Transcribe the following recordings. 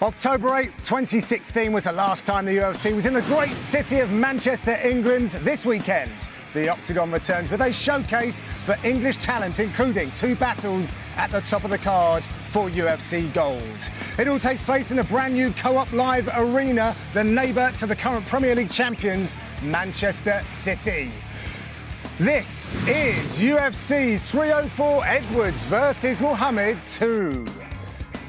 October 8, 2016 was the last time the UFC was in the great city of Manchester, England. This weekend, the Octagon returns with a showcase for English talent, including 2 battles at the top of the card for UFC Gold. It all takes place in a brand new Co-op Live arena, the neighbour to the current Premier League champions, Manchester City. This is UFC 304 Edwards versus Muhammad 2.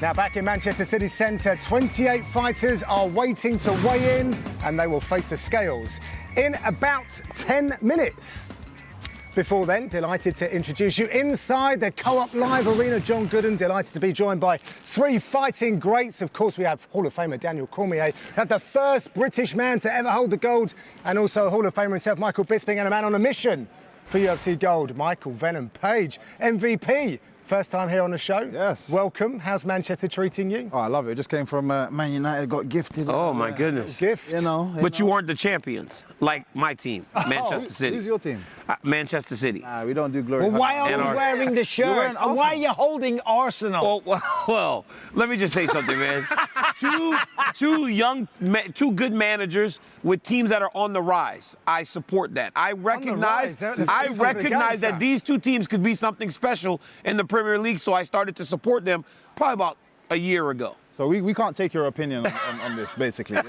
Now back in Manchester City Centre, 28 fighters are waiting to weigh in and they will face the scales in about 10 minutes. Before then, delighted to introduce you inside the Co-op Live Arena. John Gooden, delighted to be joined by 3 fighting greats. Of course, we have Hall of Famer Daniel Cormier, the first British man to ever hold the gold, and also Hall of Famer himself, Michael Bisping, and a man on a mission for UFC Gold, Michael Venom Page, MVP. First time here on the show. Yes. Welcome. How's Manchester treating you? Oh, I love it. Just came from Man United, got gifted. Oh, my goodness. Gift. You know. But you weren't the champions, like my team, Manchester City. Who's your team? Manchester City. Nah, we don't do glory. Well, why are you wearing the shirt? And why are you holding Arsenal? Well, let me just say something, man. Two good managers with teams that are on the rise. I support that. I recognize that these 2 teams could be something special in the Premier League, so I started to support them probably about a year ago. So we can't take your opinion on this, basically.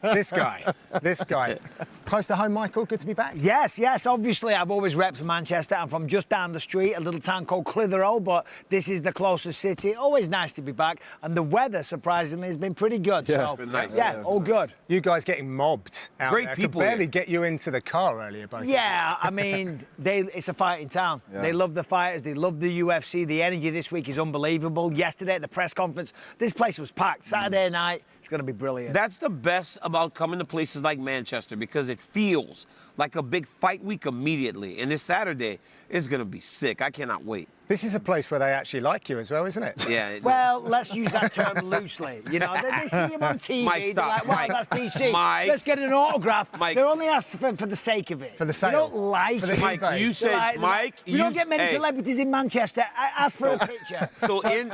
This guy. Close to home, Michael, good to be back. Yes, obviously I've always repped Manchester. I'm from just down the street, a little town called Clitheroe, but this is the closest city. Always nice to be back. And the weather, surprisingly, has been pretty good. Yeah, so, nice. Yeah, all good. You guys getting mobbed out Great there. people Could barely here. get you into the car earlier, both. Yeah, I mean, it's a fighting town. Yeah. They love the fighters. They love the UFC. The energy this week is unbelievable. Yesterday at the press conference, this place was packed. Saturday night, it's going to be brilliant. That's the best about coming to places like Manchester, because it feels like a big fight week immediately. And this Saturday is going to be sick. I cannot wait. This is a place where they actually like you as well, isn't it? Yeah. Well, let's use that term loosely. You know, they see him on TV. Mike, they're stop. like, well, Mike. that's DC. Mike. Let's get an autograph. Mike. They're only asking for the sake of it. For the sale. They don't like For the it. Mike, Mike, you They're said, like- Mike, we don't get many hey. celebrities in Manchester. Ask for a picture. So in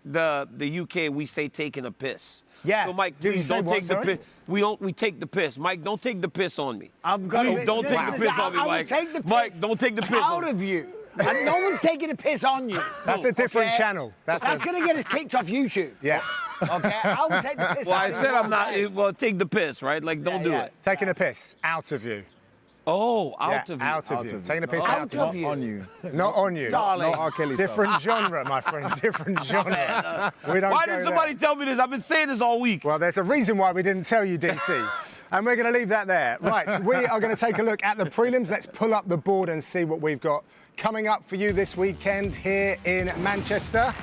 the UK, we say taking a piss. Yeah. So Mike, You please say don't what, take the sorry? piss. We take the piss. Mike, don't take the piss on me. I'm gonna Please don't take the piss on me, I will Mike. take the piss Mike, don't take the piss out on me. of you. And no one's taking a piss on you. That's a different Okay? channel. That's going to get us kicked off YouTube. Yeah. Okay? I will take the piss Well, out I of you. said I'm not. Well, take the piss, right? Like, don't do yeah. it. Taking a piss out of you. Oh, out Yeah, of you. out of you. Taking a piss Out out of of you. Not on you. you. Not on you. Darling. Not R. Kelly stuff. Different genre, my friend. Different genre. We don't Why go didn't there. somebody tell me this? I've been saying this all week. Well, there's a reason why we didn't tell you, DC. And we're going to leave that there. Right, we are going to take a look at the prelims. Let's pull up the board and see what we've got coming up for you this weekend here in Manchester.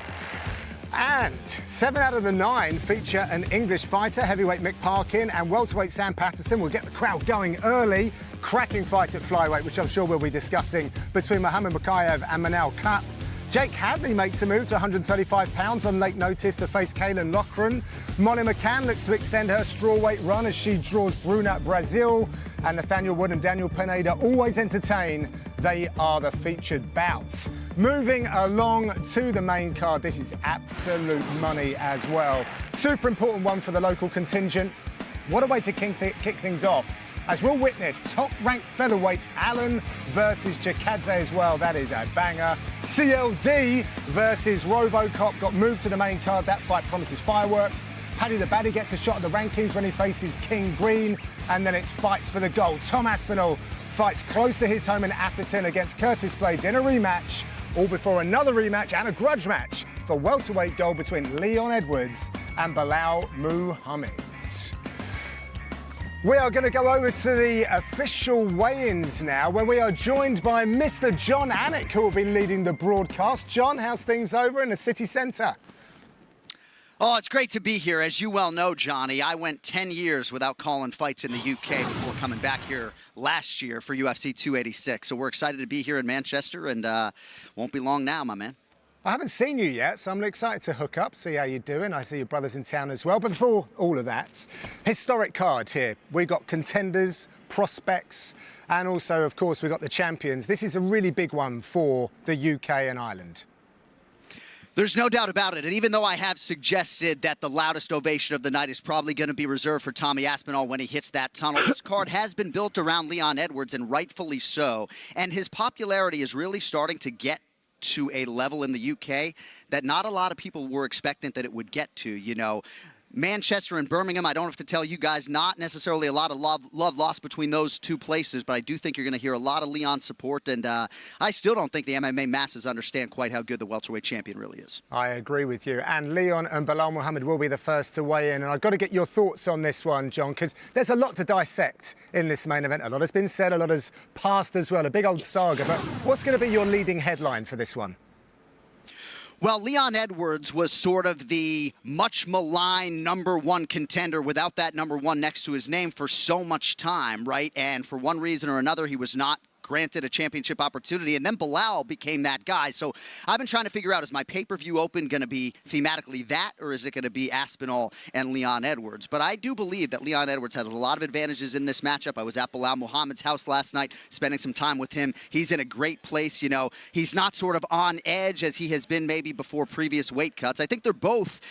And 7 out of the 9 feature an English fighter, heavyweight Mick Parkin, and welterweight Sam Patterson. Will get the crowd going early. Cracking fight at flyweight, which I'm sure we'll be discussing, between Mohamed Mukayev and Manal Kapp. Jake Hadley makes a move to 135 pounds on late notice to face Kaylin Loughran. Molly McCann looks to extend her strawweight run as she draws Brunat Brazil. And Nathaniel Wood and Daniel Pineda always entertain. They are the featured bouts. Moving along to the main card, this is absolute money as well. Super important one for the local contingent. What a way to kick things off, as we'll witness top-ranked featherweight Allen versus Jakadze as well. That is a banger. CLD versus Robocop got moved to the main card. That fight promises fireworks. Paddy the Baddy gets a shot at the rankings when he faces King Green. And then it's fights for the gold. Tom Aspinall fights close to his home in Atherton against Curtis Blades in a rematch, all before another rematch and a grudge match for welterweight gold between Leon Edwards and Belal Muhammad. We are going to go over to the official weigh-ins now, where we are joined by Mr. John Anik, who will be leading the broadcast. John, how's things over in the city centre? Oh, it's great to be here. As you well know, Johnny, I went 10 years without calling fights in the UK before coming back here last year for UFC 286. So we're excited to be here in Manchester, and won't be long now, my man. I haven't seen you yet, so I'm excited to hook up, see how you're doing. I see your brother's in town as well. But before all of that, historic card here. We've got contenders, prospects, and also, of course, we've got the champions. This is a really big one for the UK and Ireland. There's no doubt about it. And even though I have suggested that the loudest ovation of the night is probably going to be reserved for Tommy Aspinall when he hits that tunnel, this card has been built around Leon Edwards, and rightfully so. And his popularity is really starting to get to a level in the UK that not a lot of people were expectant that it would get to. You know, Manchester and Birmingham, I don't have to tell you guys, not necessarily a lot of love lost between those two places, but I do think you're going to hear a lot of Leon support, and I still don't think the MMA masses understand quite how good the welterweight champion really is. I agree with you. And Leon and Belal Muhammad will be the first to weigh in, and I've got to get your thoughts on this one, John, because there's a lot to dissect in this main event. A lot has been said, a lot has passed as well, a big old saga, but what's going to be your leading headline for this one? Well, Leon Edwards was sort of the much maligned #1 contender without that #1 next to his name for so much time, right? And for one reason or another, he was not granted a championship opportunity, and then Belal became that guy. So I've been trying to figure out, is my pay-per-view open going to be thematically that, or is it going to be Aspinall and Leon Edwards? But I do believe that Leon Edwards has a lot of advantages in this matchup. I was at Belal Muhammad's house last night, spending some time with him. He's in a great place. You know, he's not sort of on edge as he has been maybe before previous weight cuts. I think they're both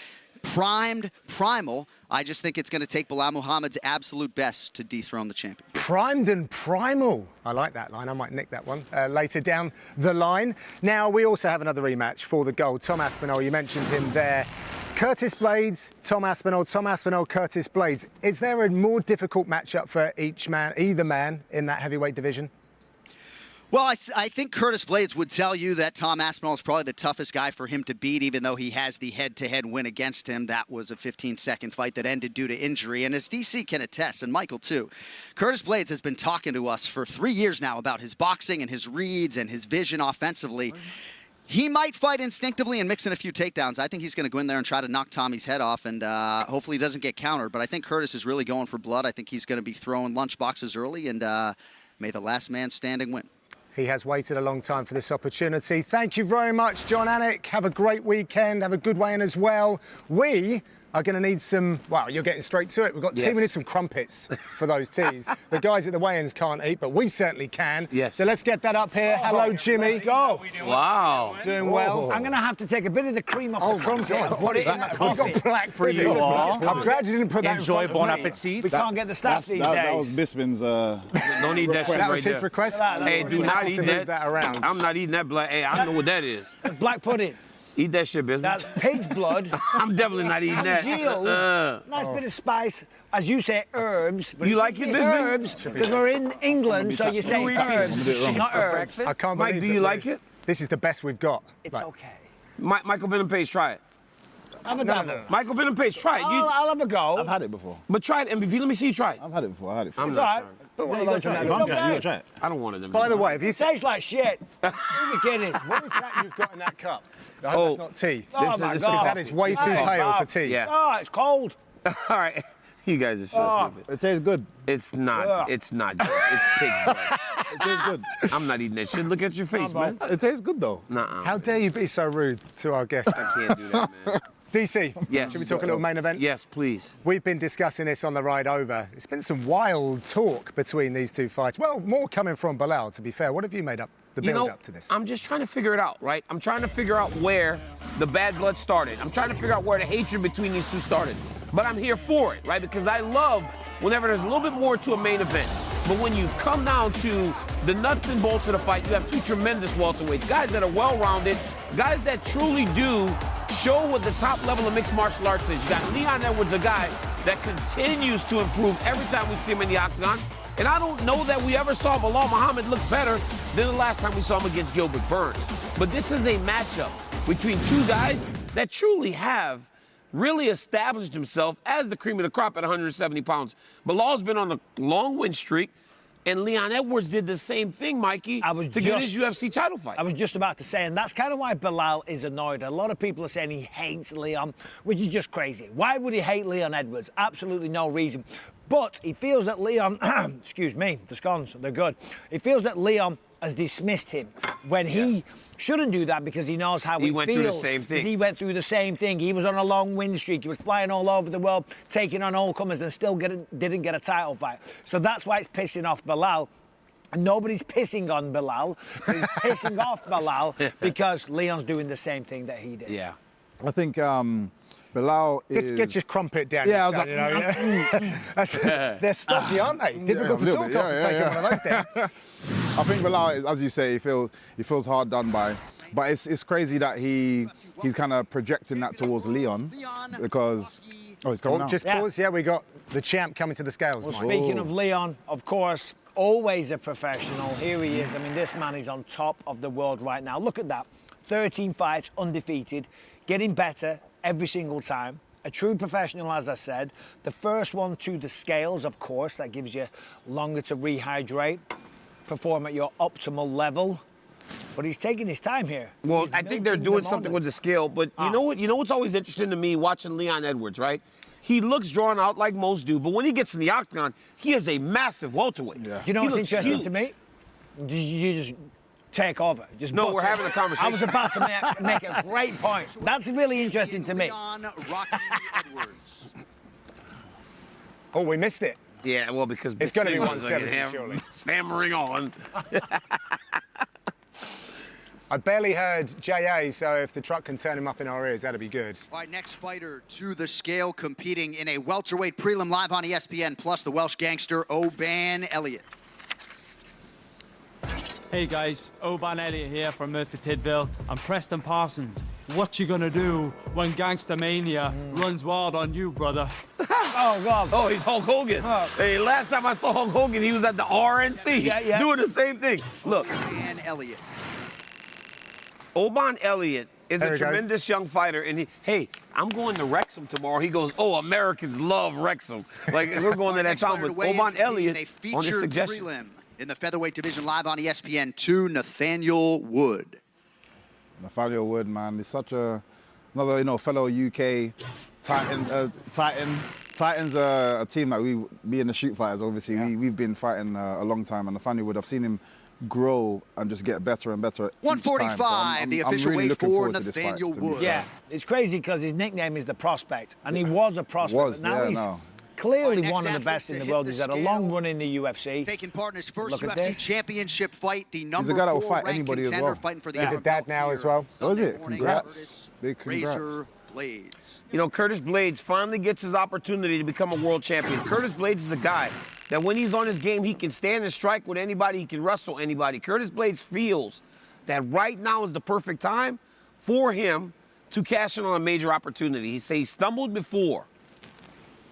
primal. I just think it's going to take Belal Muhammad's absolute best to dethrone the champion. Primed and primal. I like that line. I might nick that one later down the line. Now, we also have another rematch for the gold. Tom Aspinall, you mentioned him there. Curtis Blades, Tom Aspinall, Curtis Blades. Is there a more difficult matchup for either man in that heavyweight division? Well, I think Curtis Blades would tell you that Tom Aspinall is probably the toughest guy for him to beat, even though he has the head-to-head win against him. That was a 15-second fight that ended due to injury. And as DC can attest, and Michael too, Curtis Blades has been talking to us for 3 years now about his boxing and his reads and his vision offensively. He might fight instinctively and mix in a few takedowns. I think he's going to go in there and try to knock Tommy's head off, and hopefully he doesn't get countered. But I think Curtis is really going for blood. I think he's going to be throwing lunch boxes early, and may the last man standing win. He has waited a long time for this opportunity. Thank you very much, John Anik. Have a great weekend. Have a good weigh-in as well. We are going to need some, well, you're getting straight to it. We've got Yes. 2 minutes some crumpets for those teas. The guys at the weigh-ins can't eat, but we certainly can. Yes. So let's get that up here. Hello, Jimmy. Let's go. Wow. Doing well. I'm going to have to take a bit of the cream off the crumpet and put it in the We've coffee. got black For you pudding. all. I'm glad you didn't put that Enjoy in bon front of me. appetit. We can't get the stats these That days. was Bisping's. Don't need that shit That right was there. his request. Hey, do We'll not have eat to move that around. I'm not eating that black. Hey, I don't know what that is. Black pudding. Eat that shit, business. That's pig's blood. I'm definitely not eating that. Congealed. Nice bit of spice. As you say, herbs. But You like it, Bisbee? herbs, because we're in England, so you say herbs, not herbs. I can't Mike, believe do that you like it? This is the best we've got. It's Right. okay. Michael Venom Pace, try it. Have a dabble. Michael Venom Pace, try it. I'll have a go. I've had it before. But try it, MVP. Let me see you try it. I've had it before. I had it. I'm It's not all right. trying it. Put one of You those in gotta that try it. lump. You gotta try it. I don't want it. By the way, if you say, Tastes like shit. Who are you kidding? what is that you've got in that cup? I hope Oh. that's not tea. Oh This my is- God. That is way too Hey, pale Bob. for tea. Yeah. Oh, it's cold. All right. You guys are so Oh. stupid. It tastes good. It's not. Ugh. It's not. It's pig blood. It tastes good. I'm not eating that shit. Look at your face, man. It tastes good though. Nuh-uh. How dare you be so rude to our guest? I can't do that, man. DC, Yes. should we talk a little main event? Yes, please. We've been discussing this on the ride over. It's been some wild talk between these two fights. Well, more coming from Belal, to be fair. What have you made up the build up to this? I'm just trying to figure it out, right? I'm trying to figure out where the bad blood started. I'm trying to figure out where the hatred between these two started. But I'm here for it, right? Because I love whenever there's a little bit more to a main event. But when you come down to the nuts and bolts of the fight, you have two tremendous welterweights, guys that are well-rounded, guys that truly do show what the top level of mixed martial arts is. You got Leon Edwards, a guy that continues to improve every time we see him in the octagon. And I don't know that we ever saw Belal Muhammad look better than the last time we saw him against Gilbert Burns. But this is a matchup between two guys that truly have really established himself as the cream of the crop at 170 pounds. Belal's been on a long win streak, and Leon Edwards did the same thing, Mikey, to get his UFC title fight. I was just about to say, and that's kind of why Belal is annoyed. A lot of people are saying he hates Leon, which is just crazy. Why would he hate Leon Edwards? Absolutely no reason. But he feels that Leon, excuse me, the scones, they're good. He feels that Leon has dismissed him when he shouldn't do that, because he knows how he went through the same thing. He went through the same thing. He was on a long win streak. He was flying all over the world, taking on all comers, and still didn't get a title fight. So that's why it's pissing off Belal. Nobody's pissing on Belal, but he's pissing off Belal because Leon's doing the same thing that he did. Yeah. I think Belal is... Get your crumpet down. Yeah, I was son, they're stodgy, aren't they? Difficult to talk after taking one of those down. I think Belal, as you say, he feels hard done by. But it's crazy that he's kind of projecting that towards Leon because... Oh, he's coming out. Just pause. Yeah, we got the champ coming to the scales, Well, Mike. speaking of Leon, of course, always a professional. Here he is. I mean, this man is on top of the world right now. Look at that. 13 fights, undefeated, getting better every single time. A true professional, as I said. The first one to the scales, of course, that gives you longer to rehydrate, perform at your optimal level. But he's taking his time here. Well, He's I think they're milking doing the something moment. with the scale, but you know what? You know what's always interesting to me watching Leon Edwards, right? He looks drawn out like most do, but when he gets in the octagon, he is a massive welterweight. Yeah. You know He what's looks interesting huge. to me? You just take over. Just No, butt we're it. having a conversation. I was about to make a great point. That's really interesting to me. Leon Rocky Edwards. Oh, we missed it. Yeah, well, because It's gonna be Big Steven's 170 surely. Stammering on. I barely heard J.A., so if the truck can turn him up in our ears, that'd be good. All right, next fighter to the scale, competing in a welterweight prelim live on ESPN Plus, the Welsh gangster Oban Elliott. Hey guys, Oban Elliott here from Merthyr Tydfil. I'm Preston Parsons. What you gonna do when Gangster Mania runs wild on you, brother? Oh, God. Oh, he's Hulk Hogan. Oh. Hey, last time I saw Hulk Hogan, he was at the RNC Yeah. doing the same thing. Look, Oban Elliott. Oban Elliott is There a he goes. tremendous young fighter, and hey, I'm going to Wrexham tomorrow. He goes, oh, Americans love Wrexham. Like, we're going to that Next town fighter to with weigh in Oban competing Elliott in a on his featured suggestion. prelim in the featherweight division live on ESPN 2, Nathaniel Wood. Nathaniel Wood, man, he's such another fellow UK Titan. Titans are a team that me and the Shoot Fighters, obviously, we've been fighting a long time. And Nathaniel Wood, I've seen him grow and just get better and better. 145, the official really weight looking for forward to this fight, Nathaniel to be Wood. fair. Yeah, it's crazy because his nickname is the Prospect, and he was a prospect. Was, but now yeah, he's no. clearly Our next one of the athlete best to in the hit world. the He's had a scale. long run in the UFC. Taking part in his first Look at UFC this. championship fight, the number guy that will 4 fight ranked anybody as contender, well. fighting for the He's a Arrow dad belt now here as well. Oh, is Sunday it? morning. Congrats. Curtis Big congrats. Razor Blades. You know, Curtis Blades finally gets his opportunity to become a world champion. Curtis Blades is a guy that when he's on his game, he can stand and strike with anybody, he can wrestle anybody. Curtis Blades feels that right now is the perfect time for him to cash in on a major opportunity. He says he stumbled before.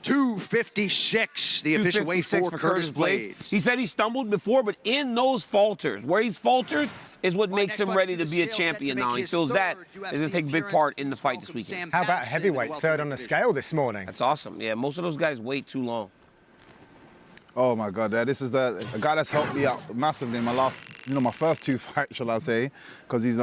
256, the official weight 256 for Curtis Blades. He said he stumbled before, but in those falters, where he's faltered, is what All right, makes next him fighter ready to to the be a scale, set to champion make now. He his feels that third is UFC going to take a big appearance. part in the Please fight this welcome weekend. Sam How about Patterson in the heavyweight, third on the welterweight scale this morning? That's awesome. Yeah, most of those guys wait too long. Oh my God, this is a guy that's helped me out massively in my first 2 fights, shall I say, because he's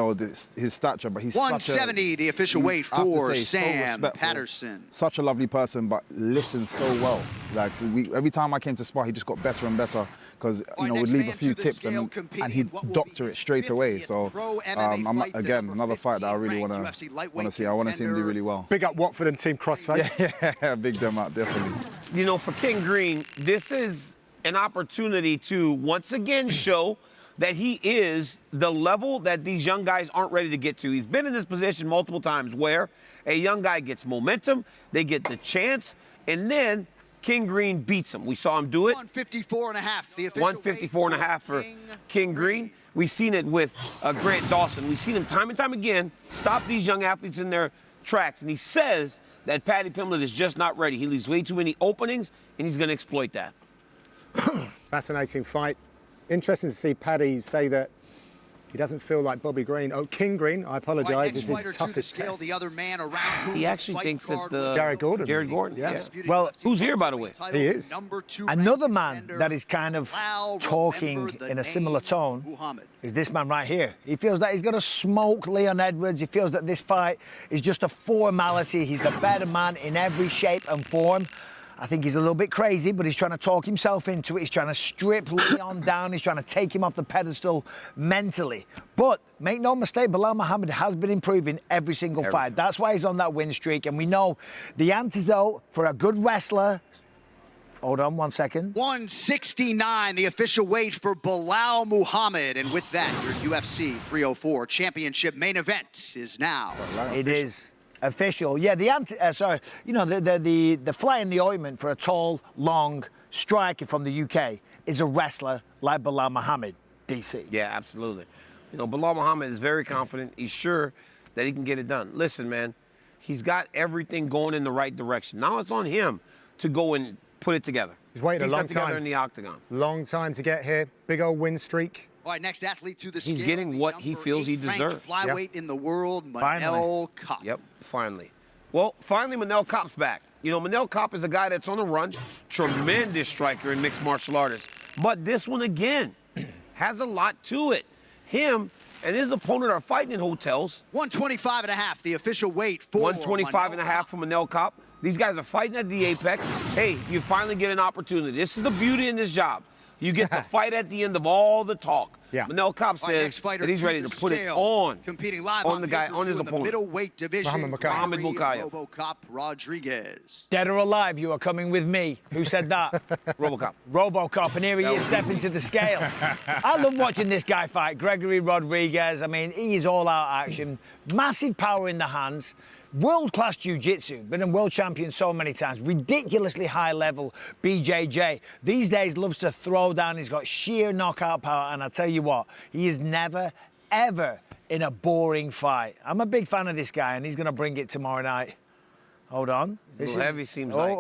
his stature, but he's 170, the official weight I have to for say, so Sam respectful. Patterson. Such a lovely person, but listens so well. Like every time I came to spar, he just got better and better because Our would next leave a man few to the tips scale and competing he'd in what will doctor be it straight his away. 50th So pro MMA fight, the again, number another fight that I really 15 want ranked UFC to lightweight see. I want to see him do contender. really well. Big up Watford and Team Crossface. Yeah, big them up, definitely. You know, for King Green, this is an opportunity to once again show that he is the level that these young guys aren't ready to get to. He's been in this position multiple times where a young guy gets momentum, they get the chance, and then King Green beats him. We saw him do it. 154 and a half, the official 154 and a half for King Green. We've seen it with Grant Dawson. We've seen him time and time again stop these young athletes in their tracks. And he says that Paddy Pimblett is just not ready. He leaves way too many openings, and he's going to exploit that. Fascinating fight. Interesting to see Paddy say that he doesn't feel like Bobby Green. Oh, King Green, I apologise, is his toughest test. The other man around He actually thinks that Jared Gordon. Jared Gordon, yeah. Well, who's here, by the way? He is. Another man that is kind of talking in a similar tone Muhammad. is this man right here. He feels that he's going to smoke Leon Edwards. He feels that this fight is just a formality. He's the better man in every shape and form. I think he's a little bit crazy, but he's trying to talk himself into it. He's trying to strip Leon down. He's trying to take him off the pedestal mentally. But make no mistake, Belal Muhammad has been improving every single fight. That's why he's on that win streak. And we know the antidote for a good wrestler, Hold on 1 second. 169, the official weight for Belal Muhammad. And with that, your UFC 304 championship main event is now. It is official. Yeah, you know, the fly in the ointment for a tall, long striker from the UK is a wrestler like Belal Muhammad, DC. Yeah, absolutely. You know, Belal Muhammad is very confident. He's sure that he can get it done. Listen, man, he's got everything going in the right direction. Now it's on him to go and put it together. He's waited a long together time in the octagon. Long time to get here. Big old win streak. All right, next athlete to the scale. He's getting what he feels he deserves. Flyweight in the world, Manel Kape. Yep, finally. Well, finally Manel Kape's back. You know, Manel Kape is a guy that's on the run. Tremendous striker and mixed martial artist. But this one, again, has a lot to it. Him and his opponent are fighting in hotels. 125.5, the official weight for 125.5 for Manel Kape. These guys are fighting at the apex. Hey, you finally get an opportunity. This is the beauty in this job. You get to fight at the end of all the talk. Yeah. Manel Kape says that he's ready to put it on. Competing live on the guy, on his in the opponent. middleweight division. Muhammad Mokaev. RoboCop Rodriguez. Dead or alive, you are coming with me. Who said that? RoboCop. RoboCop, and here he is stepping to the scale. I love watching this guy fight. Gregory Rodriguez, I mean, he is all-out action. Massive power in the hands. World-class jiu-jitsu, been a world champion so many times. Ridiculously high-level BJJ. These days loves to throw down. He's got sheer knockout power, and I tell you what, he is never, ever in a boring fight. I'm a big fan of this guy, and he's going to bring it tomorrow night. Hold on. This is heavy, seems like.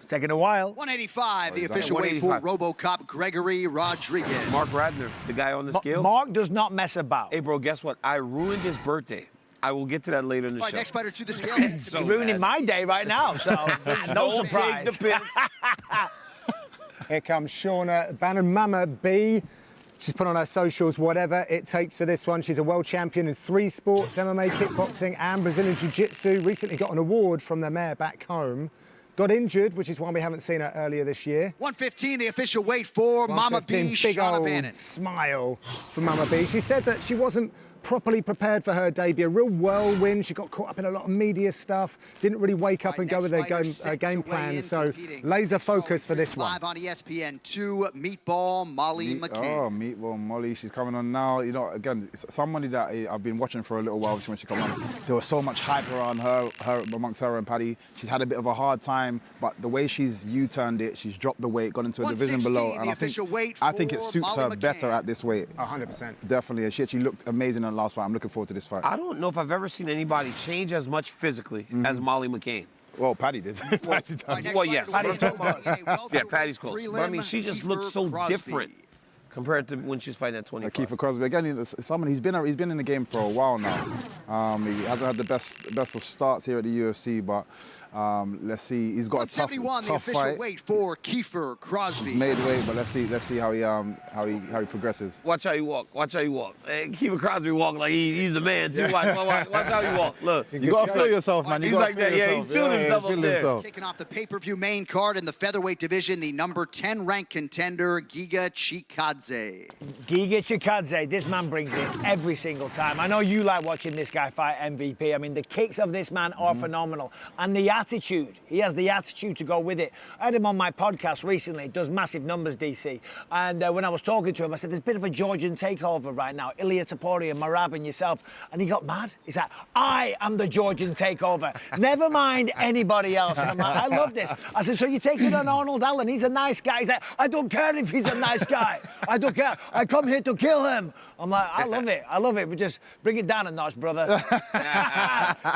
It's taking a while. 185, the official weight for RoboCop Gregory Rodriguez. Mark Radner, the guy on the scale. Mark does not mess about. Hey, bro, guess what? I ruined his birthday. I will get to that later in the show. Next fighter to the scale. You're ruining my day right now, so no surprise. Here comes Shauna Bannon-Mama B. She's put on her socials whatever it takes for this one. She's a world champion in 3 sports, MMA, kickboxing and Brazilian Jiu-Jitsu. Recently got an award from the mayor back home. Got injured, which is why we haven't seen her earlier this year. 115, the official weight for Mama B, Big Shauna old Bannon. smile for Mama B. She said that she wasn't properly prepared for her debut. A real whirlwind. She got caught up in a lot of media stuff. Didn't really wake up and go with her game plan. So laser focus for this one. Live on ESPN2, Meatball Molly McCain. Oh, Meatball Molly. She's coming on now. You know, again, it's somebody that I've been watching for a little while when she came on. There was so much hype around her amongst her and Paddy. She's had a bit of a hard time, but the way she's U-turned it, she's dropped the weight, got into a division below, and I think it suits her better at this weight. 100%. Definitely. She actually looked amazing in the last fight. I'm looking forward to this fight. I don't know if I've ever seen anybody change as much physically as Molly McCain. Well, Paddy did. Well, yes. Paddy's Yeah, Paddy's close. But I mean, she just looks so different compared to when she was fighting at 25. Kiefer Crosby, again, someone he's been in the game for a while now. He hasn't had the best of starts here at the UFC, but let's see. He's got a tough the official fight. weight for Kiefer Crosby. Made weight, but let's see how he progresses. Watch how you walk. Watch how you walk. Hey, Kiefer Crosby walk like he's the man too. Watch how you walk. Look, You gotta feel yourself, man. He's like that. Yeah, he's feeling himself up there. Kicking off the pay-per-view main card in the featherweight division, the number 10 ranked contender, Giga Chikadze. Giga Chikadze, this man brings it every single time. I know you like watching this guy fight MVP. I mean, the kicks of this man are phenomenal. And the attitude, he has the attitude to go with it. I had him on my podcast recently. It does massive numbers, DC. And when I was talking to him, I said, there's a bit of a Georgian takeover right now. Ilia Topuria, Marab and yourself. And he got mad. He's like, I am the Georgian takeover. Never mind anybody else. And I'm like, I love this. I said, so you're taking on Arnold Allen. He's a nice guy. He's like, I don't care if he's a nice guy. I don't care. I come here to kill him. I'm like, I love it. I love it. But just bring it down a notch, brother.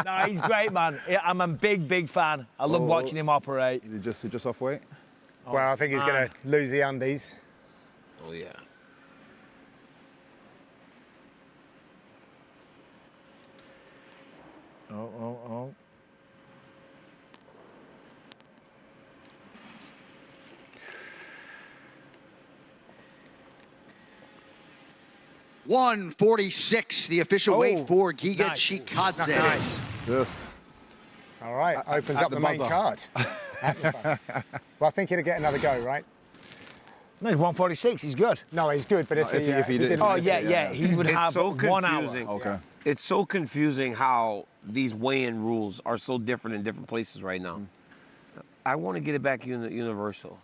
No, he's great, man. I'm a big fan. I love watching him operate. He just off weight? Well, I think he's going to lose the undies. Oh, yeah. Oh. 146, the official weight for Giga Chikadze. Nice. Just. All right, opens up the main card. Well, I think he'll get another go, right? No, he's 146. He's good. No, he's good, but if he didn't... Oh, yeah. He would have so 1 hour. Okay. It's so confusing how these weigh-in rules are so different in different places right now. I want to get it back universal.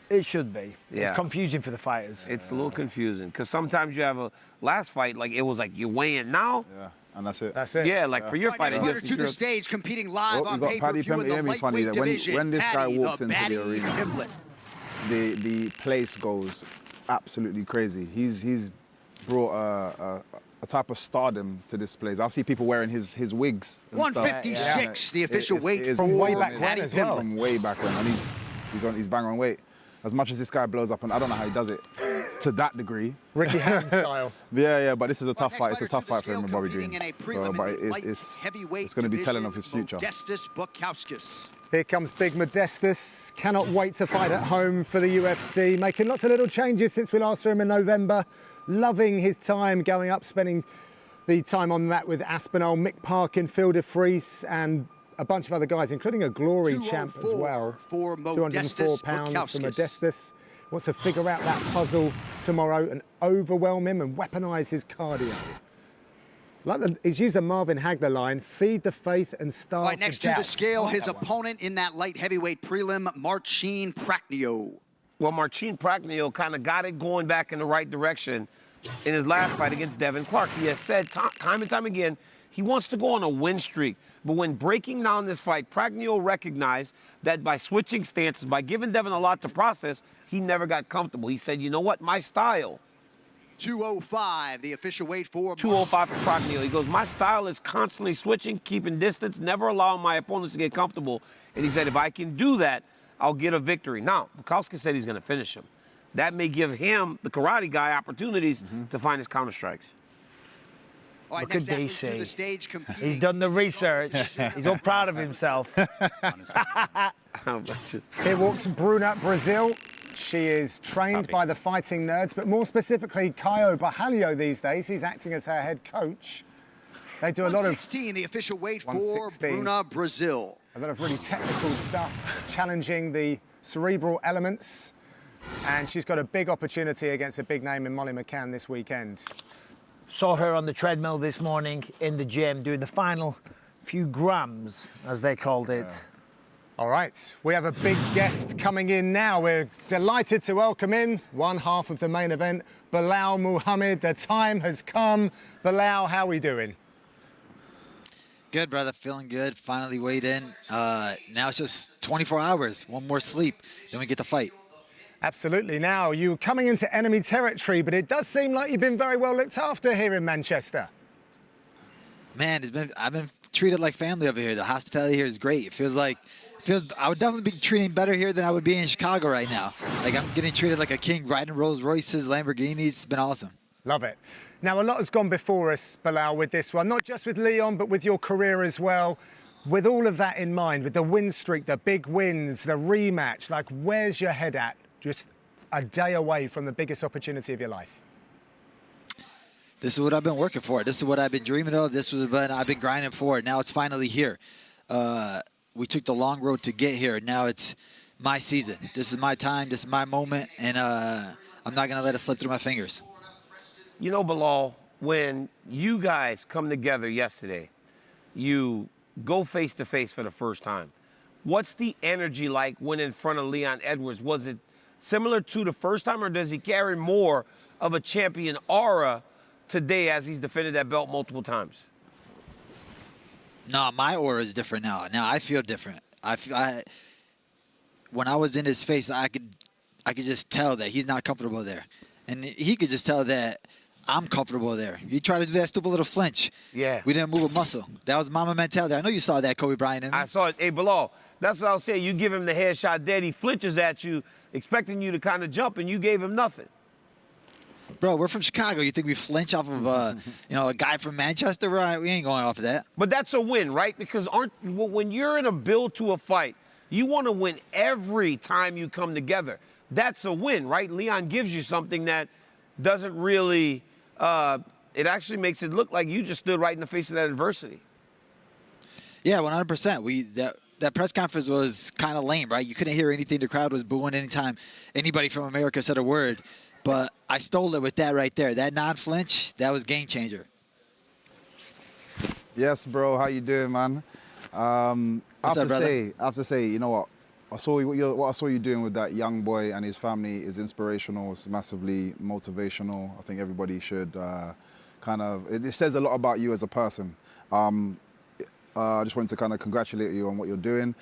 It should be. Yeah. It's confusing for the fighters. It's a little confusing because sometimes you have a last fight, like it was like you're weighing now. Yeah, and that's it. That's it. Yeah, like for your Right, fight. next fighter to the stage, competing live Well, on we've got Paddy pay-per-view in the Pimblett. Funny lightweight that division. when this guy Paddy, walks the into the Paddy arena, Pimblett. the place goes absolutely crazy. He's brought a type of stardom to this place. I've seen people wearing his wigs. And 156, stuff. the official weight it's From way for back when Paddy as well. Pimblett. From way back when, and he's bang on weight. As much as this guy blows up, and I don't know how he does it to that degree. Ricky Hatton style. Yeah, but this is a tough Next fight. It's a fighter tough to the fight for him scale, and Bobby competing Green. in a So, but preliminary light it's heavyweight going to be telling division, of his future. Modestus Bukauskas. Here comes Big Modestus. Cannot wait to fight at home for the UFC. Making lots of little changes since we last saw him in November. Loving his time going up, spending the time on that with Aspinall, Mick Parkin, Phil de Vries, and a bunch of other guys, including a glory champ as well. 204 pounds for Modestus. Wants to figure out that puzzle tomorrow and overwhelm him and weaponize his cardio. He's used a Marvin Hagler line, feed the faith and starve Right next to the scale, his opponent in that light heavyweight prelim, Marcin Prachnio. Well, Marcin Prachnio kind of got it going back in the right direction in his last fight against Devin Clark. He has said time and time again he wants to go on a win streak. But when breaking down this fight, Prachnio recognized that by switching stances, by giving Devin a lot to process, he never got comfortable. He said, you know what, my style. 205, the official weight for 205 for Prachnio. He goes, my style is constantly switching, keeping distance, never allowing my opponents to get comfortable. And he said, if I can do that, I'll get a victory. Now, Bukauskas said he's going to finish him. That may give him, the karate guy, opportunities to find his counter strikes. All right, Look at next athlete to DC. the stage, competing. He's done the research. He's all proud of himself. Here walks Bruna Brazil. She is trained by the Fighting Nerds, but more specifically, Caio Barralho these days. He's acting as her head coach. They do a lot of 116, the official weight for 116. Bruna Brazil. a lot of really technical stuff, challenging the cerebral elements. And she's got a big opportunity against a big name in Molly McCann this weekend. Saw her on the treadmill this morning in the gym doing the final few grams, as they called it. All right, we have a big guest coming in now. We're delighted to welcome in one half of the main event, Belal Muhammad. The time has come. Belal, how are we doing? Good, brother. Feeling good. Finally weighed in. Now it's just 24 hours. One more sleep, then we get to fight. Absolutely. Now, you're coming into enemy territory, but it does seem like you've been very well looked after here in Manchester. Man, I've been treated like family over here. The hospitality here is great. It feels I would definitely be treating better here than I would be in Chicago right now. Like, I'm getting treated like a king, riding Rolls Royces, Lamborghinis. It's been awesome. Love it. Now, a lot has gone before us, Belal, with this one, not just with Leon, but with your career as well. With all of that in mind, with the win streak, the big wins, the rematch, like, where's your head at just a day away from the biggest opportunity of your life? This is what I've been working for. This is what I've been dreaming of. This was what I've been grinding for. Now it's finally here. We took the long road to get here. Now it's my season. This is my time. This is my moment. And I'm not going to let it slip through my fingers. You know, Belal, when you guys come together yesterday, you go face-to-face for the first time. What's the energy like when in front of Leon Edwards? Was it similar to the first time, or does he carry more of a champion aura today as he's defended that belt multiple times? No, my aura is different now. Now I feel different. When I was in his face, I could just tell that he's not comfortable there. And he could just tell that I'm comfortable there. You try to do that stupid little flinch. Yeah. We didn't move a muscle. That was Mama mentality. I know you saw that, Kobe Bryant. In me. I saw it. Hey, Belal, that's what I was saying. You give him the headshot dead, he flinches at you, expecting you to kind of jump, and you gave him nothing. Bro, we're from Chicago. You think we flinch off of a guy from Manchester? Right? We ain't going off of that. But that's a win, right? Because when you're in a build to a fight, you want to win every time you come together. That's a win, right? Leon gives you something that doesn't really, it actually makes it look like you just stood right in the face of that adversity. Yeah, 100%. That press conference was kind of lame, right? You couldn't hear anything. The crowd was booing anytime anybody from America said a word. But I stole it with that right there. That non-flinch, that was game changer. Yes, bro. How you doing, man? I have to say, you know what? I saw what I saw you doing with that young boy and his family is inspirational. It's massively motivational. I think everybody should it says a lot about you as a person. I just wanted to kind of congratulate you on what you're doing.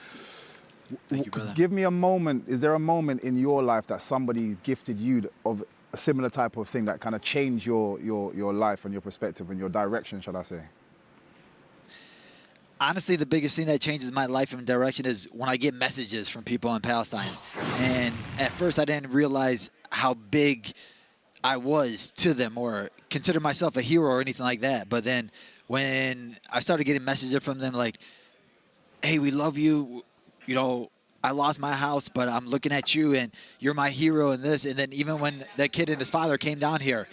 Thank you, brother. Give me a moment. Is there a moment in your life that somebody gifted you of a similar type of thing that kind of changed your life and your perspective and your direction, shall I say? Honestly, the biggest thing that changes my life and direction is when I get messages from people in Palestine. And at first, I didn't realize how big I was to them or consider myself a hero or anything like that. But then when I started getting messages from them like, hey, we love you, you know, I lost my house, but I'm looking at you and you're my hero and this. And then even when that kid and his father came down here,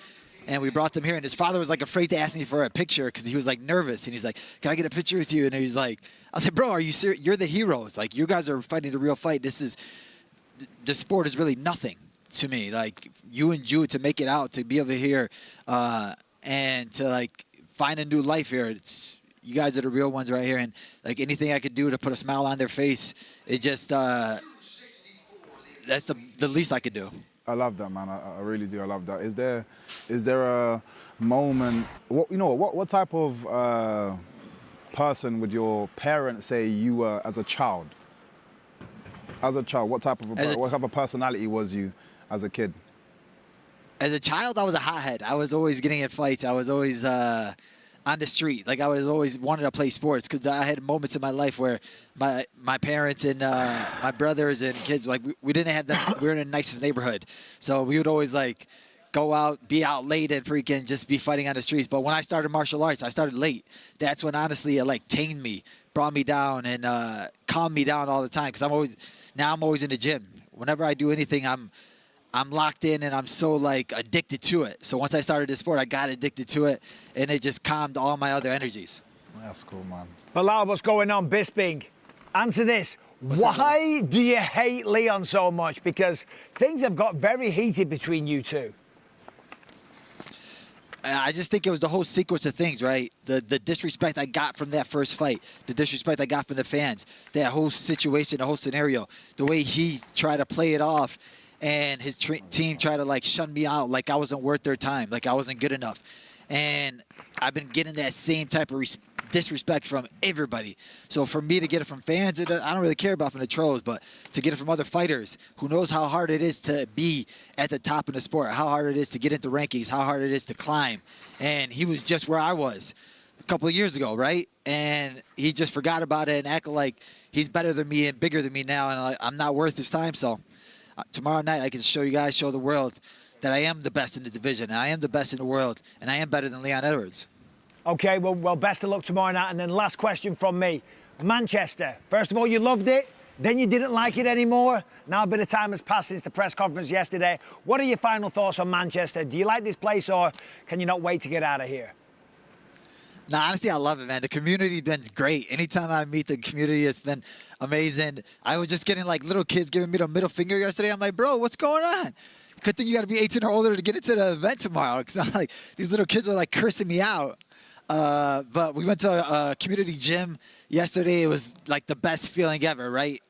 and we brought them here, and his father was like afraid to ask me for a picture because he was like nervous, and he's like, "Can I get a picture with you?" And he's like, "I said, bro, are you serious? You're the heroes. Like, you guys are fighting the real fight. The sport is really nothing to me. Like, you and Jude to make it out, to be over here, and to like find a new life here. It's you guys are the real ones right here. And like anything I could do to put a smile on their face, it just that's the least I could do." I love that, man. I really do. I love that. Is there a moment? What type of person would your parents say you were as a child? As a child, what type of personality was you as a kid? As a child, I was a hothead. I was always getting in fights. I was always on the street. Like, I was always wanted to play sports because I had moments in my life where my parents and my brothers and kids, like, we didn't have that. We were in the nicest neighborhood. So we would always, like, go out, be out late and freaking just be fighting on the streets. But when I started martial arts, I started late. That's when, honestly, it, like, tamed me, brought me down, and calmed me down all the time because I'm always in the gym. Whenever I do anything, I'm locked in and I'm so like addicted to it. So once I started this sport, I got addicted to it and it just calmed all my other energies. That's cool, man. Belal, what's going on? Bisping, answer this. Why do you hate Leon so much? Because things have got very heated between you two. I just think it was the whole sequence of things, right? The disrespect I got from that first fight, the disrespect I got from the fans, that whole situation, the whole scenario, the way he tried to play it off, and his team tried to, like, shun me out like I wasn't worth their time, like I wasn't good enough. And I've been getting that same type of disrespect from everybody. So for me to get it from fans, I don't really care about from the trolls, but to get it from other fighters who knows how hard it is to be at the top of the sport, how hard it is to get into rankings, how hard it is to climb. And he was just where I was a couple of years ago, right? And he just forgot about it and acted like he's better than me and bigger than me now, and I'm not worth his time. So tomorrow night I can show the world that I am the best in the division, and I am the best in the world, and I am better than Leon Edwards. Okay, well, best of luck tomorrow night. And then last question from me. Manchester, first of all, you loved it, then you didn't like it anymore. Now a bit of time has passed since the press conference yesterday. What are your final thoughts on Manchester? Do you like this place, or can you not wait to get out of here? No, honestly, I love it, man. The community's been great. Anytime I meet the community, it's been amazing. I was just getting, like, little kids giving me the middle finger yesterday. I'm like, bro, what's going on? Good thing you got to be 18 or older to get into the event tomorrow, because I'm like, these little kids are, like, cursing me out. But we went to a community gym yesterday. It was, like, the best feeling ever, right?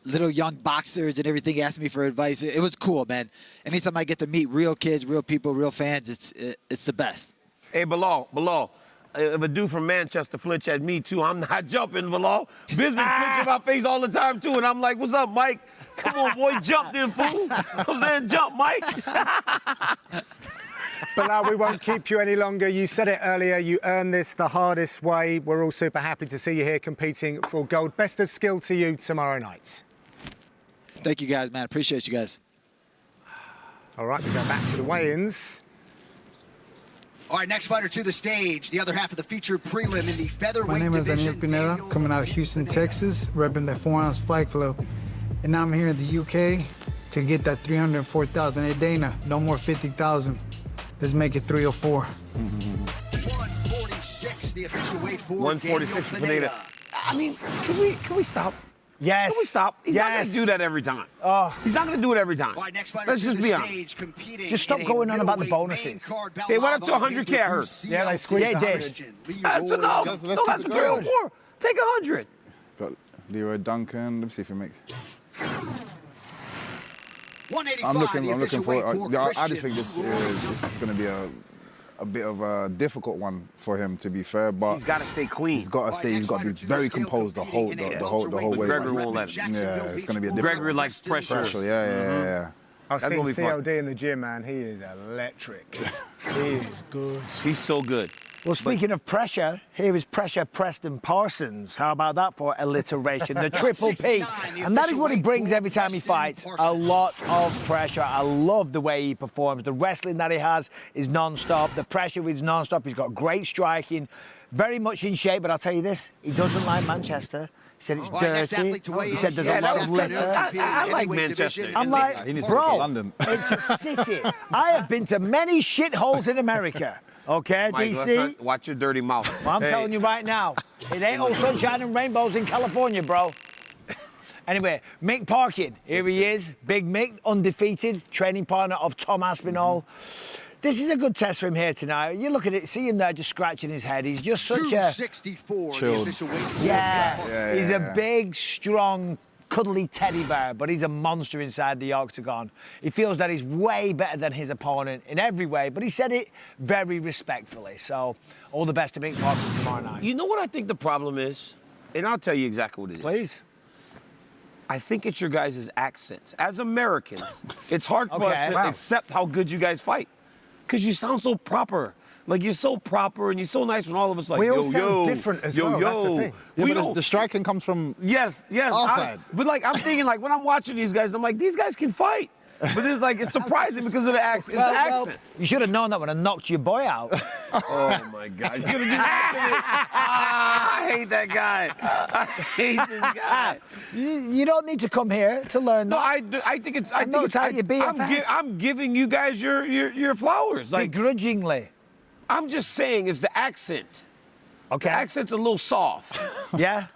Little young boxers and everything asked me for advice. It was cool, man. Anytime I get to meet real kids, real people, real fans, it's the best. Hey, Belal, if a dude from Manchester flinch at me, too, I'm not jumping, Belal. Biz been flinching my face all the time, too, and I'm like, what's up, Mike? Come on, boy, jump then, fool. I'm saying jump, Mike. Belal, we won't keep you any longer. You said it earlier, you earned this the hardest way. We're all super happy to see you here competing for gold. Best of skill to you tomorrow night. Thank you, guys, man. Appreciate you guys. All right, we go back to the weigh-ins. All right, next fighter to the stage, the other half of the featured prelim in the featherweight division. My name is Daniel Pineda, coming out of Houston, Texas, repping the 4-ounce Fight Club. And I'm here in the UK to get that 304,000. Hey, Dana, no more 50,000. Let's make it 304. 146, the official weight for 146 Daniel Pineda. I mean, can we stop? Yes. Can we stop? He's not going to do that every time. He's not going to do it every time. All right, next fighter Let's to just the be stage, honest. competing Just stop in a going on about the middleweight main bonuses. card, They went up to Belal 100K, I heard. Yeah, they squeezed Yeah, the they 100. did. That's enough. Let's No, keep that's it going. 304. Take 100. Leroy Duncan. Let me see if he makes. 185. I'm looking for. I just Christian. think this is going to be a bit of a difficult one for him, to be fair. But He's got to stay clean. he's got to stay. He's got to be very composed the whole way. Gregory won't let him. Yeah, it's going to be a difficult. Gregory likes pressure. Yeah. I've That's seen gonna be fun. CLD in the gym, man. He is electric. He is good. He's so good. Well, speaking of pressure, here is Pressure Preston Parsons. How about that for alliteration? The Triple P. And that is what he brings every time he fights. A lot of pressure. I love the way he performs. The wrestling that he has is non-stop. The pressure is non-stop. He's got great striking. Very much in shape, but I'll tell you this, he doesn't like Manchester. He said it's dirty. He said there's a lot of litter. I like Manchester. I'm like, he needs to go to bro, London. it's a city. I have been to many shitholes in America. Okay, Mike, let's DC? not- watch your dirty mouth. Well, I'm telling you right now, it ain't all sunshine and rainbows in California, bro. Anyway, Mick Parkin, here he is. Big Mick, undefeated, training partner of Tom Aspinall. This is a good test for him here tonight. You look at it, see him there just scratching his head. He's just such a... 264. The Chilled. official weight. Yeah, he's a big, strong, cuddly teddy bear, but he's a monster inside the octagon. He feels that he's way better than his opponent in every way, but he said it very respectfully. So, all the best to Mick Parkin tomorrow night. You know what I think the problem is? And I'll tell you exactly what it is. Please. I think it's your guys' accents. As Americans, it's hard for us to accept how good you guys fight. Because you sound so proper. Like, you're so proper and you're so nice when all of us like, We all yo, sound yo, different as yo, well, yo. that's the thing. Yeah, We but don't. the striking comes from Yes. Our side. But like, I'm thinking like when I'm watching these guys, I'm like, these guys can fight. But it's like, it's surprising because of the accent. It's the accent. You should have known that when I knocked your boy out. Oh my God. You're gonna do that to me. I hate that guy. I hate this guy. You don't need to come here to learn No, that. I think it's. I know think it's how you BFF. I'm giving you guys your flowers. Like, Begrudgingly. I'm just saying, it's the accent. Okay. The accent's a little soft. Yeah?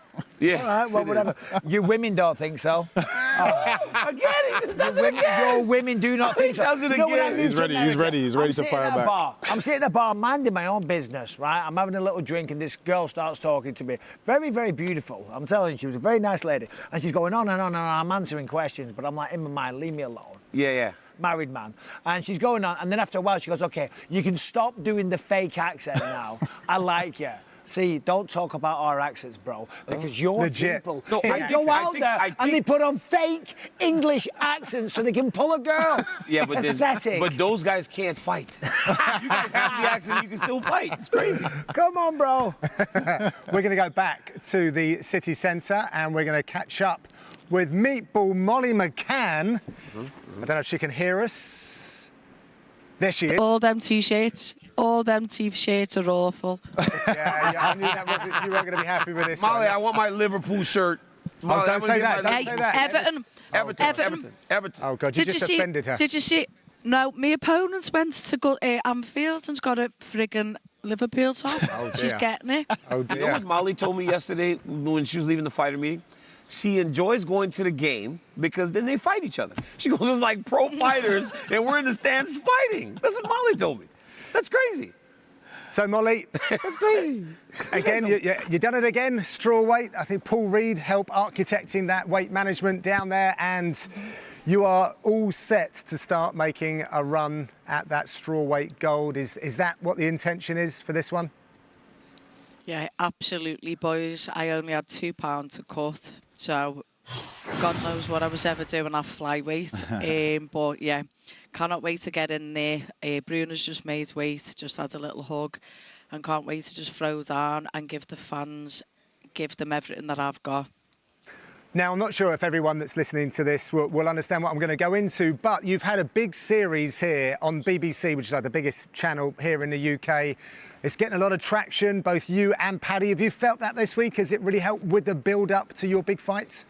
Yeah. All right, well, it whatever. You women don't think so. Again, he does it again. Your women do not think so. does it You know, when I again. moved He's to ready, America, he's ready to I'm fire sitting at a back. bar. I'm sitting at a bar minding my own business, right? I'm having a little drink and this girl starts talking to me. Very, very beautiful. I'm telling you, she was a very nice lady. And she's going on and on and on. I'm answering questions, but I'm like, in my mind, leave me alone. Yeah. Married man. And she's going on, and then after a while she goes, okay, you can stop doing the fake accent now. I like you. See, don't talk about our accents, bro, because your Legit. people, No, they I go think- out there I and they think- put on fake English accents so they can pull a girl. Yeah, but Pathetic. but those guys can't fight. You guys have the accent, you can still fight. It's crazy. Come on, bro. We're going to go back to the city centre and we're going to catch up with Meatball Molly McCann. I don't know if she can hear us. There she is. All them t-shirts are awful. Yeah, I knew that wasn't, you weren't going to be happy with this Molly, one. I want my Liverpool shirt. Molly, don't I'm say gonna that, get my don't say that. Everton. Oh, God, you just offended her. Did you see? No, my opponent went to Anfield and's got a friggin' Liverpool top. Oh, She's dear. getting it. Oh, You know dear. what Molly told me yesterday when she was leaving the fighter meeting? She enjoys going to the game because then they fight each other. She goes, it's like pro fighters and we're in the stands fighting. That's what Molly told me. That's crazy. So, Molly, That's crazy. again, you done it again, straw weight. I think Paul Reed helped architecting that weight management down there, and you are all set to start making a run at that straw weight gold. Is that what the intention is for this one? Yeah, absolutely, boys. I only had £2 to cut, so God knows what I was ever doing at flyweight. But yeah, cannot wait to get in there. Bruno's just made weight, just had a little hug, and can't wait to just throw down and give them everything that I've got. Now, I'm not sure if everyone that's listening to this will understand what I'm going to go into, but you've had a big series here on BBC, which is like the biggest channel here in the UK. It's getting a lot of traction, both you and Paddy. Have you felt that this week? Has it really helped with the build-up to your big fights?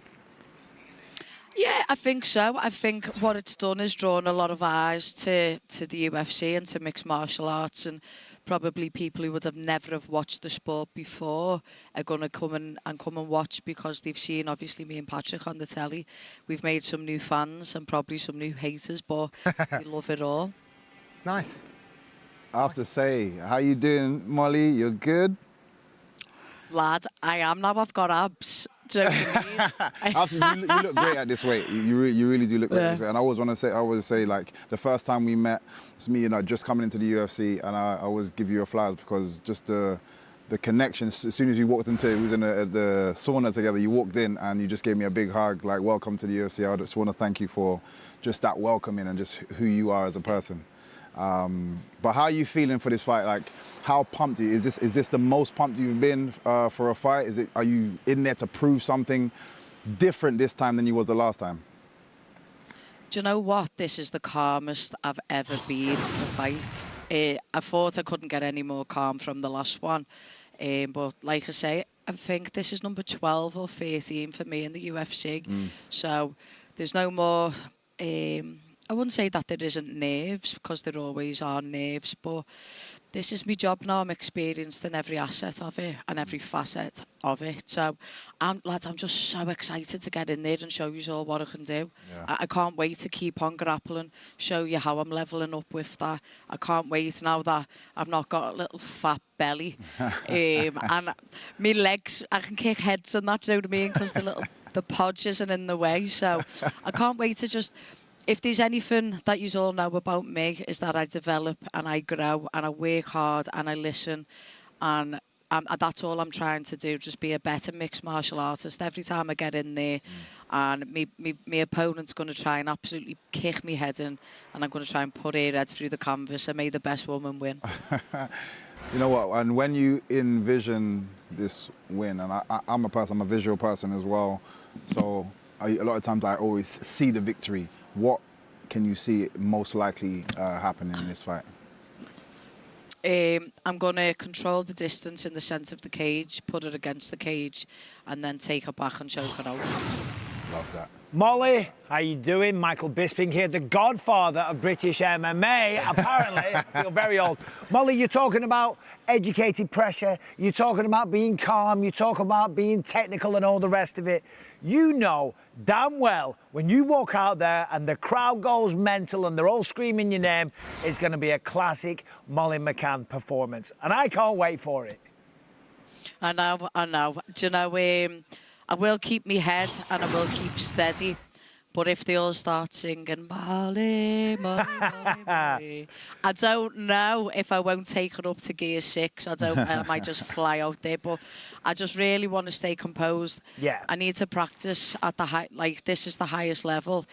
Yeah, I think so. I think what it's done is drawn a lot of eyes to the UFC and to mixed martial arts, and probably people who would have never have watched the sport before are going to come and watch because they've seen, obviously, me and Patrick on the telly. We've made some new fans and probably some new haters, but we love it all. Nice. I have to say, how you doing, Molly? You're good? Lad, I am now. I've got abs. Do you know what I mean? You look great at this weight. You really do look great at this weight. And I always say, like, the first time we met, it's me, just coming into the UFC, and I always give you your flowers because just the connection. As soon as you walked into it, we was in the sauna together. You walked in and you just gave me a big hug, like, welcome to the UFC. I just want to thank you for just that welcoming and just who you are as a person. But how are you feeling for this fight? Like, how pumped are you? Is this the most pumped you've been for a fight? Are you in there to prove something different this time than you was the last time? Do you know what? This is the calmest I've ever been in a fight. I thought I couldn't get any more calm from the last one. But like I say, I think this is number 12 or 13 for me in the UFC. So there's no more... I wouldn't say that there isn't nerves, because there always are nerves, but this is my job now. I'm experienced in every asset of it and every facet of it. So, lads, I'm just so excited to get in there and show you all what I can do. Yeah. I can't wait to keep on grappling, show you how I'm levelling up with that. I can't wait now that I've not got a little fat belly. And my legs, I can kick heads and that, do you know what I mean? Because the podge isn't in the way. So I can't wait to just... If there's anything that you all know about me, is that I develop and I grow and I work hard and I listen, and that's all I'm trying to do, just be a better mixed martial artist every time I get in there. And my opponent's going to try and absolutely kick me head in, and I'm going to try and put her head through the canvas and make the best woman win. You know what, and when you envision this win, and I'm a visual person as well, so a lot of times I always see the victory. What can you see most likely happening in this fight? I'm going to control the distance in the centre of the cage, put it against the cage, and then take her back and choke her out. Love that. Molly, how you doing? Michael Bisping here, the godfather of British MMA. Apparently, I feel very old. Molly, you're talking about educated pressure. You're talking about being calm. You talk about being technical and all the rest of it. You know damn well when you walk out there and the crowd goes mental and they're all screaming your name, it's going to be a classic Molly McCann performance. And I can't wait for it. I know. Do you know... I will keep my head and I will keep steady. But if they all start singing, Molly, Molly, Molly, Molly, I don't know if I won't take it up to gear 6. I might just fly out there. But I just really want to stay composed. Yeah. I need to practice at the high, like this is the highest level.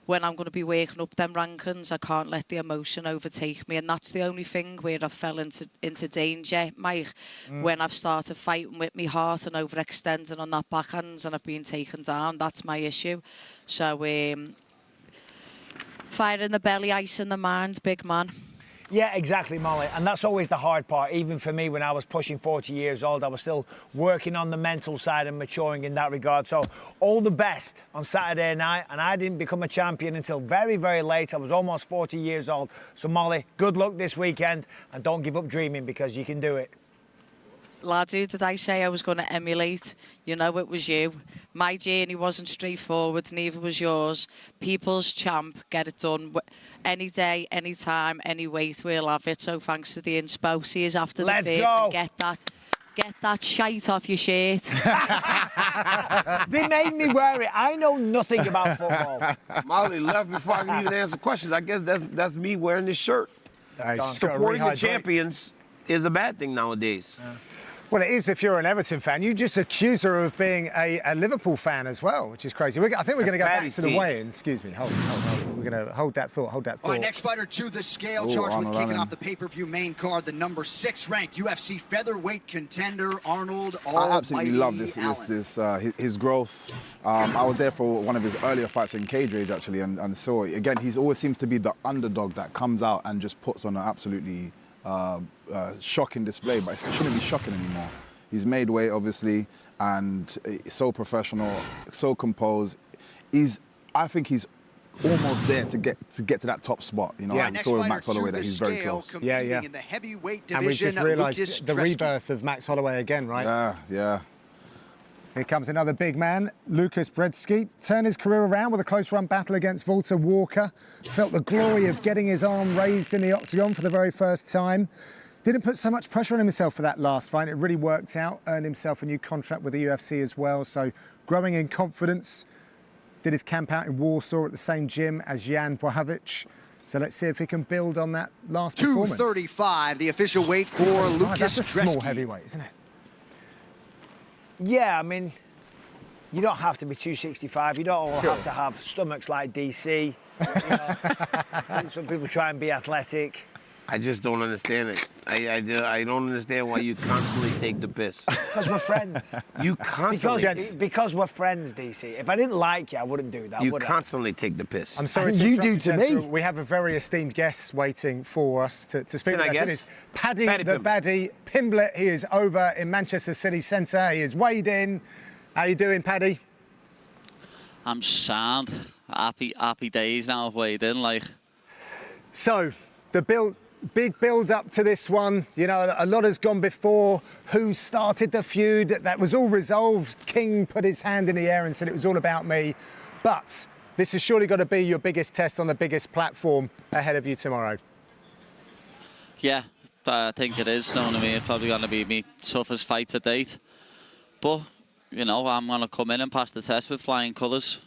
When I'm going to be working up them rankings, I can't let the emotion overtake me. And that's the only thing where I fell into danger, Mike, when I've started fighting with my heart and overextending on that backhands and I've been taken down. That's my issue. So, fire in the belly, ice in the mind, big man. Yeah, exactly, Molly. And that's always the hard part. Even for me, when I was pushing 40 years old, I was still working on the mental side and maturing in that regard. So all the best on Saturday night. And I didn't become a champion until very, very late. I was almost 40 years old. So, Molly, good luck this weekend. And don't give up dreaming, because you can do it. Lad, who did I say I was going to emulate? You know it was you. My journey wasn't straightforward, neither was yours. People's champ, get it done. Any day, any time, any weight, we'll have it. So thanks to the inspo. See us after the fight. Let's go. And get that shite off your shirt. They made me wear it. I know nothing about football. Molly left before I can even answer questions. I guess that's me wearing this shirt. Supporting the champions is a bad thing nowadays. Yeah. Well, it is if you're an Everton fan. You just accuse her of being a Liverpool fan as well, which is crazy. I think we're going to go back to the weigh-in. Excuse me. Hold. We're going to hold that thought. All right, next fighter to the scale, charged with kicking off the pay-per-view main card, the number 6 ranked UFC featherweight contender, Arnold Almighty I absolutely love his growth. I was there for one of his earlier fights in Cage Rage, actually, and saw it. Again, he always seems to be the underdog that comes out and just puts on an absolutely... shocking display, but it shouldn't be shocking anymore. He's made weight, obviously, and so professional, so composed. I think he's almost there to get to that top spot. You know, I saw with Max Holloway that he's very close. Yeah. In the heavyweight division, and we just realised the rebirth of Max Holloway again, right? Yeah. Here comes another big man, Lucas Brzeski. Turned his career around with a close-run battle against Walter Walker. Felt the glory of getting his arm raised in the octagon for the very first time. Didn't put so much pressure on himself for that last fight. It really worked out, earned himself a new contract with the UFC as well. So growing in confidence, did his camp out in Warsaw at the same gym as Jan Błachowicz. So let's see if he can build on that last performance. 235, the official weight for Lucas That's a small Dreschke. heavyweight, isn't it? Yeah, I mean, you don't have to be 265. You don't all have to have stomachs like DC. You know? Some people try and be athletic. I just don't understand it. I don't understand why you constantly take the piss. Because we're friends. You constantly... Because we're friends, DC. If I didn't like you, I wouldn't do that, You would I? constantly take the piss. I'm sorry And to you interrupt do to Spencer. me. We have a very esteemed guest waiting for us to speak Can with I us. It guess? is Paddy Paddy the Pimblett. Baddie Pimblett. He is over in Manchester City Centre. He is weighed in. How you doing, Paddy? I'm sound. Happy days now, I've weighed in, like. So, big build up to this one. You know, a lot has gone before. Who started the feud? That was all resolved. King put his hand in the air and said it was all about me. But this has surely got to be your biggest test on the biggest platform ahead of you tomorrow. Yeah, I think it is, you know what I mean? It's probably going to be my toughest fight to date. But, you know, I'm going to come in and pass the test with flying colours.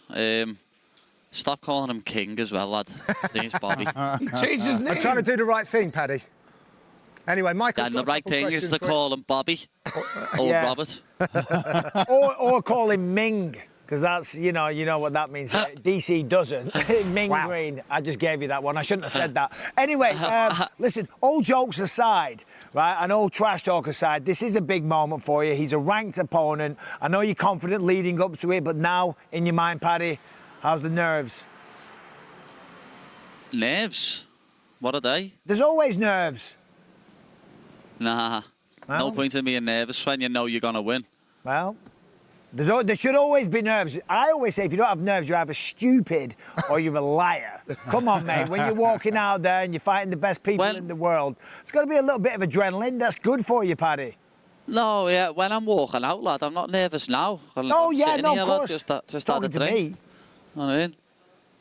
Stop calling him King as well, lad. I think it's Bobby. He changed his name. I'm trying to do the right thing, Paddy. Anyway, Michael's And got the a right couple thing is questions to for you. call him Bobby or Yeah. Robert. or call him Ming, because that's, you know what that means. DC doesn't. Ming Wow. Green. I just gave you that one. I shouldn't have said that. Anyway, listen, all jokes aside, right, and all trash talk aside, this is a big moment for you. He's a ranked opponent. I know you're confident leading up to it, but now, in your mind, Paddy, how's the nerves? Nerves? What are they? There's always nerves. Nah. Well- No point in being nervous when you know you're going to win. Well, there should always be nerves. I always say if you don't have nerves, you're either stupid or you're a liar. Come on, mate. When you're walking out there and you're fighting the best people in the world, it's got to be a little bit of adrenaline. That's good for you, Paddy. No, yeah, when I'm walking out, lad, I'm not nervous now. Oh, I'm yeah, sitting no, here, of lad, course. just had a Talking to drink. me. You know what I mean?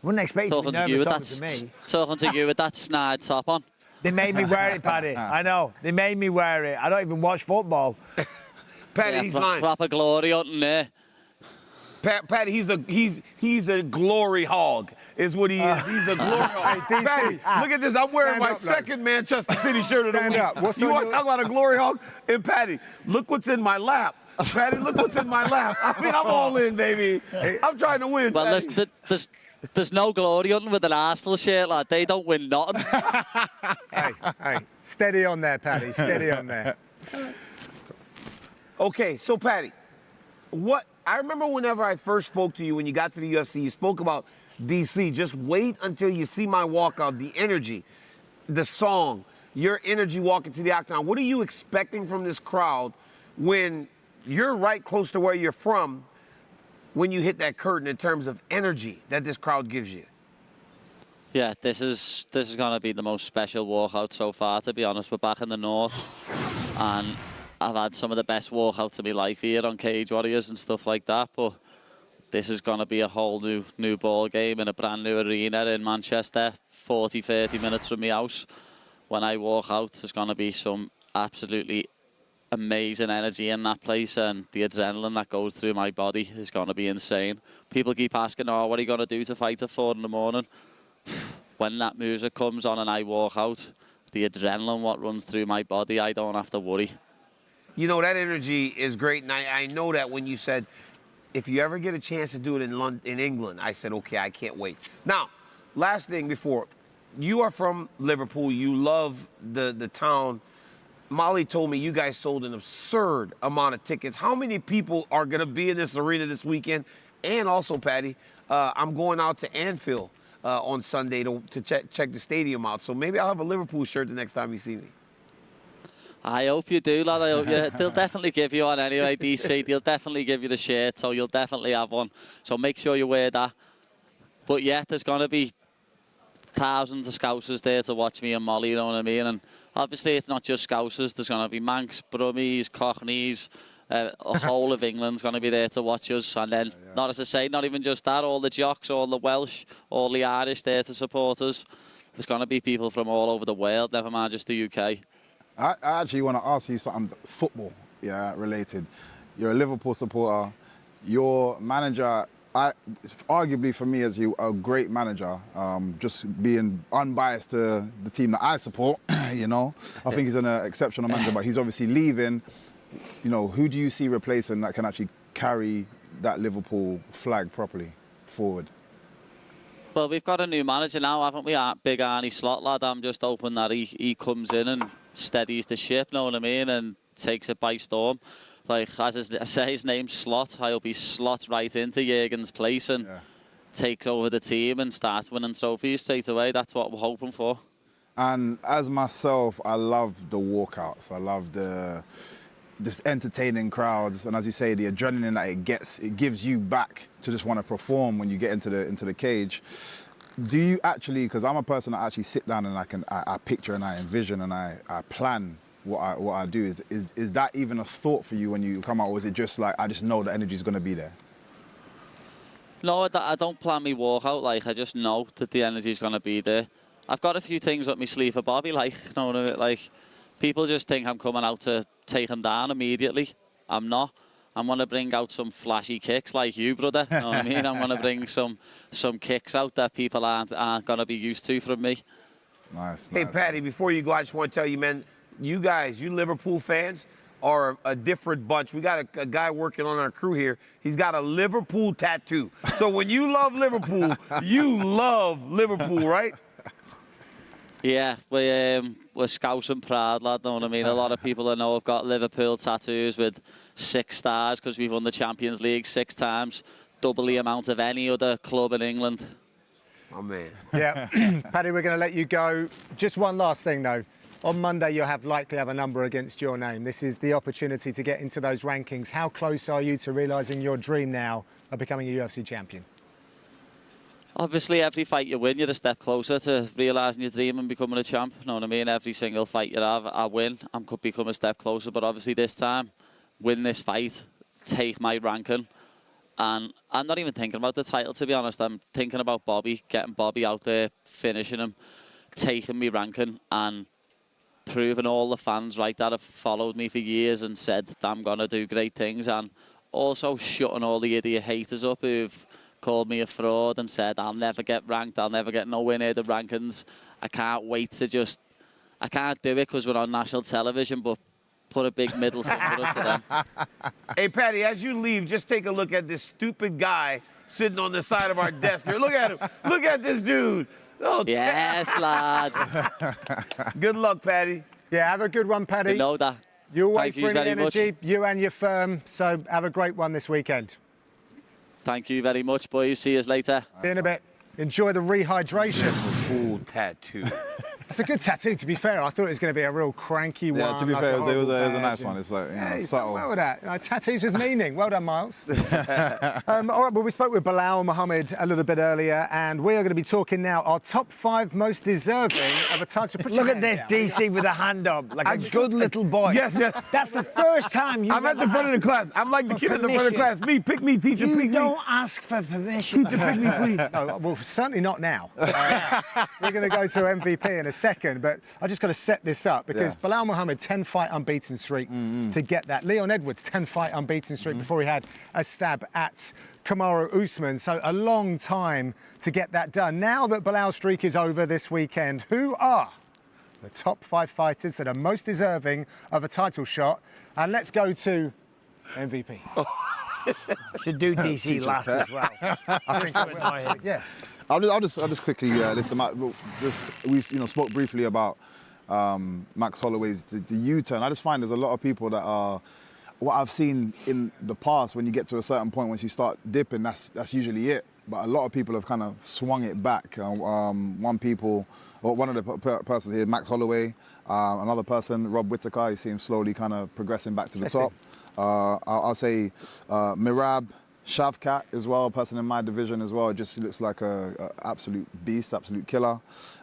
Wouldn't expect you to be nervous talking to me. Talking to you with that snide top on. They made me wear it, Paddy. I know. They made me wear it. I don't even watch football. Paddy, Yeah, he's lying. proper glory hunting there. Paddy, he's a glory hog, is what he is. He's a glory hog. Hey, DC, Paddy, look at this. I'm wearing stand my up, second Manchester City shirt of the Stand week. up. What's You on want to your- talk about a glory hog? And Paddy, look what's in my lap. Paddy, look what's in my lap. I mean, I'm all in, baby. I'm trying to win. Well, Paddy. there's no glory hunting with an Arsenal shirt, lad. They don't win nothing. Hey, steady on there, Paddy. Steady on there. Okay, so Paddy, I remember whenever I first spoke to you when you got to the UFC, you spoke about DC. Just wait until you see my walkout, the energy, the song, your energy walking to the octagon. What are you expecting from this crowd when you're right close to where you're from when you hit that curtain in terms of energy that this crowd gives you? Yeah, this is going to be the most special walkout so far, to be honest. We're back in the north, and I've had some of the best walkouts of my life here on Cage Warriors and stuff like that, but this is going to be a whole new ball game in a brand new arena in Manchester, 30 minutes from my house. When I walk out, there's going to be some absolutely amazing energy in that place, and the adrenaline that goes through my body is going to be insane. People keep asking, oh, what are you going to do to fight at 4 in the morning? When that music comes on and I walk out, the adrenaline what runs through my body, I don't have to worry. You know, that energy is great, and I know that when you said, if you ever get a chance to do it in England, I said, okay, I can't wait. Now, last thing before, you are from Liverpool, you love the town. Molly told me you guys sold an absurd amount of tickets. How many people are going to be in this arena this weekend? And also, Paddy, I'm going out to Anfield on Sunday to check the stadium out, so maybe I'll have a Liverpool shirt the next time you see me. I hope you do, lad. I hope you. They'll definitely give you one anyway, DC. They'll definitely give you the shirt, so you'll definitely have one. So make sure you wear that. But yeah, there's going to be thousands of Scousers there to watch me and Molly, you know what I mean? And obviously it's not just Scousers. There's going to be Manx, Brummies, Cockneys. A whole of England's going to be there to watch us. And then, not as I say, not even just that, all the Jocks, all the Welsh, all the Irish there to support us. There's going to be people from all over the world, never mind just the UK. I actually want to ask you something football, related. You're a Liverpool supporter. Your manager, arguably for me, as you a great manager. Just being unbiased to the team that I support, you know, I think he's an exceptional manager. But he's obviously leaving. You know, who do you see replacing that can actually carry that Liverpool flag properly forward? Well, we've got a new manager now, haven't we? Big Arnie Slot lad. I'm just hoping that he comes in and steadies the ship, know what I mean, and takes it by storm. Like, as I say, his name's Slot. I hope he slots right into Jurgen's place and takes over the team and starts winning trophies straight away. That's what we're hoping for. And as myself, I love the walkouts. I love the just entertaining crowds, and as you say, the adrenaline that it gives you back to just want to perform when you get into the cage. Do you actually, because I'm a person that actually sit down and I picture and I envision and I plan what I do. Is that even a thought for you when you come out, or is it just like I just know the energy is going to be there? No, I don't plan me walkout. Like, I just know that the energy is going to be there. I've got a few things up my sleeve for Bobby. Like, you know, like people just think I'm coming out to take him down immediately. I'm not. I'm going to bring out some flashy kicks like you, brother. You know what I mean? I'm going to bring some kicks out that people aren't going to be used to from me. Nice. Hey, nice. Paddy, before you go, I just want to tell you, man, you guys, you Liverpool fans, are a different bunch. We got a guy working on our crew here. He's got a Liverpool tattoo. So when you love Liverpool, you love Liverpool, right? Yeah, we're Scouse and proud, lad, know what I mean? A lot of people I know have got Liverpool tattoos with 6 stars because we've won the Champions League 6 times, double the amount of any other club in England. Oh, man. Yeah. Paddy, we're going to let you go. Just one last thing, though. On Monday, you'll likely have a number against your name. This is the opportunity to get into those rankings. How close are you to realising your dream now of becoming a UFC champion? Obviously, every fight you win, you're a step closer to realising your dream and becoming a champ. You know what I mean? Every single fight you have, I win, I could become a step closer. But obviously this time, win this fight, take my ranking. And I'm not even thinking about the title, to be honest. I'm thinking about Bobby, getting Bobby out there, finishing him, taking me ranking, and proving all the fans right that have followed me for years and said that I'm going to do great things. And also shutting all the idiot haters up who've called me a fraud and said I'll never get ranked, I'll never get nowhere near the rankings. I can't wait to I can't do it because we're on national television, but put a big middle finger up to them. Hey, Paddy, as you leave, just take a look at this stupid guy sitting on the side of our desk here. Look at him. Look at this dude. Oh, yes, lad. Good luck, Paddy. Yeah, have a good one, Paddy. You know that. You always bring very energy, much. you and your firm, so have a great one this weekend. Thank you very much, boys. See you later. See you in a bit. Enjoy the rehydration. Full tattoo. It's a good tattoo, to be fair. I thought it was going to be a real cranky one. Yeah, to be like fair, a it was a horrible nice badge one. It's like, yeah, he's subtle. done well with that. Tattoos with meaning. Well done, Miles. All right, well, we spoke with Belal Muhammad a little bit earlier, and we are going to be talking now our top 5 most deserving of a title. Look at this, DC with a hand up, like a good little boy. Yes, yes. That's the first time you've I'm at the front of the class. I'm like the kid at the front of the class. Me, pick me, teacher, pick me. You don't ask for permission. Teacher, pick me, please. No, well, certainly not now. We're going to go to MVP in a second, but I just got to set this up because Belal Muhammad, 10-fight unbeaten streak to get that. Leon Edwards, 10-fight unbeaten streak before he had a stab at Kamaru Usman. So a long time to get that done. Now that Belal's streak is over this weekend, who are the top 5 fighters that are most deserving of a title shot? And let's go to MVP. Should do DC last as well. I think I will. Yeah. I'll just quickly list them out. We spoke briefly about Max Holloway's the U-turn. I just find there's a lot of people that are what I've seen in the past. When you get to a certain point, once you start dipping, that's usually it. But a lot of people have kind of swung it back. One of the persons here, Max Holloway. Another person, Rob Whittaker. You see him slowly kind of progressing back to the top. I'll say Mirab Shavkat as well, a person in my division as well. Just looks like a absolute beast, absolute killer.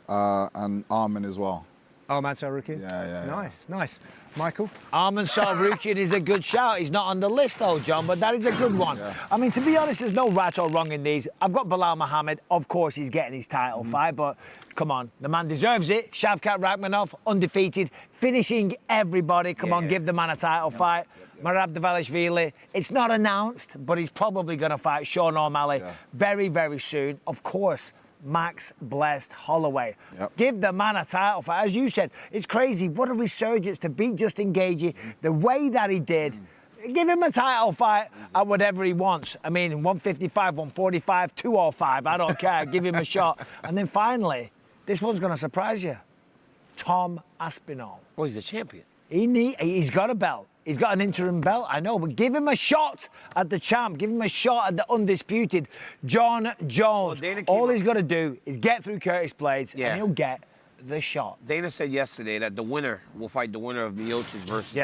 And Armin as well. Oh, Sarukian? Yeah. Nice, nice. Michael? Arman Sarukian is a good shout. He's not on the list, though, John, but that is a good one. Yeah. I mean, to be honest, there's no right or wrong in these. I've got Belal Muhammad. Of course, he's getting his title fight, but come on, the man deserves it. Shavkat Rakhmonov, undefeated, finishing everybody. Come on, give the man a title fight. Merab Dvalishvili, it's not announced, but he's probably going to fight Sean O'Malley very, very soon. Of course, Max Blessed Holloway. Give the man a title fight. As you said, it's crazy. What a resurgence to beat Justin Gaethje the way that he did. Give him a title fight at whatever he wants. I mean, 155, 145, 205, I don't care. Give him a shot. And then finally, this one's going to surprise you. Tom Aspinall. Well, he's a champion. He's got a belt. He's got an interim belt, I know, but give him a shot at the champ. Give him a shot at the undisputed John Jones. All he's got to do is get through Curtis Blades, and he'll get the shot. Dana said yesterday that the winner will fight the winner of Miocic versus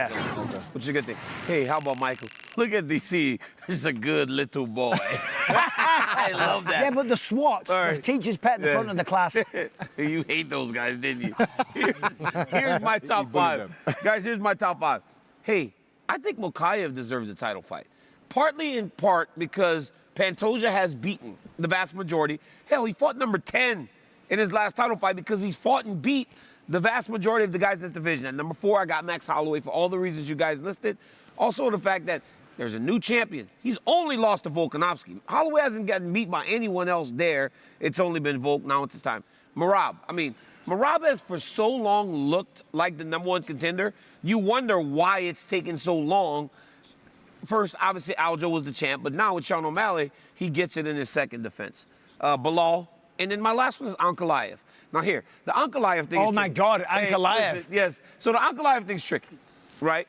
which is a good thing. Hey, how about Michael? Look at DC. He's a good little boy. I love that. Yeah, but the SWAT, the teacher's pet at the front of the class. You hate those guys, didn't you? Here's my top five. Guys, here's my top five. Hey, I think Mokaev deserves a title fight. Partly in part because Pantoja has beaten the vast majority. Hell, he fought number 10 in his last title fight because he's fought and beat the vast majority of the guys in this division. At number 4, I got Max Holloway for all the reasons you guys listed. Also the fact that there's a new champion. He's only lost to Volkanovski. Holloway hasn't gotten beat by anyone else there. It's only been Volk. Now it's his time. Merab. I mean, Merab has for so long looked like the #1 contender. You wonder why it's taken so long. First, obviously, Aljo was the champ, but now with Sean O'Malley, he gets it in his second defense. Belal, and then my last one is Ankalaev. Now here, the Ankalaev thing Oh my God, Ankalaev. Listen, yes, so the Ankalaev thing's tricky, right?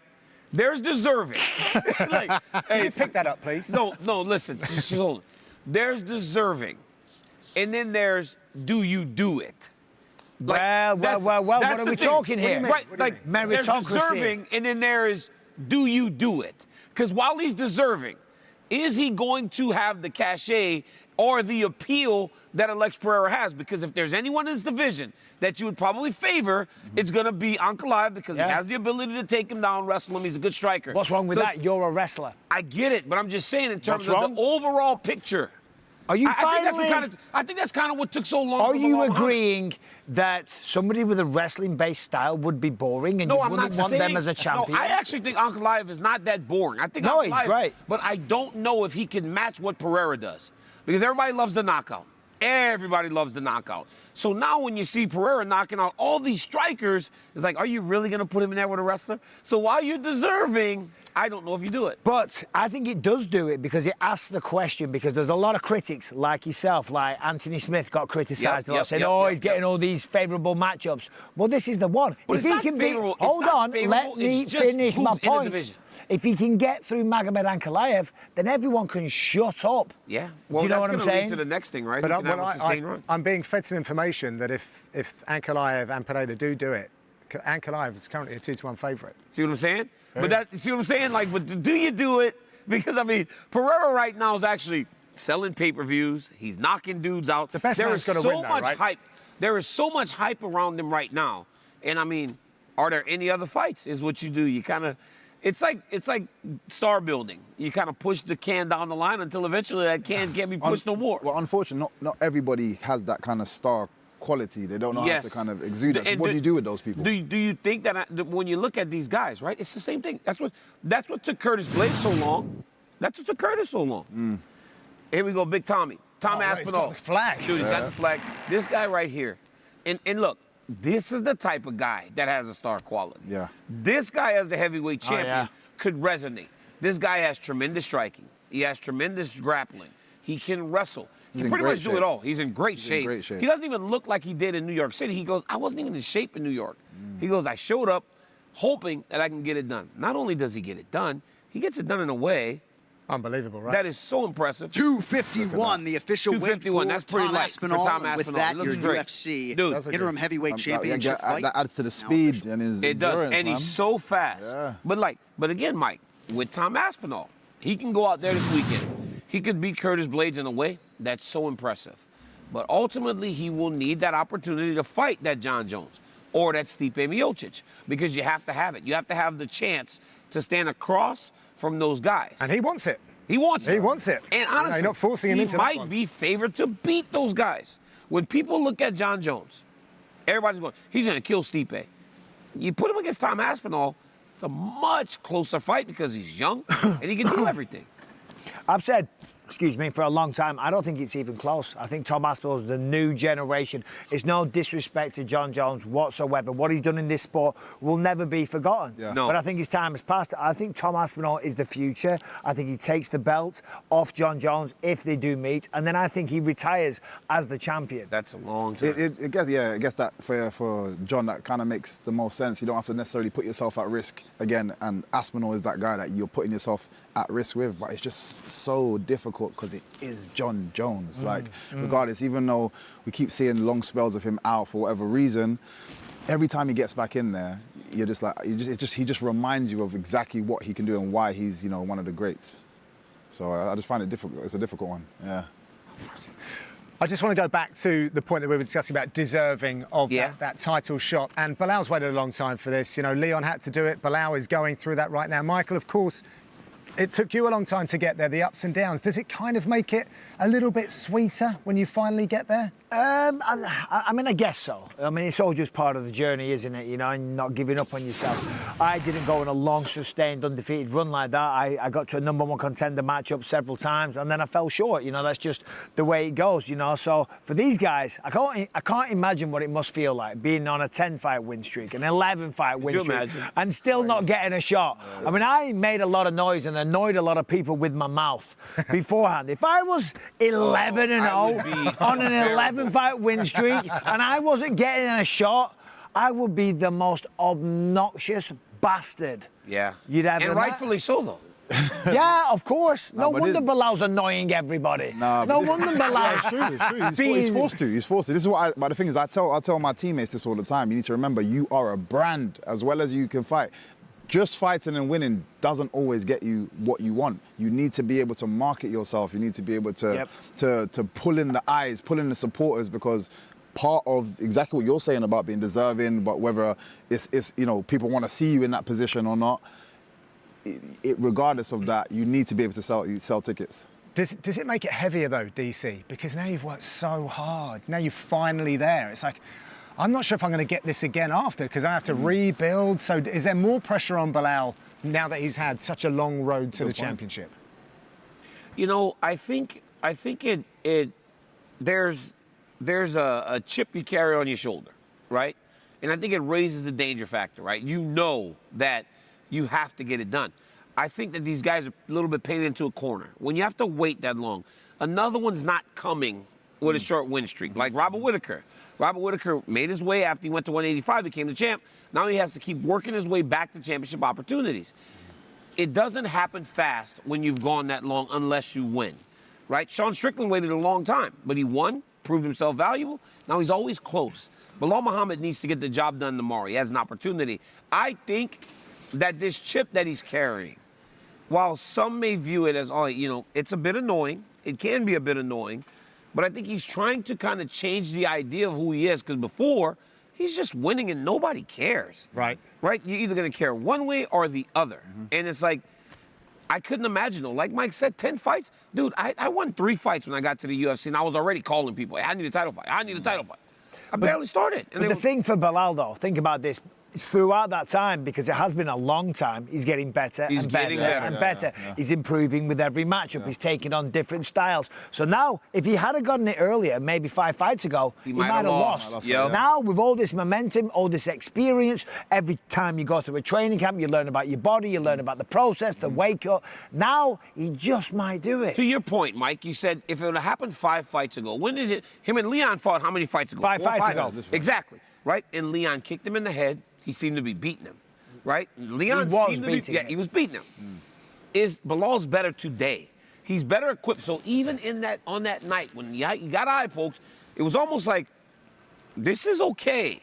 There's deserving. Can you pick that up, please? No, listen, just hold it. There's deserving, and then there's do you do it? Well, what are we talking here? Right, like there's meritocracy. deserving, and then there is do you do it? Because while he's deserving, is he going to have the cachet or the appeal that Alex Pereira has? Because if there's anyone in this division that you would probably favor, it's going to be Ankalaev because he has the ability to take him down, wrestle him. He's a good striker. What's wrong with that? You're a wrestler. I get it, but I'm just saying in terms of the overall picture. Are you I think that's kind of what took so long. Are you agreeing that somebody with a wrestling-based style would be boring and you wouldn't want them as a champion? No, I actually think Ankalaev is not that boring. I think he's Ankalaev, great. But I don't know if he can match what Pereira does. Because everybody loves the knockout. Everybody loves the knockout. So now when you see Pereira knocking out all these strikers, it's like, are you really going to put him in there with a wrestler? So while you're deserving, I don't know if you do it. But I think it does do it because it asks the question, because there's a lot of critics like yourself, like Anthony Smith got criticised a lot, saying, he's getting all these favourable matchups. Well, this is the one. But if he can be, hold on, let me finish my point. If he can get through Magomed Ankalaev, then everyone can shut up. Yeah. Well, do you know what I'm saying? To the next thing, right? But I'm being fed some information that if Ankalaev and Pereira do it, Ankalaev is currently a 2-1 favourite. See what I'm saying? But see what I'm saying? Like, but do you do it? Because, I mean, Pereira right now is actually selling pay-per-views. He's knocking dudes out. The best man's got to win, though, right? Hype. There is so much hype around him right now. And, I mean, are there any other fights is what you do. You kind of, it's like star building. You kind of push the can down the line until eventually that can can't be pushed no more. Well, unfortunately, not everybody has that kind of star quality. They don't know how to kind of exude that. So what do you do with those people? Do you think that when you look at these guys, right, it's the same thing. That's what took Curtis Blades so long. That's what took Curtis so long. Here we go, Big Tommy. Tom Aspinall. He's got the flag. Dude, he's got the flag. This guy right here. And look, this is the type of guy that has a star quality. Yeah. This guy as the heavyweight champion could resonate. This guy has tremendous striking. He has tremendous grappling. He can wrestle. He pretty much do it all. He's in great shape. He doesn't even look like he did in New York City. He goes, I wasn't even in shape in New York. He goes, I showed up hoping that I can get it done. Not only does he get it done, he gets it done in a way unbelievable, right? that is so impressive. 251, the official weight for That's pretty Tom light Aspinall. for Tom Aspinall. With that, It looks your great. UFC interim heavyweight championship fight. That adds to the speed and his It does, endurance, and he's so fast. Yeah. But again, Mike, with Tom Aspinall, he can go out there this weekend. He could beat Curtis Blades in a way that's so impressive. But ultimately, he will need that opportunity to fight that John Jones. or that's Stipe Miocic, because you have to have it. You have to have the chance to stand across from those guys. And he wants it. He wants it. He wants it. And honestly, you're not forcing him into that might one. be favored to beat those guys. When people look at John Jones, everybody's going, he's going to kill Stipe. You put him against Tom Aspinall, it's a much closer fight because he's young and he can do everything. I've said, excuse me, for a long time, I don't think it's even close. I think Tom Aspinall's the new generation. It's no disrespect to John Jones whatsoever. What he's done in this sport will never be forgotten. Yeah. No. But I think his time has passed. I think Tom Aspinall is the future. I think he takes the belt off John Jones if they do meet, and then I think he retires as the champion. That's a long time. I guess that for John, that kind of makes the most sense. You don't have to necessarily put yourself at risk again, and Aspinall is that guy that you're putting yourself at risk with, but it's just so difficult because it is John Jones. Regardless, even though we keep seeing long spells of him out for whatever reason, every time he gets back in there, you're just like, he just reminds you of exactly what he can do and why he's, one of the greats. So I just find it difficult. It's a difficult one. Yeah. I just want to go back to the point that we were discussing about deserving of that title shot. And Belal's waited a long time for this. Leon had to do it. Belal is going through that right now. Michael, of course, it took you a long time to get there, the ups and downs. Does it kind of make it a little bit sweeter when you finally get there? I mean, I guess so. I mean, it's all just part of the journey, isn't it? And not giving up on yourself. I didn't go on a long, sustained, undefeated run like that. I got to a #1 contender matchup several times, and then I fell short. That's just the way it goes. So for these guys, I can't imagine what it must feel like being on a 10-fight win streak, an 11-fight win streak, and still not getting a shot. I mean, I made a lot of noise and annoyed a lot of people with my mouth beforehand. If I was 11-0 on an 11-fight win streak and I wasn't getting a shot, I would be the most obnoxious bastard. Yeah. You'd ever and rightfully so, though. Yeah, of course. No wonder Belal's annoying everybody. No wonder Belal's It's true. He's forced to. He's forced to. This is what. But the thing is, I tell my teammates this all the time. You need to remember, you are a brand as well as you can fight. Just fighting and winning doesn't always get you what you want. You need to be able to market yourself. You need to be able to pull in the eyes, pull in the supporters, because part of exactly what you're saying about being deserving, but whether it's people want to see you in that position or not, regardless of that, you need to be able to sell tickets. Does it make it heavier though, DC? Because now you've worked so hard. Now you're finally there. It's like, I'm not sure if I'm going to get this again after, because I have to rebuild. So is there more pressure on Belal now that he's had such a long road to the championship? I think there's a chip you carry on your shoulder, right? And I think it raises the danger factor, right? You know that you have to get it done. I think that these guys are a little bit painted into a corner. When you have to wait that long, another one's not coming with a short win streak, like Robert Whittaker. Robert Whittaker made his way after he went to 185, became the champ. Now he has to keep working his way back to championship opportunities. It doesn't happen fast when you've gone that long unless you win, right? Sean Strickland waited a long time, but he won, proved himself valuable. Now he's always close. Belal Muhammad needs to get the job done tomorrow. He has an opportunity. I think that this chip that he's carrying, while some may view it as, it's a bit annoying. It can be a bit annoying. But I think he's trying to kind of change the idea of who he is, because before, he's just winning and nobody cares. Right. Right? You're either going to care one way or the other. And it's like, I couldn't imagine, though. Like Mike said, 10 fights. Dude, I won 3 fights when I got to the UFC, and I was already calling people, hey, I need a title fight. I need a title fight. I barely started. But the thing for Belal, though, think about this. Throughout that time, because it has been a long time, he's getting better and better. He's improving with every matchup. He's taking on different styles. So now, if he had gotten it earlier, maybe 5 fights ago, he might have lost. Now, with all this momentum, all this experience, every time you go through a training camp, you learn about your body, you learn about the process, the wake up. Now, he just might do it. To your point, Mike, you said if it would have happened 5 fights ago, when did him and Leon fought how many fights ago? 5 fights ago. Exactly, right? And Leon kicked him in the head. He seemed to be beating him, right? Leon he was beating him. Is Belal's better today? He's better equipped. So even on that night when he got eye pokes, it was almost like, this is okay,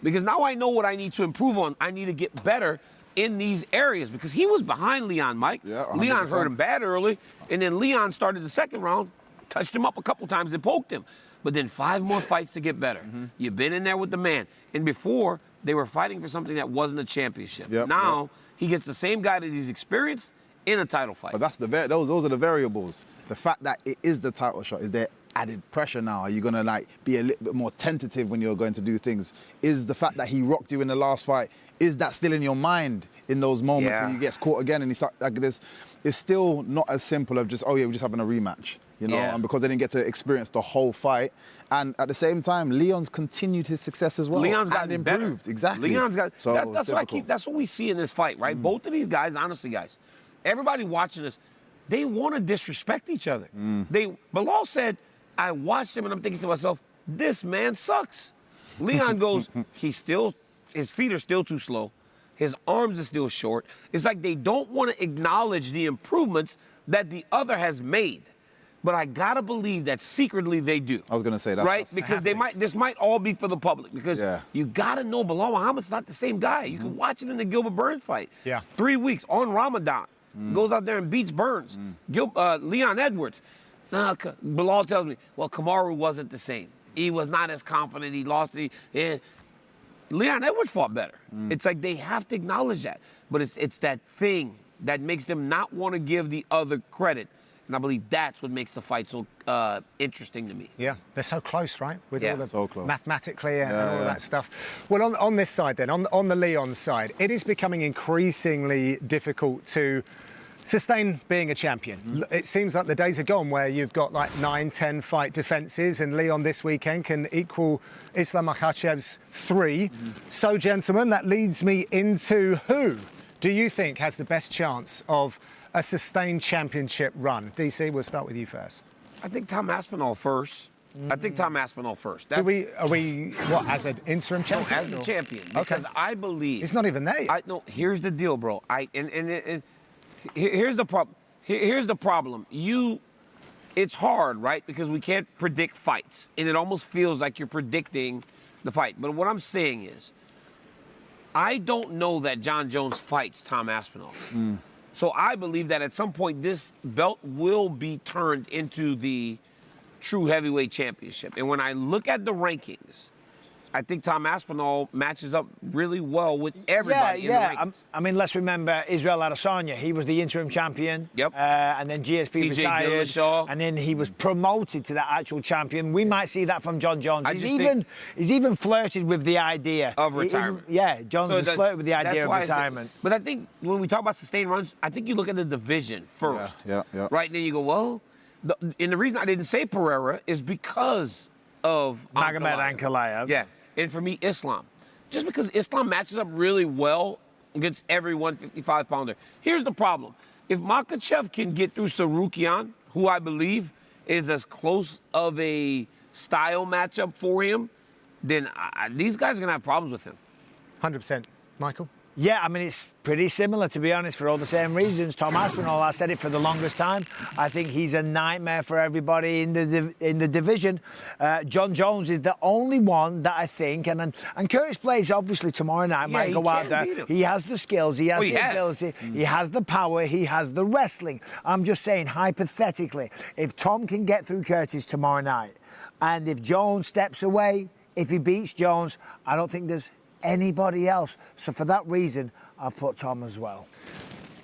because now I know what I need to improve on. I need to get better in these areas, because he was behind Leon, Mike. Yeah, 100%. Leon hurt him bad early, and then Leon started the second round, touched him up a couple times and poked him. but then 5 more fights to get better. You've been in there with the man. And before, they were fighting for something that wasn't a championship. Now, he gets the same guy that he's experienced in a title fight. But that's those are the variables. The fact that it is the title shot, is there added pressure now? Are you gonna like be a little bit more tentative when you're going to do things? Is the fact that he rocked you in the last fight, is that still in your mind in those moments when he gets caught again and he starts like this? It's still not as simple of just, oh yeah, we're just having a rematch, you know? And because they didn't get to experience the whole fight. And at the same time, Leon's continued his success as well. Leon's gotten improved. better. Exactly. Leon's got, so that's what I keep, that's what we see in this fight, right? Both of these guys, honestly guys, everybody watching this, they want to disrespect each other. Belal said, I watched him and I'm thinking to myself, this man sucks. Leon goes, his feet are still too slow. His arms are still short. It's like they don't want to acknowledge the improvements that the other has made. But I gotta believe that secretly they do. I was gonna say that. Right? Because this might all be for the public. Because you gotta know Belal Muhammad's not the same guy. You can watch it in the Gilbert Burns fight. 3 weeks on Ramadan. Goes out there and beats Burns. Leon Edwards. Belal tells me, well, Kamaru wasn't the same. He was not as confident. He lost. Leon Edwards fought better. It's like they have to acknowledge that. But it's that thing that makes them not want to give the other credit. And I believe that's what makes the fight so interesting to me. Yeah, they're so close, right? With all the so close. Mathematically and all of that stuff. Well, on this side then, on the Leon side, it is becoming increasingly difficult to sustain being a champion. It seems like the days are gone where you've got like 9, 10 fight defenses, and Leon this weekend can equal Islam Makhachev's 3. So, gentlemen, that leads me into who do you think has the best chance of a sustained championship run? DC, we'll start with you first. I think Tom Aspinall first. I think Tom Aspinall first. Are we what, as an interim champion? No, as the champion. Because I believe it's not even there yet. No, here's the deal, bro. Here's the problem. Here's the problem. It's hard, right? Because we can't predict fights, and it almost feels like you're predicting the fight. But what I'm saying is, I don't know that John Jones fights Tom Aspinall. So I believe that at some point this belt will be turned into the true heavyweight championship. And when I look at the rankings, I think Tom Aspinall matches up really well with everybody in the rankings. I mean, let's remember Israel Adesanya. He was the interim champion. And then GSP retired. Dillashaw. And then he was promoted to the actual champion. We might see that from John Jones. He's even flirted with the idea of retirement. Jones has flirted with the idea of retirement. But I think when we talk about sustained runs, I think you look at the division first. Right? And then you go, well, and the reason I didn't say Pereira is because of Magomed Ankalaev. Yeah. And for me, Islam. Just because Islam matches up really well against every 155-pounder. Here's the problem. If Makhachev can get through Sarukian, who I believe is as close of a style matchup for him, then these guys are going to have problems with him. 100%. Michael? Yeah, I mean, it's pretty similar, to be honest, for all the same reasons. Tom Aspinall, I said it for the longest time. I think he's a nightmare for everybody in the division. John Jones is the only one that I think, and Curtis Blades, obviously, tomorrow night might go out there. He has the skills, he has the ability, he has the power, he has the wrestling. I'm just saying, hypothetically, if Tom can get through Curtis tomorrow night, and if Jones steps away, if he beats Jones, I don't think there's anybody else. So for that reason, I've put Tom as well.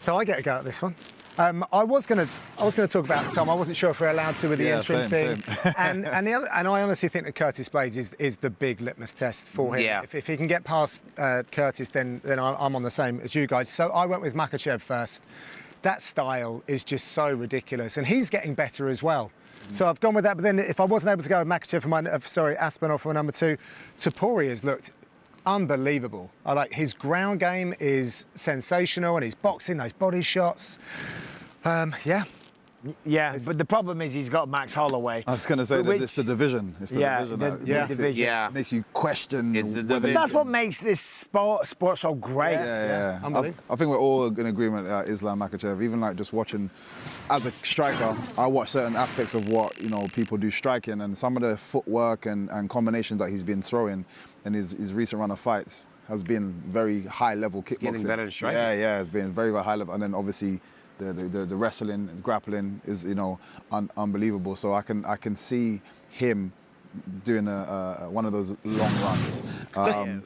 So I get a go at this one. I was going to talk about Tom. I wasn't sure if we're allowed to with the interim thing. And I honestly think that Curtis Blades is the big litmus test for him. Yeah. If he can get past Curtis, then I'm on the same as you guys. So I went with Makhachev first. That style is just so ridiculous, and he's getting better as well. So I've gone with that. But then if I wasn't able to go with Makhachev for Aspinall for number 2, Topuria has looked unbelievable. I like his ground game is sensational, and his boxing, those body shots. Yeah, but the problem is he's got Max Holloway. I was going to say that it's the division. It's the division that makes you question. But that's what makes this sport so great. Yeah. I think we're all in agreement that Islam Makhachev, even like just watching as a striker, I watch certain aspects of what people do striking, and some of the footwork and combinations that he's been throwing in his recent run of fights has been very high level kickboxing. Getting better at striking. Yeah, it's been very, very high level, and then obviously the wrestling and grappling is unbelievable. So I can see him doing one of those long runs.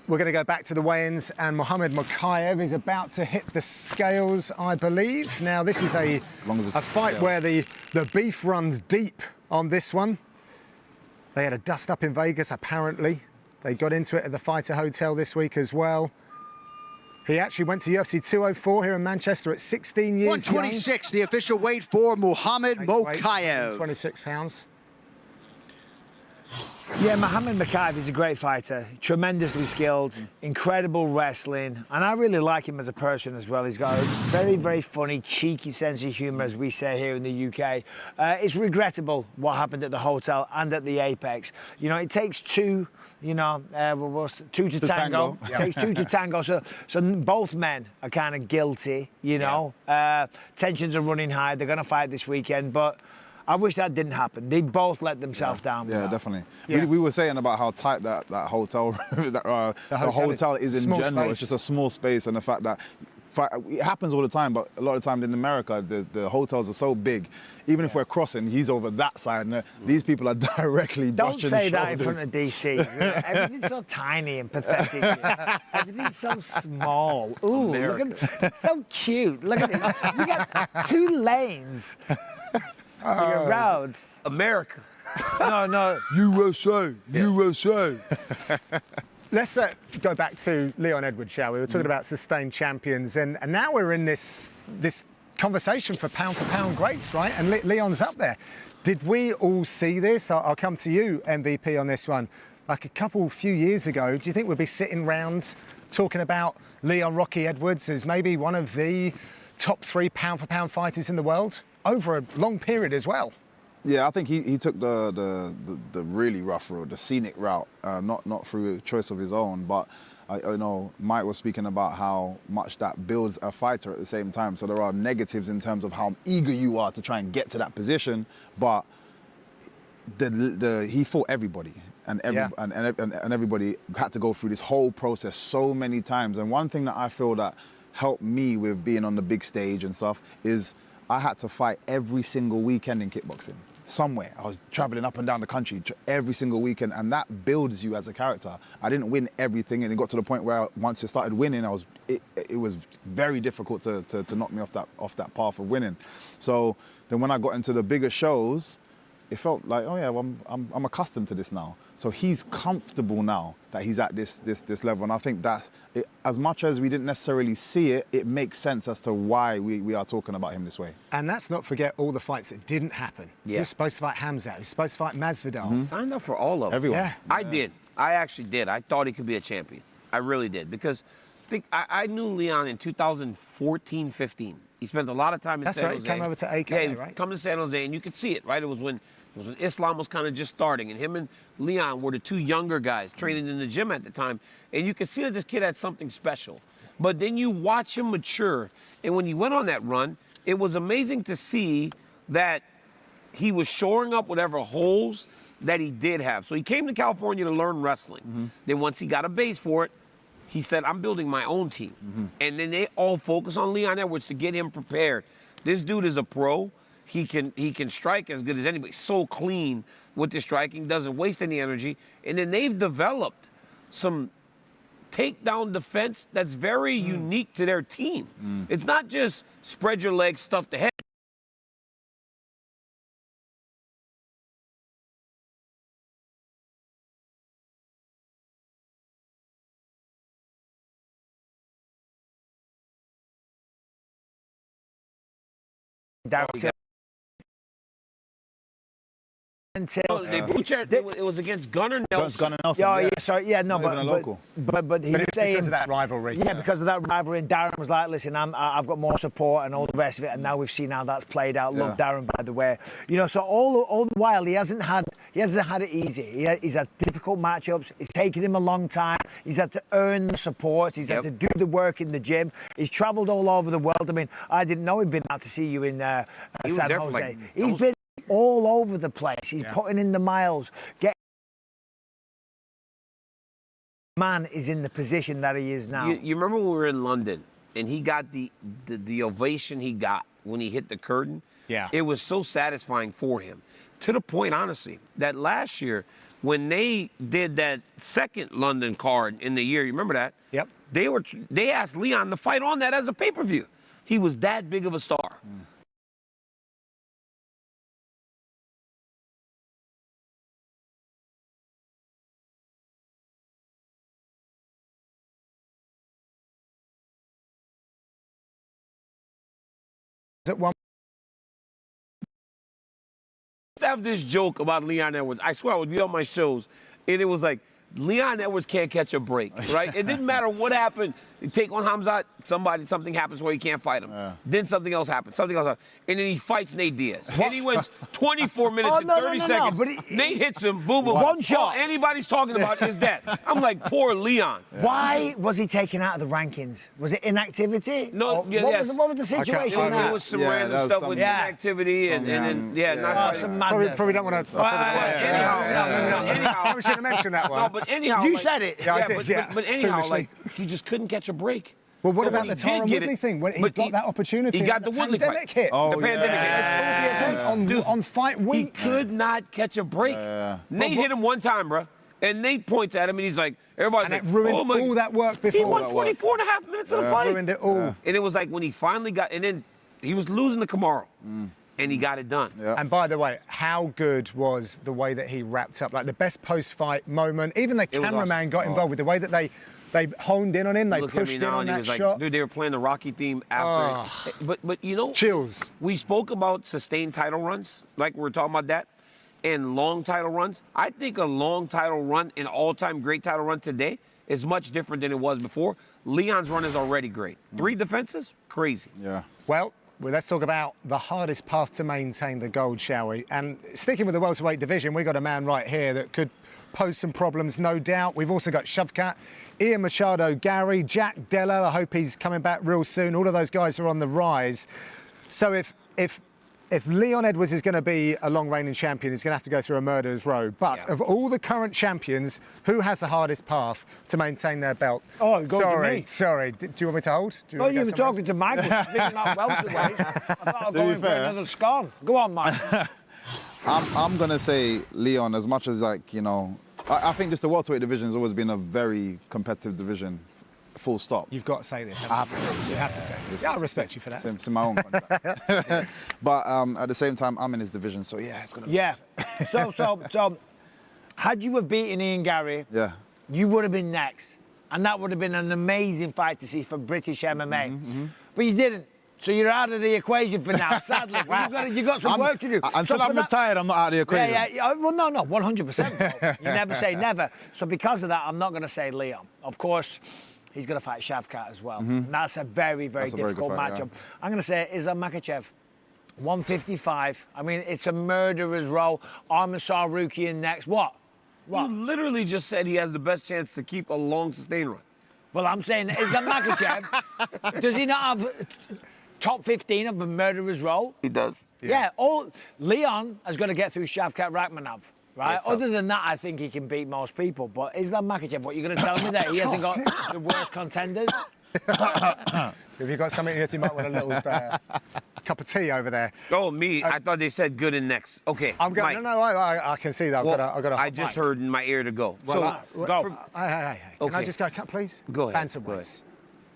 We're going to go back to the weigh-ins, and Muhammad Mokaev is about to hit the scales, I believe. Now, this is a fight where the beef runs deep on this one. They had a dust-up in Vegas, apparently. They got into it at the Fighter Hotel this week as well. He actually went to UFC 204 here in Manchester at 16 years 126, the official weight for Muhammad Mokaev. 26 pounds. Yeah, Muhammad Mokaev is a great fighter, tremendously skilled, incredible wrestling, and I really like him as a person as well. He's got a very, very funny, cheeky sense of humour, as we say here in the UK. It's regrettable what happened at the hotel and at the Apex. You know, it takes two, you know, two to tango. It takes two to tango, so both men are kind of guilty, you know. Tensions are running high, they're going to fight this weekend, but I wish that didn't happen. They both let themselves down. Yeah, definitely. Yeah. We were saying about how tight that hotel the hotel is in general. Space. It's just a small space, and the fact that it happens all the time, but a lot of the time in America, the hotels are so big. Even if we're crossing, he's over that side, and these people are directly Don't brushing say shoulders. that in front of DC. Everything's so tiny and pathetic. Everything's so small. Ooh, look at so cute. Look at it. You got 2 lanes. For your roads. America. No, USA, USA. Let's go back to Leon Edwards, shall we? We're talking about sustained champions, and now we're in this conversation for pound greats, right? And Leon's up there. Did we all see this? I'll come to you, MVP, on this one. Like a few years ago, do you think we'd be sitting round talking about Leon Rocky Edwards as maybe one of the top 3 pound-for-pound fighters in the world over a long period as well? Yeah, I think he took the really rough road, the scenic route, not through choice of his own, but I know Mike was speaking about how much that builds a fighter at the same time. So there are negatives in terms of how eager you are to try and get to that position, but he fought everybody. And everybody had to go through this whole process so many times. And one thing that I feel that helped me with being on the big stage and stuff is I had to fight every single weekend in kickboxing. Somewhere. I was traveling up and down the country every single weekend, and that builds you as a character. I didn't win everything, and it got to the point where once I started winning, it was very difficult to knock me off that path of winning. So then when I got into the bigger shows, it felt like, oh yeah, well, I'm accustomed to this now. So he's comfortable now that he's at this level, and I think that as much as we didn't necessarily see it, it makes sense as to why we are talking about him this way. And let's not forget all the fights that didn't happen. Yeah. He was supposed to fight Hamzat. He was supposed to fight Masvidal. Signed up for all of them. Everyone. Yeah. I did. I actually did. I thought he could be a champion. I really did, because I knew Leon in 2014, 15. He spent a lot of time in San Jose. He came over to AK, yeah, right? Come to San Jose, and you could see it, right? It was when Islam was kind of just starting, and him and Leon were the 2 younger guys training in the gym at the time, and you could see that this kid had something special. But then you watch him mature, and when he went on that run, it was amazing to see that he was shoring up whatever holes that he did have. So he came to California to learn wrestling. Then once he got a base for it, he said, I'm building my own team. And then they all focus on Leon Edwards to get him prepared. This dude is a pro. He can strike as good as anybody. So clean with the striking, doesn't waste any energy. And then they've developed some takedown defense that's very unique to their team. It's not just spread your legs, stuff the head. It was against Gunnar Nelson. Gunnar Nelson. Oh, yeah, sorry, yeah, no, Not even a local. but he was saying because of that rivalry. Yeah, because of that rivalry, and Darren was like, listen, I've got more support and all the rest of it, and now we've seen how that's played out. Love Darren, by the way. You know, so all the while he hasn't had it easy. He's had difficult matchups. It's taken him a long time. He's had to earn the support. He's had to do the work in the gym. He's travelled all over the world. I mean, I didn't know he'd been out to see you in San Jose. He's been all over the place. He's putting in the miles. Man is in the position that he is now. You remember when we were in London and he got the ovation he got when he hit the curtain? Yeah. It was so satisfying for him to the point, honestly, that last year when they did that second London card in the year, you remember that? Yep. They asked Leon to fight on that as a pay-per-view. He was that big of a star. At one Have this joke about Leon Edwards. I swear I would be on my shows, and it was like, Leon Edwards can't catch a break, right? It didn't matter what happened. You take on Hamzat, something happens where he can't fight him. Then something else happens, and then he fights Nate Diaz. And he wins 24 minutes and 30 seconds. But Nate hits him, boom, boom. One shot. All anybody's talking about is that. I'm like, poor Leon. Why was he taken out of the rankings? Was it inactivity? No, Or what was the situation? It was some random stuff with inactivity and not some madness. probably don't want to. anyhow, I should have mentioned that one. No, but anyhow, You said it. Yeah, I did, but anyhow, Foolishly. like, he just couldn't catch a break. Well, what So about when the he did Tyron get Woodley it- thing? When he but got that opportunity. He got the Woodley pandemic fight. hit. The pandemic hit. Dude, on fight He week. could not catch a break. Nate hit him one time, bro. And Nate points at him, and he's like, everybody's And it like, ruined oh my. all that work before. He won 24 and a half minutes of the fight. Ruined it all. And it was like when he finally got, and then he was losing to Kamaru, and he got it done. And by the way, how good was the way that he wrapped up? Like the best post-fight moment. Even the It was cameraman awesome. got involved with the way that they honed in on him. They Look at pushed me in now, on and he that was like, shot. dude, they were playing the Rocky theme after. But you know, Chills. we spoke about sustained title runs, like we were talking about that, and long title runs. I think a long title run, an all-time great title run today, is much different than it was before. Leon's run is already great. 3 defenses, crazy. Yeah. Well, let's talk about the hardest path to maintain the gold, shall we? And sticking with the welterweight division, we've got a man right here that could pose some problems, no doubt. We've also got Shavkat, Ian Machado, Gary, Jack Della. I hope he's coming back real soon. All of those guys are on the rise. So if Leon Edwards is going to be a long-reigning champion, he's going to have to go through a murderer's row. But of all the current champions, who has the hardest path to maintain their belt? Oh, go to me. Sorry. Do you want me to hold? Do Oh, want to you go were somewhere talking to Michael, speaking out welterweight. I thought I was To be going for fair- another scone. Go on, Mike. I'm gonna say Leon, as much as like, you know, I think just the welterweight division has always been a very competitive division, full stop. You've got to say this. Absolutely. You have to say this. Yeah, I respect you for that. It's in my own contract. But at the same time, I'm in his division, so yeah, it's gonna be. Yeah. So, had you have beaten Ian Gary, Yeah. you would have been next. And that would have been an amazing fight to see for British MMA. But you didn't. So you're out of the equation for now, sadly. But you've got some work to do. Until I'm retired, I'm not out of the equation. Yeah. Well, no, 100%. Bro. You never say never. So because of that, I'm not going to say Leon. Of course, he's going to fight Shavkat as well. And that's a very, very That's a very difficult good fight, matchup. I'm going to say Islam Makhachev. 155. I mean, it's a murderer's row. Arman Sarukian next. What? You literally just said he has the best chance to keep a long sustained run. Well, I'm saying Islam Makhachev. Does he not have top 15 of the murderer's row? He does. Yeah. Leon has got to get through Shavkat Rakhmonov, right? Other than that, I think he can beat most people. But Islam Makhachev, what you're going to tell me that he hasn't got the worst contenders? Have you got something you might want a little cup of tea over there? Oh, me. I thought they said good and next. Okay. I'm going. Mike. No, I can see that. I've got a I just heard in my ear to go. Well, go. Hey. Can I Okay. just go a cut, please? Go ahead. Bantamweights.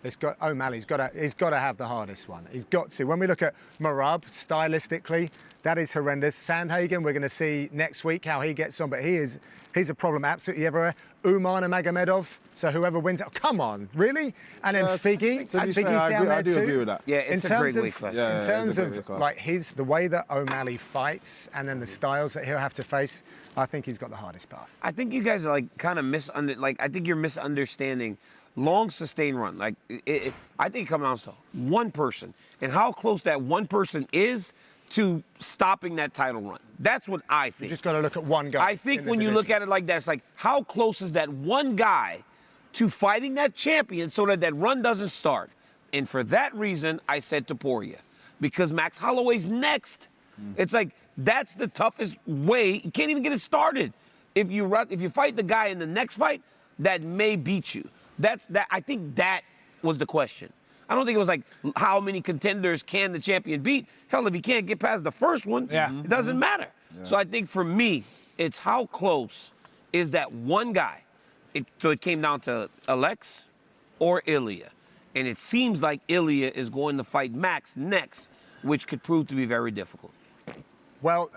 It's got O'Malley's got to have the hardest one. He's got to. When we look at Marab stylistically, that is horrendous. Sandhagen, we're going to see next week how he gets on, but he's a problem absolutely everywhere. Umar and Magomedov. So whoever wins, oh, come on, really? And then Figgy, to be Figgy's fair, down there I do too. agree with that. Yeah, it's a great weight class. Yeah, In it's terms a great weight of class. like the way that O'Malley fights and then the styles that he'll have to face, I think he's got the hardest path. I think you guys are like kind of I think you're misunderstanding long sustained run. Like I think it comes down to one person and how close that one person is to stopping that title run. That's what I think. You just got to look at one guy. I think when you look at it like that, it's like how close is that one guy to fighting that champion so that run doesn't start. And for that reason, I said Topuria. Because Max Holloway's next. It's like, that's the toughest way. You can't even get it started. If you fight the guy in the next fight, that may beat you. I think that was the question. I don't think it was like, how many contenders can the champion beat? Hell, if he can't get past the first one, it doesn't matter. So I think for me, it's how close is that one guy. So it came down to Alex or Ilya. And it seems like Ilya is going to fight Max next, which could prove to be very difficult. Well,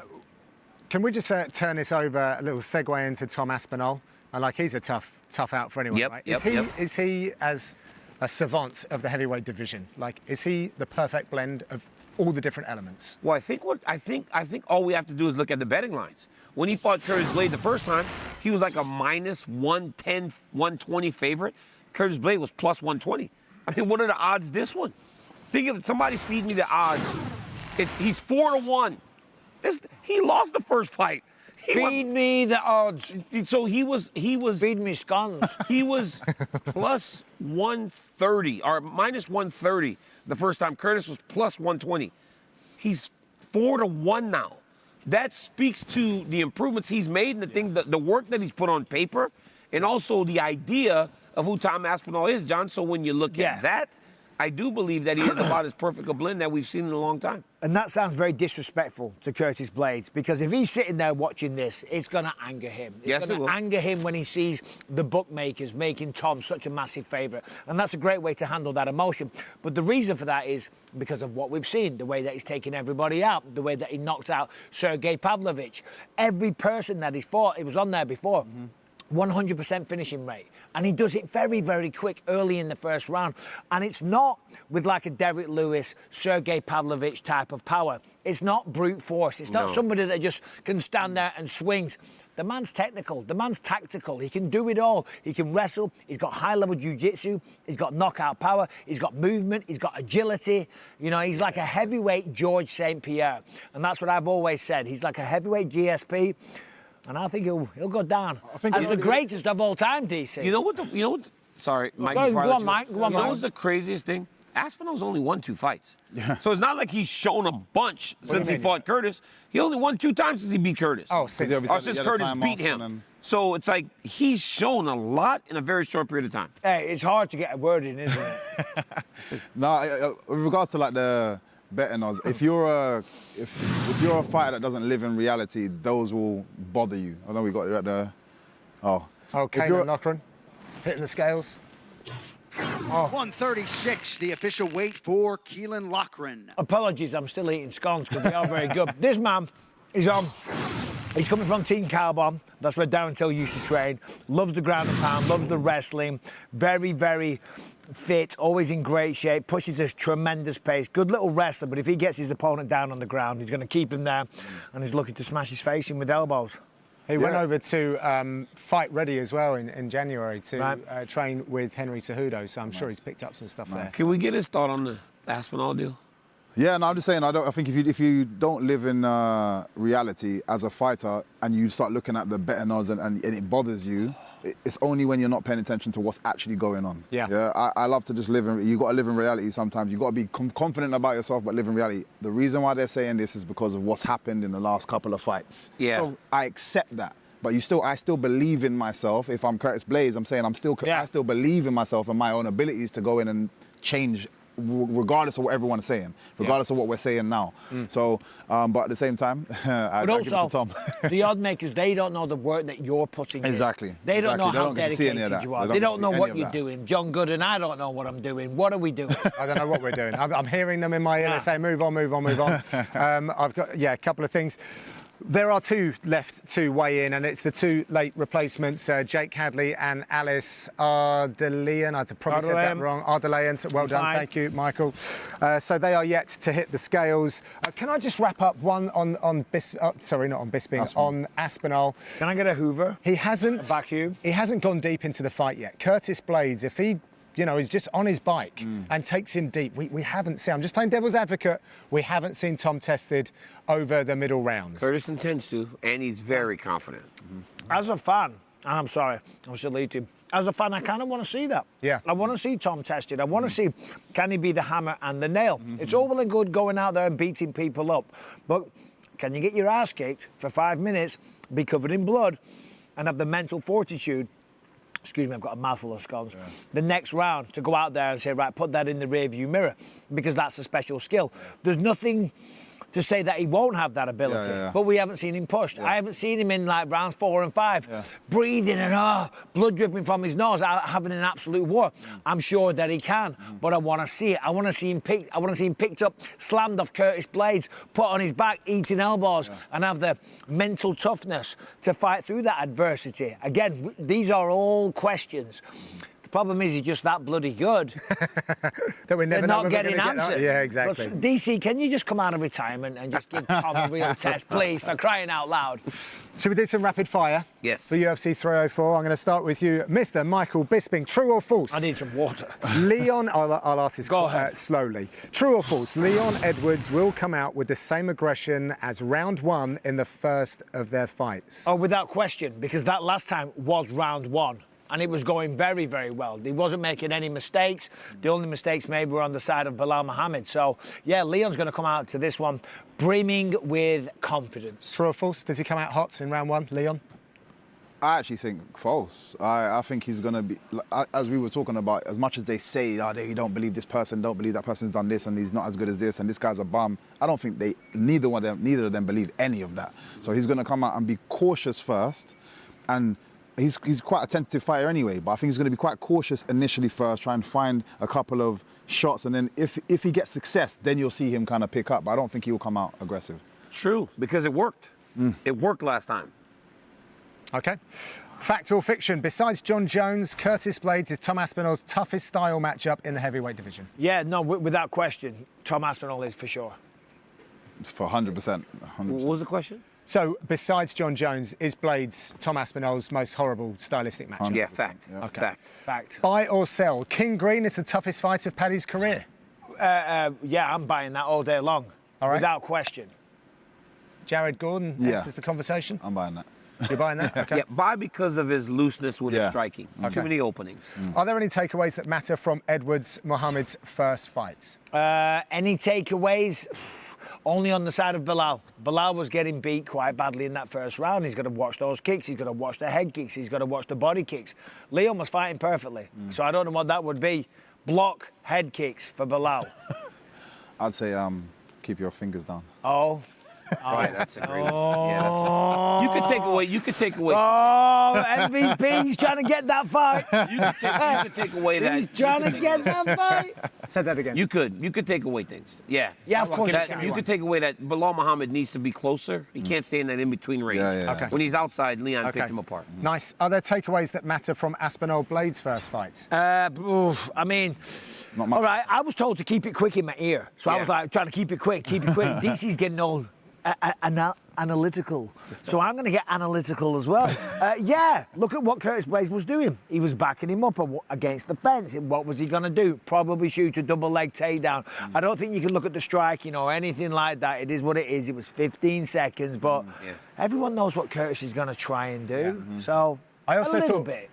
can we just turn this over, a little segue into Tom Aspinall? And like, he's a tough out for anyone, right? Is he as a savant of the heavyweight division? Like, is he the perfect blend of all the different elements? Well, I think all we have to do is look at the betting lines. When he fought Curtis Blade the first time, he was like a minus 110, 120 favorite. Curtis Blade was plus 120. I mean, what are the odds this one? Think of somebody feed me the odds. He's 4-1. He lost the first fight. Feed me the odds. So he was. Feed me scones. He was plus 130 or minus 130 the first time. Curtis was plus 120. He's 4-1 now. That speaks to the improvements he's made and the work that he's put on paper, and also the idea of who Tom Aspinall is, John. So when you look at that, I do believe that he is about as perfect a blend that we've seen in a long time. And that sounds very disrespectful to Curtis Blades, because if he's sitting there watching this, it's going to anger him. It's going to anger him when he sees the bookmakers making Tom such a massive favourite. And that's a great way to handle that emotion. But the reason for that is because of what we've seen, the way that he's taken everybody out, the way that he knocked out Sergey Pavlovich. Every person that he's fought, it was on there before. 100% finishing rate. And he does it very, very quick early in the first round. And it's not with like a Derek Lewis, Sergey Pavlovich type of power. It's not brute force. It's not somebody that just can stand there and swings. The man's technical. The man's tactical. He can do it all. He can wrestle. He's got high-level jiu-jitsu. He's got knockout power. He's got movement. He's got agility. You know, he's like a heavyweight George St. Pierre. And that's what I've always said. He's like a heavyweight GSP. And I think he'll go down as the greatest of all time, DC. You know what? Sorry, Mike. Go on, Mike. You know what's the craziest thing? Aspinall's only won 2 fights. So it's not like he's shown a bunch since he fought Curtis. He only won 2 times since he beat Curtis. Since Curtis beat him. So it's like he's shown a lot in a very short period of time. Hey, it's hard to get a word in, isn't it? No, with regards to like the betting odds, if you're a fighter that doesn't live in reality, those will bother you. I know we got it at the. Okay, Loughran, hitting the scales. 136, the official weight for Keelan Loughran. Apologies, I'm still eating scones because they are very good. This man is on. He's coming from Team Carbon. That's where Darren Till used to train. Loves the ground and pound, loves the wrestling. Very, very fit, always in great shape, pushes a tremendous pace. Good little wrestler, but if he gets his opponent down on the ground, he's going to keep him there, and he's looking to smash his face in with elbows. He went over to Fight Ready as well in January to train with Henry Cejudo, so I'm sure he's picked up some stuff there. Can we get his thought on the Aspinall deal? Yeah, no, I'm just saying. I think if you don't live in reality as a fighter and you start looking at the betting odds and it bothers you, it's only when you're not paying attention to what's actually going on. Yeah. I love to just live in. You got to live in reality sometimes. You got to be confident about yourself, but live in reality. The reason why they're saying this is because of what's happened in the last couple of fights. Yeah. So I accept that. But I still believe in myself. If I'm Curtis Blades, I'm saying I still believe in myself and my own abilities to go in and change, regardless of what everyone's saying, regardless of what we're saying now. So, but at the same time, I give it to Tom. The odd makers, they don't know the work that you're putting in. They don't know how dedicated you are. They don't know what you're doing. John Gooden, I don't know what I'm doing. What are we doing? I don't know what we're doing. I'm hearing them in my ear. They say, move on, move on, move on. I've got, a couple of things. There are 2 left to weigh in, and it's the 2 late replacements, Jake Hadley and Alice Ardelean. I probably said that wrong. Ardelean, so well done. Thank you, Michael. So they are yet to hit the scales. Can I just wrap up one on on Aspinall? Can I get a Hoover? He hasn't. A vacuum? He hasn't gone deep into the fight yet. Curtis Blades, if he is just on his bike and takes him deep. We haven't seen, I'm just playing devil's advocate, we haven't seen Tom tested over the middle rounds. Curtis intends to, and he's very confident. As a fan, and I'm sorry, I'm still eating. As a fan, I kind of want to see that. Yeah. I want to see Tom tested. I want to see, can he be the hammer and the nail? It's all well and good going out there and beating people up, but can you get your ass kicked for 5 minutes, be covered in blood, and have the mental fortitude? Excuse me, I've got a mouthful of scones. The next round to go out there and say, right, put that in the rear view mirror, because that's a special skill. There's nothing to say that he won't have that ability. But we haven't seen him pushed. I haven't seen him in like rounds 4 and 5, breathing and blood dripping from his nose, having an absolute war. I'm sure that he can, but I want to see it. I want to see him picked. I want to see him picked up, slammed off Curtis Blades, put on his back, eating elbows, and have the mental toughness to fight through that adversity. Again, these are all questions. The problem is he's just that bloody good that we're never not getting answered. Yeah, exactly. But DC, can you just come out of retirement and just give Tom a real test, please, for crying out loud? Should we do some rapid fire? Yes. For UFC 304, I'm going to start with you, Mr. Michael Bisping. True or false? I need some water. Leon, I'll ask this Go ahead. slowly. True or false? Leon Edwards will come out with the same aggression as round 1 in the first of their fights. Oh, without question, because that last time was round 1. And it was going very, very well. He wasn't making any mistakes. The only mistakes maybe were on the side of Belal Muhammad. So, yeah, Leon's going to come out to this one brimming with confidence. True or false? Does he come out hot in round 1, Leon? I actually think false. I think he's going to be, as we were talking about, as much as they say, they don't believe this person, don't believe that person's done this and he's not as good as this and this guy's a bum. I don't think neither of them believe any of that. So he's going to come out and be cautious first, and he's quite a tentative fighter anyway, but I think he's going to be quite cautious initially first, try and find a couple of shots, and then if he gets success, then you'll see him kind of pick up. But I don't think he will come out aggressive. True, because it worked. It worked last time. Okay. Fact or fiction? Besides John Jones, Curtis Blades is Tom Aspinall's toughest style matchup in the heavyweight division. Yeah, no, without question, Tom Aspinall is for sure. For 100%. What was the question? So, besides John Jones, is Blades Tom Aspinall's most horrible stylistic matchup? Yeah, fact. Yeah. Okay. Fact. Buy or sell? King Green is the toughest fight of Paddy's career. Yeah, I'm buying that all day long. All right. Without question. Jared Gordon enters the conversation. I'm buying that. You're buying that? Okay. Yeah, buy because of his looseness with his striking. Okay. Too many openings. Are there any takeaways that matter from Edwards Muhammad's first fights? Any takeaways? Only on the side of Belal. Belal was getting beat quite badly in that first round. He's got to watch those kicks. He's got to watch the head kicks. He's got to watch the body kicks. Leon was fighting perfectly. So I don't know what that would be. Block head kicks for Belal. I'd say keep your fingers down. Oh. Right, that's a great one. Yeah, that's you could take away. Oh, MVP, he's trying to get that fight. You could take away that. He's trying to get that fight. Say that again. You could take away things. Yeah. Yeah, of course You could take away that Belal Muhammad needs to be closer. He can't stay in that in-between range. Yeah. Okay. When he's outside, Leon picked him apart. Nice. Are there takeaways that matter from Aspinall Blades' first fight? I mean, Not much. all right, I was told to keep it quick in my ear. So I was like, trying to keep it quick. DC's getting old. Analytical. So I'm going to get analytical as well. Yeah, look at what Curtis Blades was doing. He was backing him up against the fence. What was he going to do? Probably shoot a double leg takedown. I don't think you can look at the striking or anything like that. It is what it is. It was 15 seconds, but everyone knows what Curtis is going to try and do. So I also bit.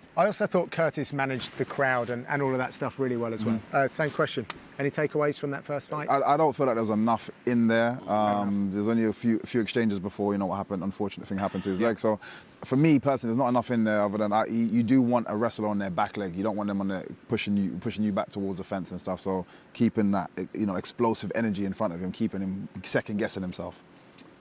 thought Curtis managed the crowd and all of that stuff really well as well. Same question. Any takeaways from that first fight? I don't feel like there was enough in there. There's only a few exchanges before, what happened. Unfortunate thing happened to his leg. So for me personally, there's not enough in there other than you do want a wrestler on their back leg. You don't want them on there pushing you back towards the fence and stuff. So keeping that explosive energy in front of him, keeping him second guessing himself.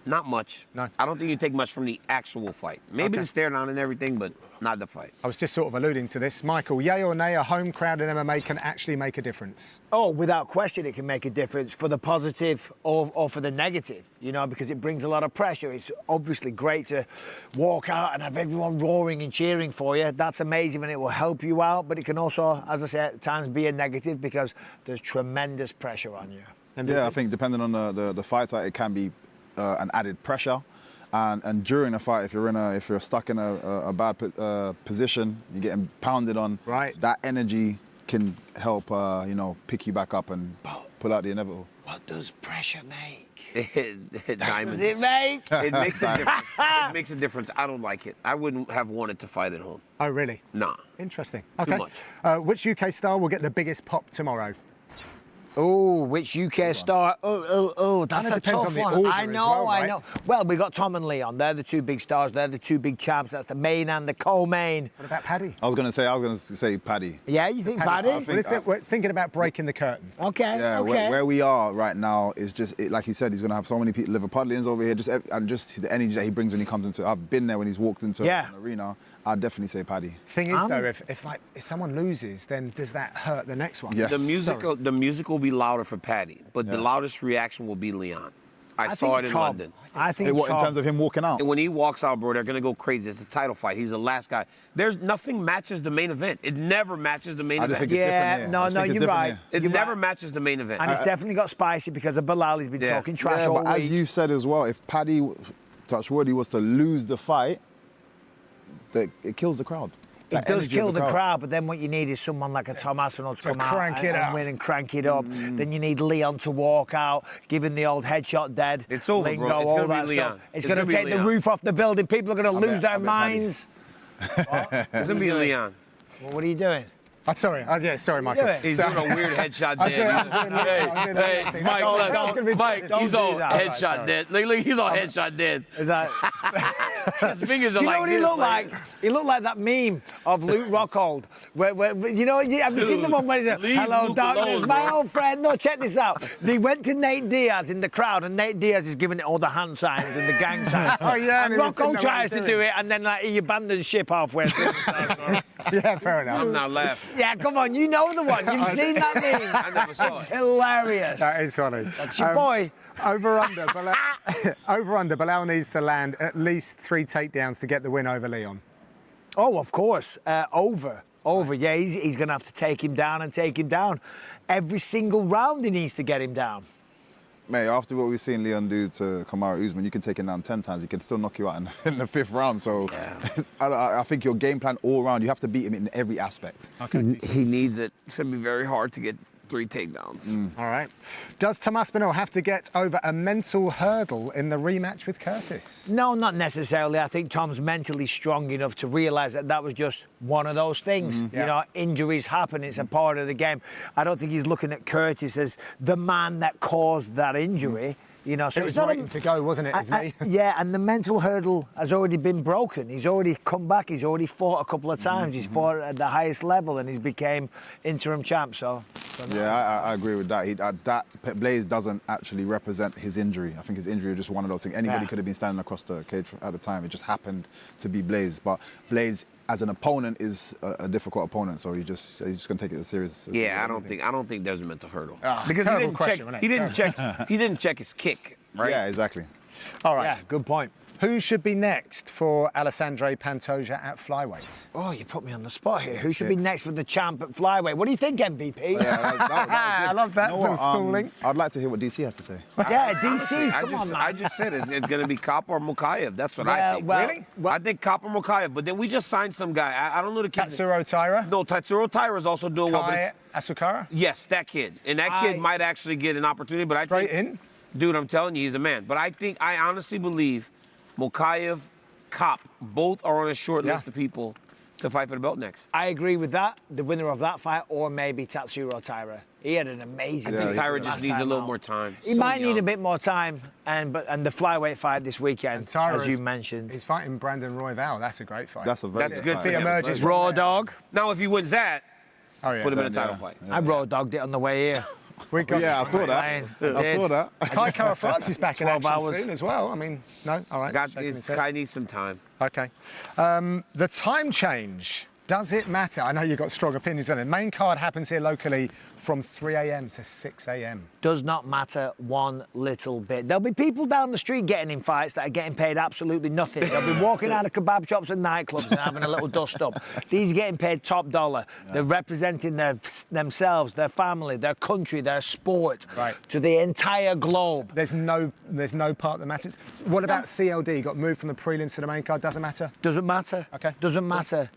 Not much. No. I don't think you take much from the actual fight. Maybe the stare down and everything, but not the fight. I was just sort of alluding to this. Michael, yay or nay, a home crowd in MMA can actually make a difference? Oh, without question, it can make a difference for the positive or for the negative, because it brings a lot of pressure. It's obviously great to walk out and have everyone roaring and cheering for you. That's amazing and it will help you out, but it can also, as I said, at times be a negative because there's tremendous pressure on you. Yeah, I think depending on the fighter, it can be an added pressure, and during a fight, if you're stuck in a bad position, you're getting pounded on. Right. That energy can help, pick you back up and pull out the inevitable. What does pressure make? Diamonds. Does it make? It makes a difference. It makes a difference. I don't like it. I wouldn't have wanted to fight at home. Oh, really? Nah. Interesting. Okay. much. Which UK star will get the biggest pop tomorrow? Oh, which UK star? That's Kinda a depends tough on the one. order I as know, well, I right? know. Well, we got Tom and Leon. They're the two big stars. They're the two big champs. That's the main and the co-main. What about Paddy? I was gonna say Paddy. Yeah, you think Paddy? We're thinking about breaking the curtain. Okay, Yeah, okay. where we are right now is just like he said. He's gonna have so many people, Liverpudlians over here, and just the energy that he brings when he comes into. I've been there when he's walked into an arena. I'd definitely say Paddy. Thing is, though, if someone loses, then does that hurt the next one? Yes. The music will be louder for Paddy, but the loudest reaction will be Leon. I saw it in London. I think What, in terms of him walking out? And when he walks out, bro, they're gonna go crazy. It's a title fight. He's the last guy. There's nothing matches the main event. It never matches the main I just event. think it's different here. No, I just think it's you're different right. here. It You're never right. matches the main event. And it's definitely got spicy because of Belal. He's been Yeah. talking trash Yeah, all but week. as you said as well, if Paddy, touch wood, he was to lose the fight, it kills the crowd. It That does energy kill of the crowd, but then what you need is someone like a Tom Aspinall to come out crank it and up. win and crank it up. Then you need Leon to walk out, giving the old headshot dead. It's over, lingo, bro. It's all gonna be that Leon. stuff. It's It's going gonna to be take the Leon. roof off the building. People are going to lose their I bet Paddy. minds. It's gonna be Leon. Well, what are you doing? Sorry, Michael. doing? He's doing a weird headshot I'm dead. doing Hey, Mike, look, Mike, don't he's do on that. headshot Sorry. dead. Look, he's on headshot dead. Is that? His fingers are You know like what he this, looked like? He looked like that meme of Luke Rockhold. Where you know, have you seen the one where he said, Leave "Hello, Luke darkness, alone, my bro." old friend"? No, check this out. They went to Nate Diaz in the crowd, and Nate Diaz is giving it all the hand signs and the gang signs. Oh, yeah, and and he didn't know Rockhold what tries he to was do doing. it, and then like he abandons ship halfway through. Yeah, fair enough. I'm not laughing. Yeah, come on, you know the one. You've seen that meme. I never saw It's it. hilarious. That is funny. That's your boy. Over under, Belal needs to land at least 3 takedowns to get the win over Leon. Oh, of course. Over. Yeah, he's going to have to take him down and take him down. Every single round he needs to get him down. Mate, after what we've seen Leon do to Kamaru Usman, you can take him down 10 times. He can still knock you out in the 5th round. So I think your game plan all round, you have to beat him in every aspect. He needs it. It's gonna be very hard to get 3 takedowns. All right. Does Tom Aspinall have to get over a mental hurdle in the rematch with Curtis? No, not necessarily. I think Tom's mentally strong enough to realise that that was just one of those things. You know, injuries happen. It's a part of the game. I don't think he's looking at Curtis as the man that caused that injury. You know, so It was it's not waiting to go, wasn't it, his knee? Yeah, and the mental hurdle has already been broken. He's already come back. He's already fought a couple of times. He's fought at the highest level, and he's became interim champ. So no. Yeah, I agree with that. That Blaze doesn't actually represent his injury. I think his injury was just one of those things. Anybody could have been standing across the cage at the time. It just happened to be Blaze. But Blaze, as an opponent, is a difficult opponent. So he's just going to take it as serious. Yeah, I don't think there's a mental hurdle Because he didn't check his kick. Right? Yeah, exactly. All right. Yeah, good point. Who should be next for Alessandro Pantoja at flyweight? Oh, you put me on the spot here. Who should be next for the champ at flyweight? What do you think, MVP? I love that. You know what, stalling. I'd like to hear what DC has to say. Yeah, DC. Come on, man. I just said it's going to be Cop or Mokaev. That's what I think. Really? I think Cop or Mokaev. But then we just signed some guy. I don't know the kid. Tatsuro Taira? No, Tatsuro Taira is also doing well. Kai Asukara? Yes, that kid. And that kid might actually get an opportunity. But Straight in? Dude, I'm telling you, he's a man. But I honestly believe Mokaev, Cop, both are on a short list of people to fight for the belt next. I agree with that. The winner of that fight, or maybe Tatsuro Taira. He had an amazing. I think Taira last just needs a time little out. more time. He might need a bit more time, and the flyweight fight this weekend, as you mentioned. He's fighting Brandon Royval. That's a great fight. That's a very That's good fight. for If he him. emerges Raw from there. dog. Now, if he wins that, put him in a title fight. I raw dogged it on the way here. We got Yeah, I saw that. I saw that. Kai Kara France is back in 12 action hours. soon as well. I mean, no, all right. Kai needs some time. Okay. The time change, does it matter? I know you've got strong opinions on it. Main card happens here locally from 3 a.m. to 6 a.m. Does not matter one little bit. There'll be people down the street getting in fights that are getting paid absolutely nothing. They'll be walking out of kebab shops and nightclubs and having a little dust up. These are getting paid top dollar. They're representing themselves, their family, their country, their sport to the entire globe. There's no part that matters. What about CLD? Got moved from the prelims to the main card? Doesn't matter? Doesn't matter. Okay. Doesn't matter.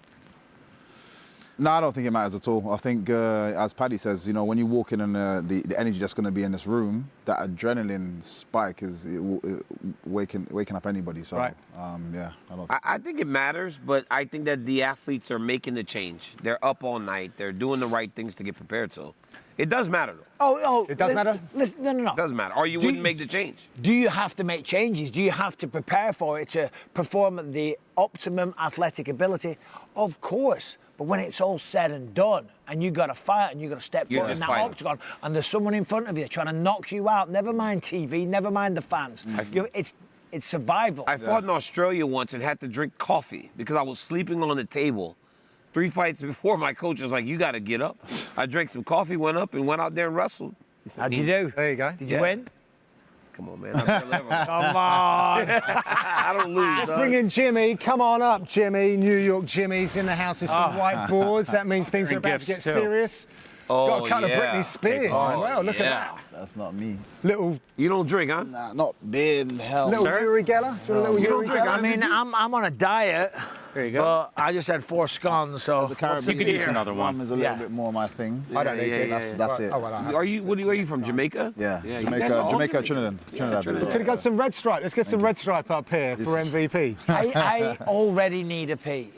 No, I don't think it matters at all. I think, as Paddy says, you know, when you walk in and the energy that's going to be in this room, that adrenaline spike is waking up anybody. So, yeah, I don't think I think it matters, but I think that the athletes are making the change. They're up all night. They're doing the right things to get prepared. So It does matter, though. It does matter? Listen, no. It does matter. Or you wouldn't make the change. Do you have to make changes? Do you have to prepare for it to perform at the optimum athletic ability? Of course. But when it's all said and done, and you got to fight, and you got to step foot in that octagon, and there's someone in front of you trying to knock you out. Never mind TV. Never mind the fans. It's survival. I fought in Australia once and had to drink coffee because I was sleeping on the table. 3 fights before, my coach was like, "You got to get up." I drank some coffee, went up, and went out there and wrestled. How'd you do? There you go. Did you win? Come on, man. Come on. I don't lose. Let's bring in Jimmy. Come on up, Jimmy. New York Jimmy's in the house with some whiteboards. That means things are about to get serious. Got a couple of Britney Spears as well. Look at that. That's not me. Little. You don't drink, huh? Nah, not beer in hell. Little Uri Geller. Do you want a little Uri Geller? I mean, I'm on a diet. There you go. But I just had 4 scones, so The Caribbean, You could use another one. is a little bit more my thing. I don't need this. That's it. Oh, well, I have. Are you from Jamaica? Yeah, you Jamaica, guys are all Jamaica, Trinidad. Could have got some red stripe. Let's get some red stripe up here for MVP. I already need a pee.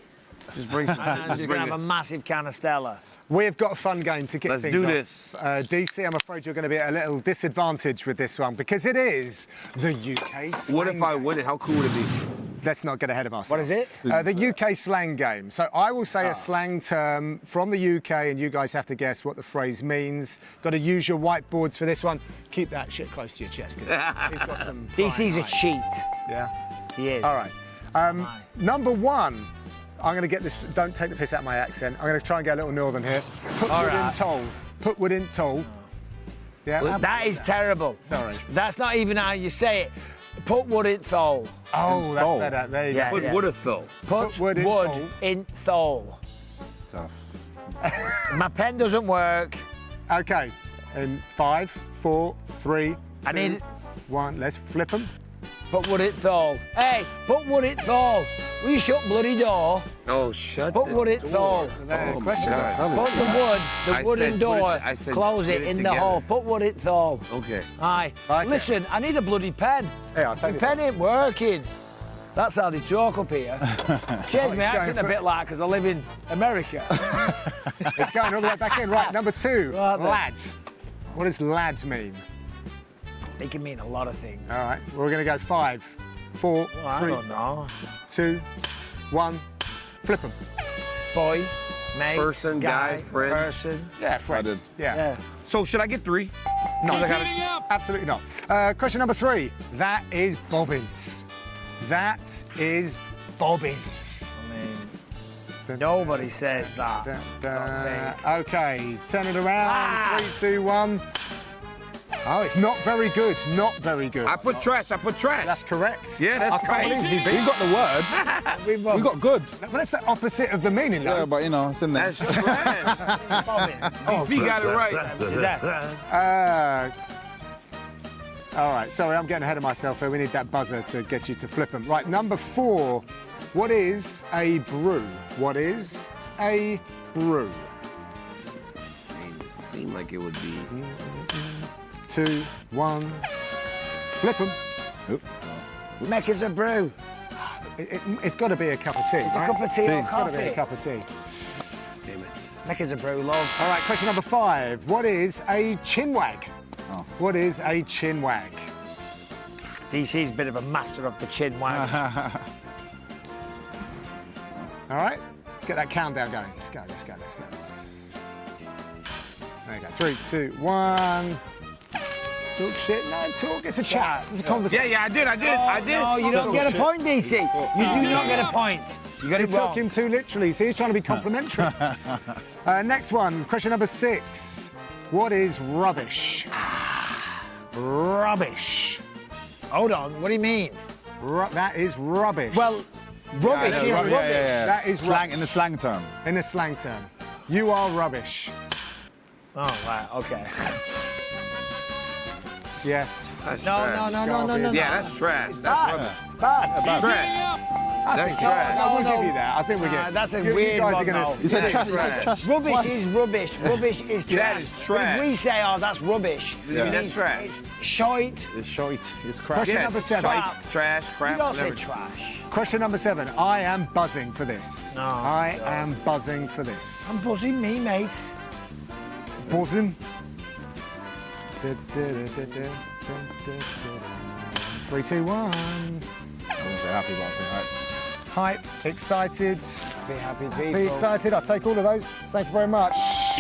Just bring some. I'm just going to have a massive can of Stella. We've got a fun game to kick Let's things do off. DC, I'm afraid you're going to be at a little disadvantage with this one because it is the UK slang What if I game. win it? How cool would it be? Let's not get ahead of ourselves. What is it? The UK slang game. So I will say a slang term from the UK and you guys have to guess what the phrase means. Got to use your whiteboards for this one. Keep that shit close to your chest because he's got some... DC's a cheat. Yeah? He is. All right. Number 1. I'm going to get this, don't take the piss out of my accent. I'm going to try and get a little northern here. Put wood in toll. Put wood in toll. Yeah, that is terrible. Sorry. That's not even how you say it. Put wood in thole. Oh, that's better. There you go. Put wood a though. Put wood in thole. Tough. My pen doesn't work. Okay. In 5, 4, 3, I 2, need 1. Let's flip them. Put wood in thole. Hey, put wood in thole. Will you shut bloody door? Oh, shut Put wood in thole. Question. Put the wooden door. Close it in the hole. Put wood in thole. Okay. Aye. Okay. Listen, I need a bloody pen. Hey, I'll My take this pen ain't working. That's how they talk up here. Change my accent a bit like because I live in America. It's going all the way back in. Right, number 2. Right then. Lad. What does lad mean? It can mean a lot of things. All right, we're going to go 5, 4, Well, I 3, don't know. 2, 1. Flip them. Boy, mate, Person, guy, friend. person. Yeah, friends. Yeah. Yeah. So should I get 3? No, absolutely not. Question number 3. That is bobbins. That is bobbins. I mean, nobody says that. Okay, turn it around. 3, 2, 1. Oh, it's not very good. Not very good. I put trash. That's correct. Yeah, that's I can't right. believe We got the word. We got good. Well, that's the opposite of the meaning, though. Yeah, but you know, it's in there. That's trash. DC got it right. All right, sorry, I'm getting ahead of myself here. We need that buzzer to get you to flip them. Right, number 4. What is a brew? What is a brew? Seemed like it would be. 2, 1. Flip them. Make us a brew. It's got to be a cup of tea. It's right? a cup of tea or It's got to be a coffee. cup of tea. Make us a brew, love. All right, question number 5. What is a chinwag? What is a chinwag? DC's a bit of a master of the chin wag. All right, let's get that countdown going. Let's go. There you go. 3, 2, 1. Talk shit, no talk. It's a chat. It's a conversation. Yeah, I did. No, you don't get a point, DC. You do not get a point. You got You it took wrong. him too literally. See, he's trying to be complimentary. Next one, question number 6. What is rubbish? Rubbish. Hold on, what do you mean? That is rubbish. Well, rubbish is rubbish. That is slang rubbish. in the slang term. In the slang term. You are rubbish. Oh, right, okay. Yes. No. Yeah, that's trash. That's rubbish. Bad. Trash. That's No, trash. I will give you that. I think we get. That's a you weird guys one, are gonna. though. You said That trash. is trash. Trash Rubbish twice. is rubbish. Rubbish is trash. That is trash. When we say, oh, that's rubbish. I mean, that's trash. It's shite. It's short. It's crap. Question Yeah, number 7. shite, trash, You crap, don't say whatever. trash. Question number 7. I am buzzing for this. No, I am buzzing for this. I'm buzzing me, mate. Buzzing. 3, 2, 1. I wouldn't say happy, but I'll say hype. Hype, excited. Be happy people. Be excited. I'll take all of those. Thank you very much.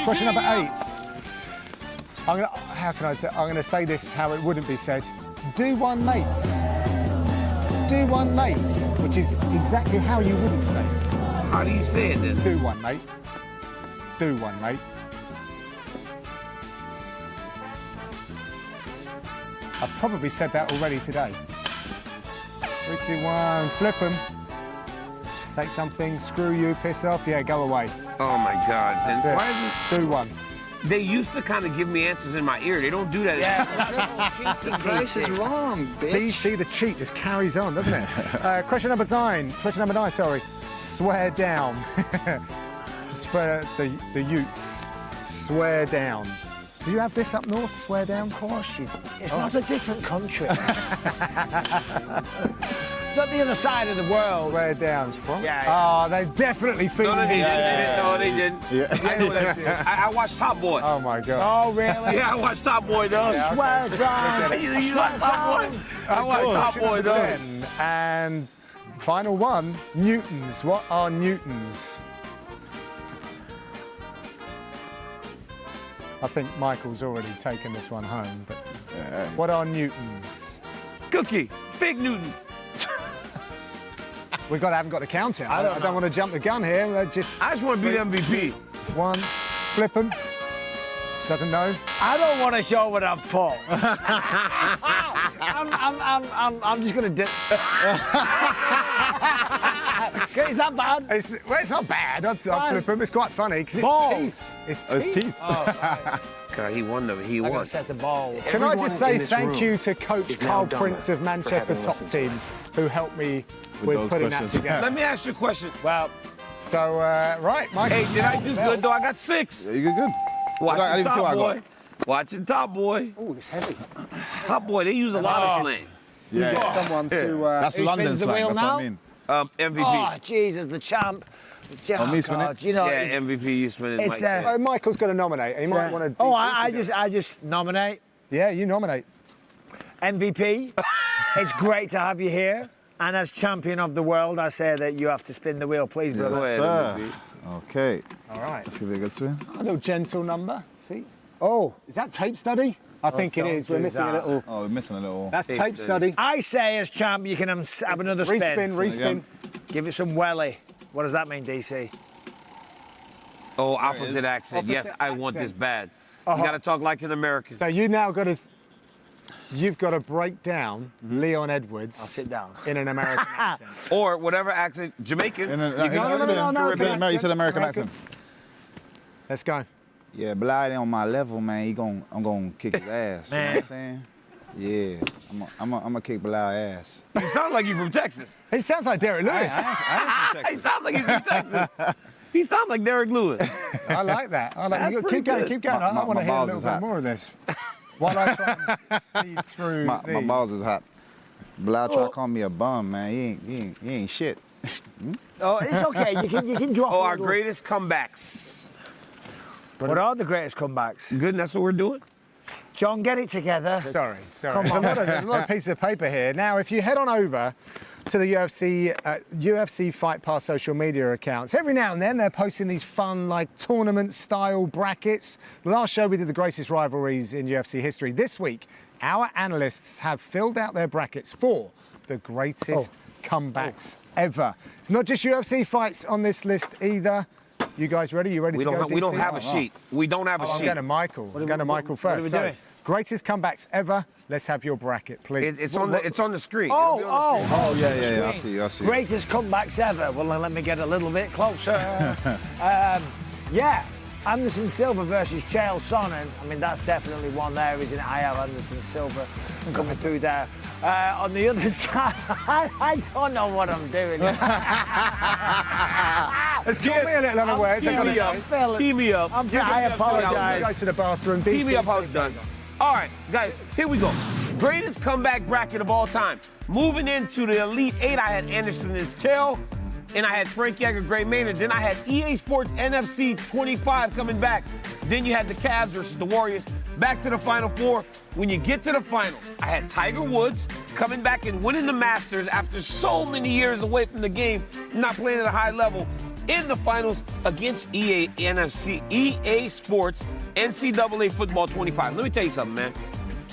Question number 8. I'm gonna say this how it wouldn't be said. Do one mate. Do one mate, which is exactly how you wouldn't say it. How do you say it then? Do one mate. Do one mate. I've probably said that already today. 3, 2, 1. Flip them. Take something. Screw you. Piss off. Yeah, go away. Oh my God. That's Then it. why is it? Do one. They used to kind of give me answers in my ear. They don't do that anymore. The Price is wrong, bitch. DC, the cheat just carries on, doesn't it? Question number 9. Question number 9, sorry. Swear down. Just for the Utes. Swear down. Do you have this up north, swear down? Of course, it's not a different country. Not the other side of the world. Swear down. Yeah. Oh, they definitely feel No, they didn't. No, they didn't. Yeah. I know that did. I watched Top Boy. Oh my God. Oh, really? Yeah, I watched Top Boy, though. Swear down. You like Top Boy? I watched Top Boy, though. 10. And final one, newtons. What are newtons? I think Michael's already taken this one home, but what are newtons? Cookie. Big Newtons. We haven't got to count it. I don't want to jump the gun here. I just want to be the MVP. 1, flip him. Doesn't know. I don't want to show what I've pulled. I'm just going to Is that bad? It's not bad. I'll flip him. It's quite funny because it's Balls. teeth. It's Oh, it's teeth. teeth. God, he won, though. He I got won. a set of balls. Can I just say in this thank room you to Coach is now Carl dumber Prince of for Manchester having top listened team who helped me with those putting that questions. together. Let me ask you a question. Well, So, right, Michael. Hey, did I do good, though? I got 6. Yeah, you good. I Watching didn't see Top what I got. Boy. Watching Top Boy. Oh, this heavy. Top Boy, they use a lot of slang. Yeah, Get someone to. That's Who London spins the slang. wheel That's what now? I mean. MVP. oh, Jesus, the champ. Oh, me spin it? God, you know, Yeah, it's, MVP, you spin it. it's Mike. Michael's going to nominate. He might want to. Oh, I just nominate Yeah, you nominate. MVP. It's great to have you here. And as champion of the world, I say that you have to spin the wheel, please, brother. Go ahead, Sir. MVP. Okay. All right. Let's give it a good swing. A little gentle number. See? Oh, Is that tape study? I think it don't is. We're do missing a that. little. Oh, we're missing a little. That's Tape tape study. study. I say as champ, you can have another spin. Respin, respin. Give it some welly. What does that mean, DC? Oh, opposite accent. Yes, Opposite I want accent. this bad. You got to talk like an American. So you now got to. You've got to break down Leon Edwards. I'll sit down. In an American accent. Or whatever accent, Jamaican. No, No, You said American accent. Let's go. Yeah, Belal on my level, man. I'm gonna kick his ass. You know what I'm saying? Yeah, I'm gonna kick Belal ass. You sound like you from Texas. He sounds like Derek Lewis. He sounds like he's from Texas. He sounds like Derek Lewis. I like that. I like. That's Keep pretty going. good. Keep going. My- I want to my hear a balls little is bit hot. more of this. While I try and feed through My these. balls is hot. Belal try to call me a bum, man. He ain't shit. Oh, it's okay. You can drop. Oh, a our little. greatest comebacks. What are the greatest comebacks? Good, and that's what we're doing. John, get it together. Sorry. Come There's on. a lot of pieces of paper here. Now, if you head on over to the UFC Fight Pass social media accounts, every now and then they're posting these fun, like, tournament-style brackets. Last show we did the greatest rivalries in UFC history. This week, our analysts have filled out their brackets for the greatest comebacks ever. It's not just UFC fights on this list either. You guys ready? You ready We to go, don't. We don't DC? have a sheet. We don't have a I'm sheet. going to Michael. I'm going to Michael what are first. we So, doing? greatest comebacks ever. Let's have your bracket, please. It's on the. It's on the screen. Oh, It'll be on the screen. Oh yeah. I see you. Greatest comebacks ever. Well, then let me get a little bit closer. Yeah, Anderson Silva versus Chael Sonnen. I mean, that's definitely one there, isn't it? I have Anderson Silva coming through there. On the other side, I don't know what I'm doing. It's got me a little unawares. I gotta say. Tee me up. I Go apologise. to the bathroom. Tee me DC. up how it's done. All right, guys, here we go. Greatest comeback bracket of all time. Moving into the Elite Eight, I had Anderson and Chael. and I had Frank Yeager, Gray Maynard. Then I had EA Sports NFC 25 coming back. Then you had the Cavs versus the Warriors. Back to the Final Four. When you get to the finals, I had Tiger Woods coming back and winning the Masters after so many years away from the game, not playing at a high level, in the finals against EA Sports NCAA Football 25. Let me tell you something, man.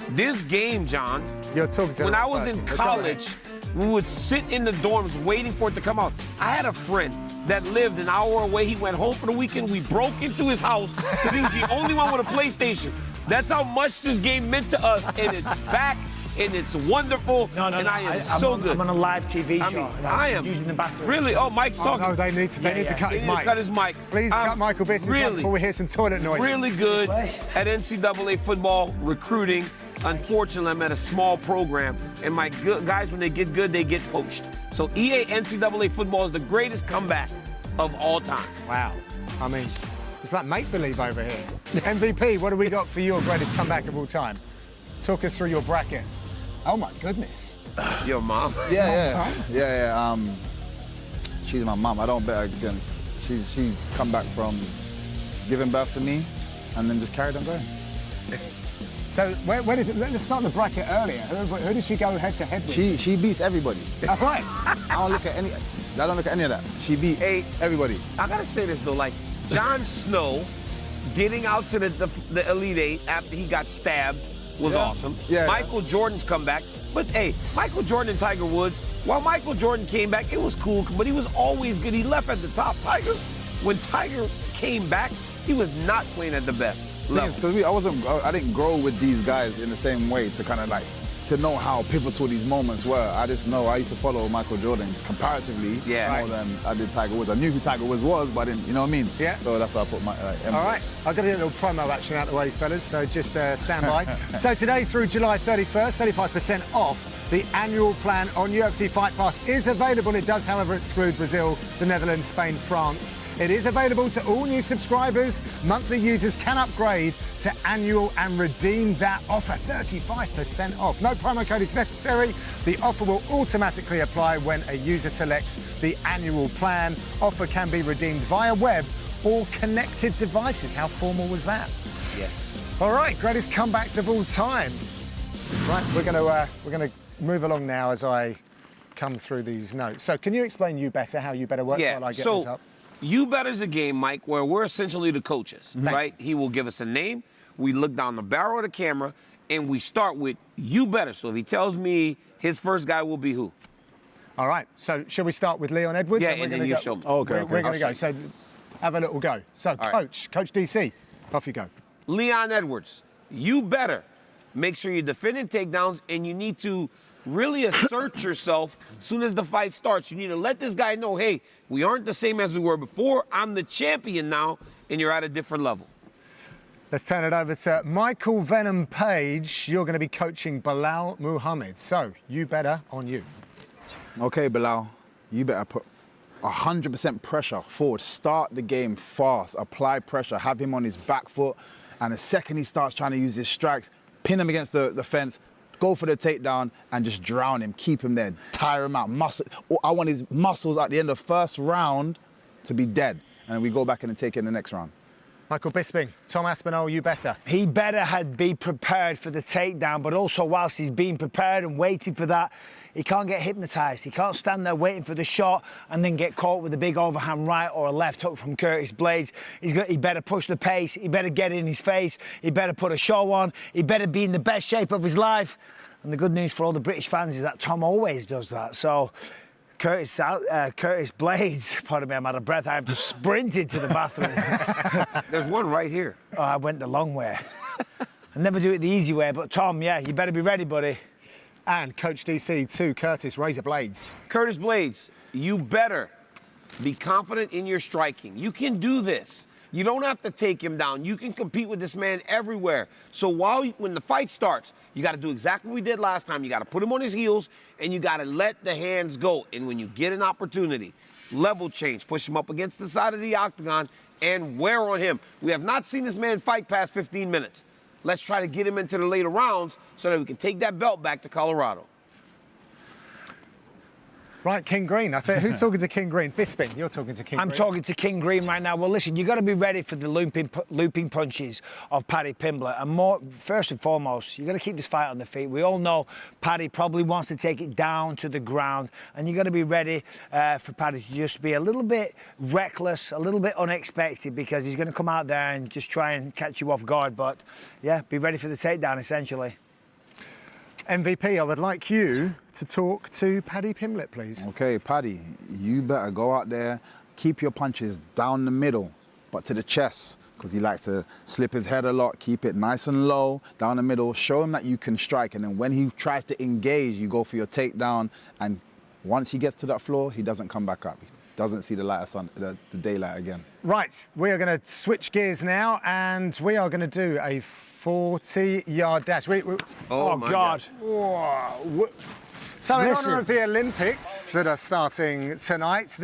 This game, John, You're talking to when the I was in college, we would sit in the dorms waiting for it to come out. I had a friend that lived an hour away. He went home for the weekend. We broke into his house because he was the only one with a PlayStation. That's how much this game meant to us, and it's back, and it's wonderful, and I am so good. I'm on a live TV show. I am using the bathroom. Really? Oh, Mike's talking. No, they need to cut his mic. Cut his mic. Please cut Michael Biss's mic before we hear some toilet noises. Really good at NCAA football recruiting. Unfortunately, I'm at a small program, and my guys, when they get good, they get poached. So EA NCAA football is the greatest comeback of all time. Wow. I mean, it's like make-believe over here. MVP, what do we got for your greatest comeback of all time? Talk us through your bracket. Oh, my goodness. Your mom? Yeah. She's my mom. I don't bet against. She come back from giving birth to me and then just carried on going. So let's start the bracket earlier. Who did she go head-to-head with? She beats everybody. All right. I don't look at any of that. She beat everybody. I gotta say this though, like Jon Snow getting out to the Elite Eight after he got stabbed was awesome. Yeah. Michael Jordan's comeback, but hey, Michael Jordan and Tiger Woods. While Michael Jordan came back, it was cool, but he was always good. He left at the top. When Tiger came back, he was not playing at the best level. Because I didn't grow with these guys in the same way to kind of like to know how pivotal these moments were. I just know I used to follow Michael Jordan comparatively more than I did Tiger Woods. I knew who Tiger Woods was, but I didn't, you know what I mean? Yeah. So that's why I put my All right, I've got to get a little promo action out of the way, fellas, so just stand by. So today through July 31st, 35% off. The annual plan on UFC Fight Pass is available. It does, however, exclude Brazil, the Netherlands, Spain, France. It is available to all new subscribers. Monthly users can upgrade to annual and redeem that offer, 35% off. No promo code is necessary. The offer will automatically apply when a user selects the annual plan. Offer can be redeemed via web or connected devices. How formal was that? Yes. All right, greatest comebacks of all time. Right, we're gonna move along now as I come through these notes. So can you explain You Better, how You Better works while I get this up? You Better's a game, Mike, where we're essentially the coaches, right? He will give us a name, we look down the barrel of the camera, and we start with You Better. So if he tells me his first guy will be who? All right, so shall we start with Leon Edwards? Yeah, and then you show me. Okay. We're going to go, so have a little go. So Coach DC, off you go. Leon Edwards, You Better. Make sure you're defending takedowns, and you need to really assert yourself as soon as the fight starts. You need to let this guy know, hey, we aren't the same as we were before. I'm the champion now, and you're at a different level. Let's turn it over to Michael Venom Page. You're going to be coaching Belal Muhammad. So, You Better on you. Okay, Belal, you better put 100% pressure forward. Start the game fast. Apply pressure. Have him on his back foot. And the second he starts trying to use his strikes, pin him against the fence, go for the takedown, and just drown him. Keep him there. Tire him out. I want his muscles at the end of the first round to be dead. And then we go back in and take it in the next round. Michael Bisping, Tom Aspinall, You Better. He better had be prepared for the takedown, but also whilst he's being prepared and waiting for that, he can't get hypnotised. He can't stand there waiting for the shot and then get caught with a big overhand right or a left hook from Curtis Blades. He better push the pace. He better get in his face. He better put a show on. He better be in the best shape of his life. And the good news for all the British fans is that Tom always does that. So Curtis Blades, pardon me, I'm out of breath. I have to sprint into the bathroom. There's one right here. Oh, I went the long way. I never do it the easy way, but Tom, yeah, you better be ready, buddy. And Coach DC to Curtis Razor Blades. Curtis Blades, you better be confident in your striking. You can do this. You don't have to take him down. You can compete with this man everywhere. So when the fight starts, you got to do exactly what we did last time. You got to put him on his heels, and you got to let the hands go. And when you get an opportunity, level change, push him up against the side of the octagon, and wear on him. We have not seen this man fight past 15 minutes. Let's try to get him into the later rounds so that we can take that belt back to Colorado. Right, King Green. I think who's talking to King Green? Bisping, you're talking to King Green. I'm talking to King Green right now. Well, listen, you've got to be ready for the looping punches of Paddy Pimblett. And first and foremost, you've got to keep this fight on the feet. We all know Paddy probably wants to take it down to the ground. And you've got to be ready for Paddy to just be a little bit reckless, a little bit unexpected, because he's going to come out there and just try and catch you off guard. But, yeah, be ready for the takedown, essentially. MVP, I would like you to talk to Paddy Pimblett, please. Okay, Paddy, you better go out there, keep your punches down the middle, but to the chest, because he likes to slip his head a lot. Keep it nice and low, down the middle. Show him that you can strike, and then when he tries to engage, you go for your takedown, and once he gets to that floor, he doesn't come back up. He doesn't see the light of sun, the daylight again. Right, we are going to switch gears now, and we are going to do a 40-yard dash. Oh my God. Whoa. So in honour of the Olympics that are starting tonight,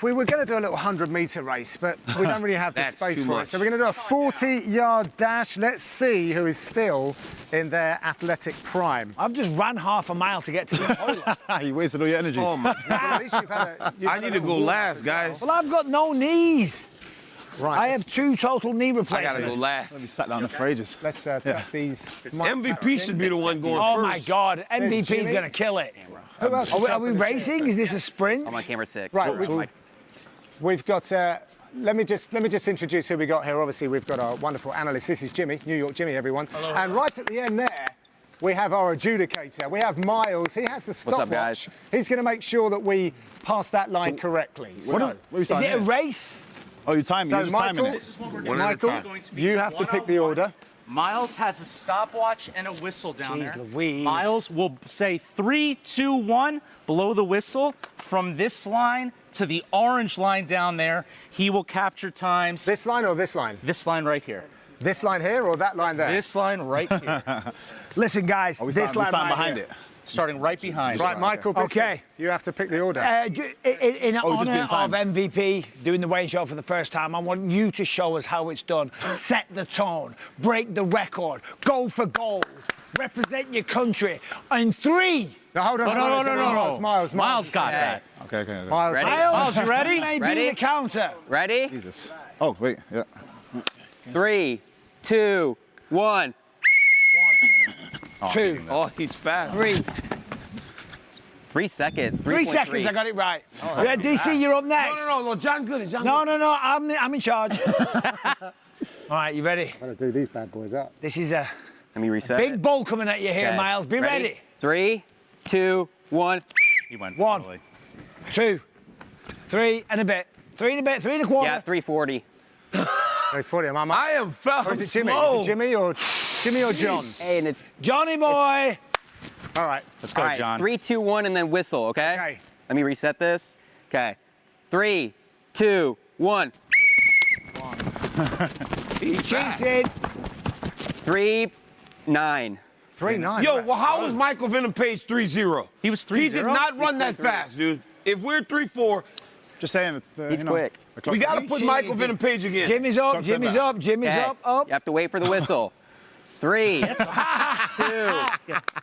we were going to do a little 100-metre race, but we don't really have the space for it. So we're going to do a 40-yard dash. Let's see who is still in their athletic prime. I've just ran half a mile to get to the toilet. You wasted all your energy. Oh my Well, at least I need to go last, guys. Well, I've got no knees. Right. I have 2 total knee I replacements. gotta go last. Sat down for ages. Let's tuck these. MVP should be the one going Oh first. my God, MVP's Jimmy. going to kill it. Who else Are we racing? Is this a sprint? I'm on camera 6. Right, we've got. Let me just introduce who we got here. Obviously, we've got our wonderful analyst. This is Jimmy, New York Jimmy, everyone. Hello. And right at the end there, we have our adjudicator. We have Miles. He has the stopwatch. guys? He's going to make sure that we pass that line correctly. Is it a race? Oh, you time me. So You're just timing Michael, it. Michael, you have to pick the order. Miles has a stopwatch and a whistle down Jeez there. Louise. Miles will say 3, 2, 1, blow the whistle. From this line to the orange line down there, he will capture times. This line or this line? This line right here. This line here or that line there? This line right here. Listen, guys, this line right behind here. it. Starting right behind. Right, Michael. Okay. You have to pick the order. In honour being of timed. MVP doing the weighing show for the first time, I want you to show us how it's done. Set the tone, break the record, go for gold, represent your country. In 3. No, hold on. No. Miles. Miles got that. Okay. Miles. Ready? Miles, you ready? Maybe Ready? the counter. Ready? Jesus. Oh, wait, yeah. 3, 2, 1. 2, Oh, he's fast. 3. 3 seconds. 3 seconds, I got it right. Yeah, DC, you're up next. No. John Good. No, I'm in charge. All right, you ready? I'm going to do these bad boys up. This is a Let me reset. big bull coming at you here, Okay. Miles. Be ready. 3, 2, 1. He went 1, early. 2, 3 and a bit. 3 and a bit, 3 and a quarter. Yeah, 340. 340. I am fast. Or is it Jimmy? Slow. Is it Jimmy or John? Hey, and it's Johnny boy. All right. Let's go, all right. John. 3, 2, 1, and then whistle. Okay. Okay. Let me reset this. Okay. 3, 2, 1. He cheated. 3, 9. 3-9. Yo, well, how was Michael Venom Page 3-0? He was 3-0. He did not run that fast, dude. If we're 3-4, Just saying. He's quick. we got to put Michael Venom Page again. Jimmy's up, Jimmy's up, Jimmy's Okay. up. You have to wait for the whistle. 3, 2,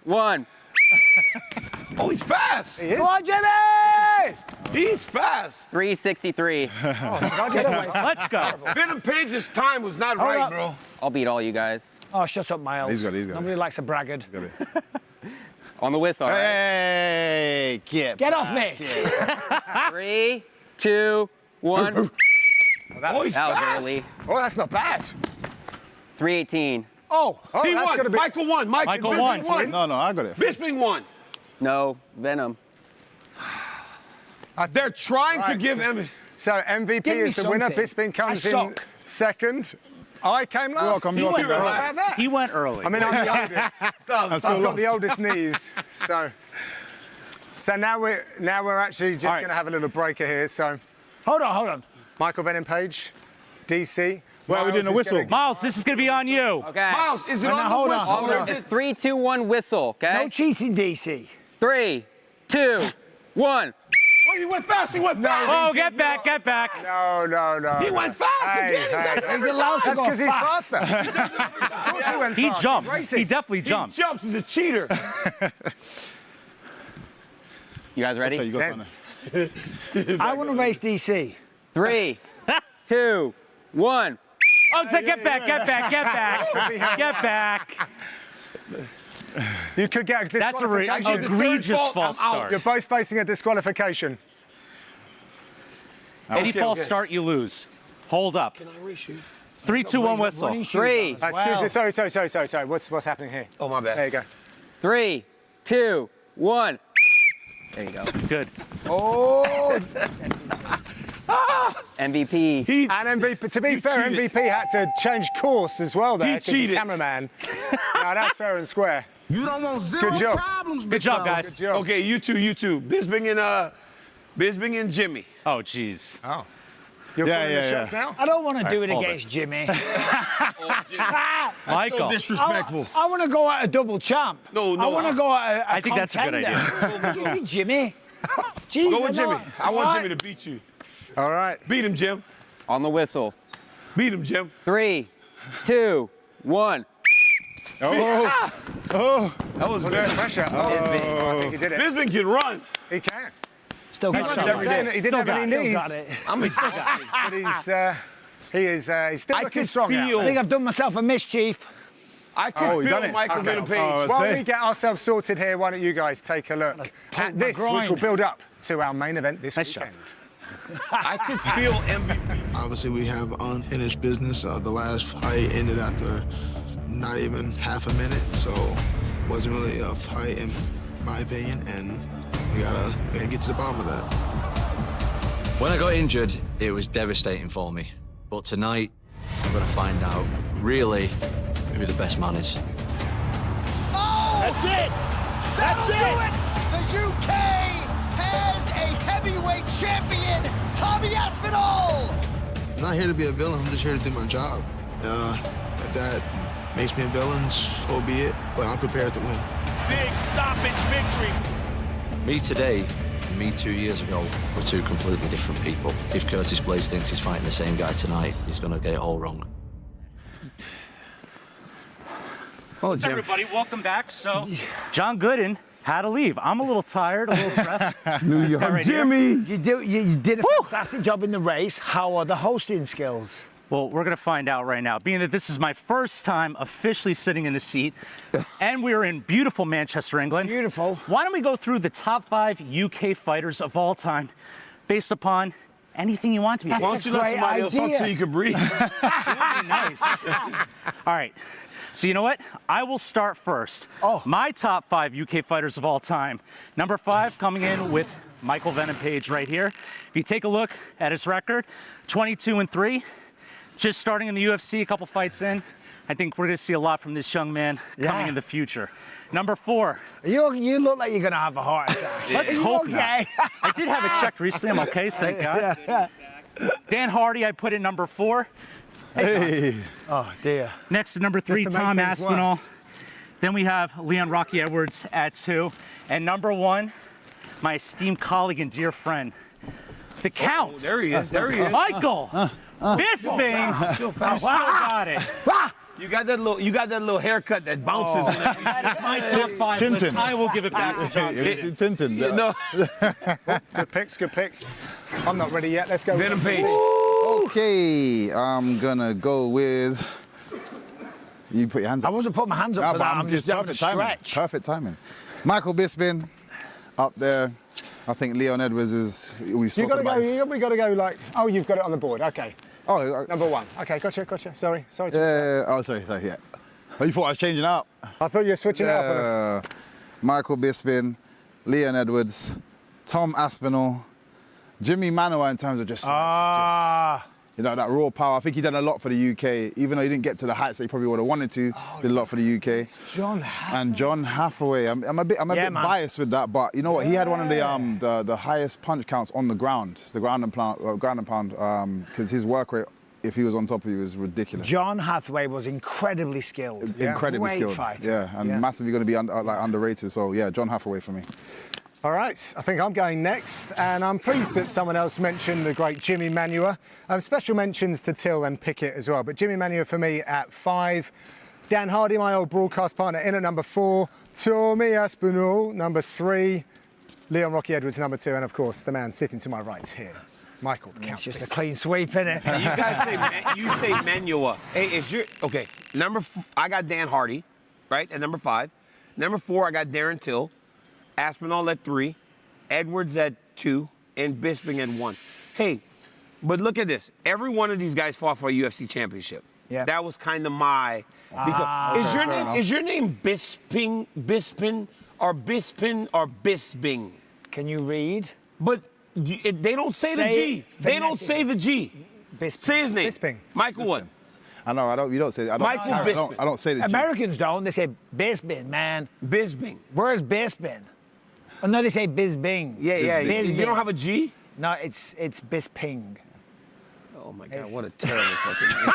1. Oh, he's fast. Come on, Jimmy! He's fast. 363. Let's go. Venom Page's time was not right, up. bro. I'll beat all you guys. Oh, shut up, Miles. He's got it. Nobody likes a braggart. On the whistle, all right? Hey, kid. Get off me. 3, 2, 1. Oh, he's That was fast. early. Oh, that's not bad. 318. Oh, He that's won. gonna be- Michael won. Michael Bisping won. No, I got it. Bisping won. No, Venom. They're trying to Right, give so- him. So MVP Give me is the winner. something. Bisping comes I in suck. second. I came last. welcome, He you're went welcome. How about early. that? He went early. I mean, I'm the oldest. I've still got the oldest knees. So now we're actually just right. going to have a little breaker here. So hold on. Michael Venom Page, DC. Well, we Miles didn't is whistle. gonna- Miles, this is going to be on you. Okay. Miles, is it No, on hold the on, whistle hold or on. is It's it? 3, 2, 1, whistle, okay? No cheating, DC. 3, 2, 1. Oh, he went fast. He went fast. Oh, get back. No. He went fast Hey, again. He does it hey. every He's allowed to time. That's go because he's fast. faster. Of course he went He fast. jumps. He's racing. He definitely He jumps. jumps. He's a cheater. You guys ready? So you got Tense. I want to race DC. 3, 2, 1. Oh, get back. Get back. You could get a That's a disqualification. egregious false start. You're both facing a disqualification. Any false start, you lose. Hold up. Can I race you? 3, 2, 1, whistle. 3, Excuse me. Sorry. What's happening here? Oh, my bad. There you go. 3, 2, 1. There you go. Good. Oh, MVP. and MVP. To be fair, cheated. MVP had to change course as well there. He 'cause the cheated. Cameraman. No, that's fair and square. You don't want zero Good job. problems. Good job, guys. Good job. Okay, you two. Bisbing and Jimmy. Oh, jeez. Oh. You're Yeah, calling yeah, the yeah. shots now? I don't want to do it hold against Jimmy. Michael. So disrespectful. I want to go at a double champ. No, I want to go at a I think that's a good contender. Give me Jimmy. Jeez, Go with I'm Jimmy. not- I want What? Jimmy to beat you. All right. Beat him, Jim. On the whistle. Beat him, Jim. 3, 2, 1. That was very Pressure. Oh, I think he did it. Bisbing can run. He can. Still got runs every day. He didn't have any Still knees, got it. I'm exhausted. but he's still I looking can strong out feel. I think I've done myself a mischief. I can you feel done it? Michael Okay. Vinnipage. While we get ourselves sorted here, why don't you guys take a look at this, which groin. will build up to our main event this Nice weekend. I can feel MVP. Obviously, we have unfinished business. The last fight ended after not even half a minute, so wasn't really a fight in my opinion, and we gotta get to the bottom of that. When I got injured, it was devastating for me. But tonight, I'm going to find out, really, who the best man is. Oh! That's it. That's it. The UK has a heavyweight champion, Tommy Aspinall! I'm not here to be a villain, I'm just here to do my job. If that makes me a villain, so be it, but I'm prepared to win. Big stoppage victory. Me today and me 2 years ago were two completely different people. If Curtis Blaze thinks he's fighting the same guy tonight, he's going to get it all wrong. Well, everybody, welcome back. So, John Gooden had to leave. I'm a little tired, a little breath. New York Jimmy. You did a fantastic job in the race. How are the hosting skills? Well, we're going to find out right now. Being that this is my first time officially sitting in the seat, and we're in beautiful Manchester, England. Beautiful. Why don't we go through the top 5 UK fighters of all time based upon anything you want to be. Why don't you let somebody else talk so you can breathe? Nice. All right. So you know what? I will start first. Oh. My top 5 UK fighters of all time. Number 5 coming in with Michael Vinnipage right here. If you take a look at his record, 22-3. Just starting in the UFC, a couple fights in. I think we're going to see a lot from this young man coming in the future. Number 4. You look like you're going to have a heart attack. Let's hope not. I did have it checked recently. I'm okay, so thank God. Yeah. Dan Hardy, I put in number 4. Hey. Oh, dear. Next to number 3, Just to make Tom things Aspinall. worse. Then we have Leon Rocky Edwards at 2. And number 1, my esteemed colleague and dear friend, the Count. Oh, there he is. There he is. Michael Bisping. Still You found. still got it. You got that little haircut that bounces. That is my top 5 list. Tintin. I will give it back to John. Tintin. You know, Good picks, good picks. I'm not ready yet. Let's go. Venom Page. Okay, I'm gonna go with. You put your hands I up. wasn't putting my hands up for that. I'm just doing a perfect timing. stretch. Perfect timing. Michael Bisping, up there. I think Leon Edwards is. We've You spoken gotta about. go. We gotta go like. Oh, you've got it on the board. Okay. Oh, Number 1. Okay, gotcha. Sorry. sorry. Yeah. Oh, you thought I was changing up? I thought you were switching it up on us. Michael Bisping, Leon Edwards, Tom Aspinall, Jimmy Manuwa in terms of just you know, that raw power. I think he done a lot for the UK, even though he didn't get to the heights that he probably would have wanted to. Did a lot for the UK. John Hathaway. And John Hathaway. I'm a bit biased with that, but you know what? He had one of the highest punch counts on the ground, the ground and pound, because his work rate, if he was on top of you, was ridiculous. John Hathaway was incredibly skilled. Incredibly Great skilled. fighter. Yeah, and massively going to be underrated. So yeah, John Hathaway for me. All right, I think I'm going next, and I'm pleased that someone else mentioned the great Jimmy Manuwa. Special mentions to Till and Pickett as well, but Jimmy Manuwa for me at 5. Dan Hardy, my old broadcast partner, in at number 4. Tommy Aspinall, number 3. Leon Rocky Edwards, number 2, and of course, the man sitting to my right here, Michael. The Count It's just a Bisping. clean sweep, innit? You guys say Manua. Hey, okay? I got Dan Hardy, right, at number 5. Number 4, I got Darren Till. Aspinall at 3. Edwards at 2. And Bisping at 1. Hey, but look at this. Every one of these guys fought for a UFC championship. Yeah. That was kind of my. Because is your name Bisping, or Bispin, or Bisping? Can you read? But they don't say the G. They don't say the G. Bisping. Say his name. Bisping. Michael what? I know. You don't say. I don't, Michael Bisping. I don't say the G. Americans don't. They say Bisping, man. Bisping. Where's Bisping? Oh, no, they say Bisbing. Yeah. Bisbing. You don't have a G? No, it's Bisping. Oh my God, what a terrible fucking name.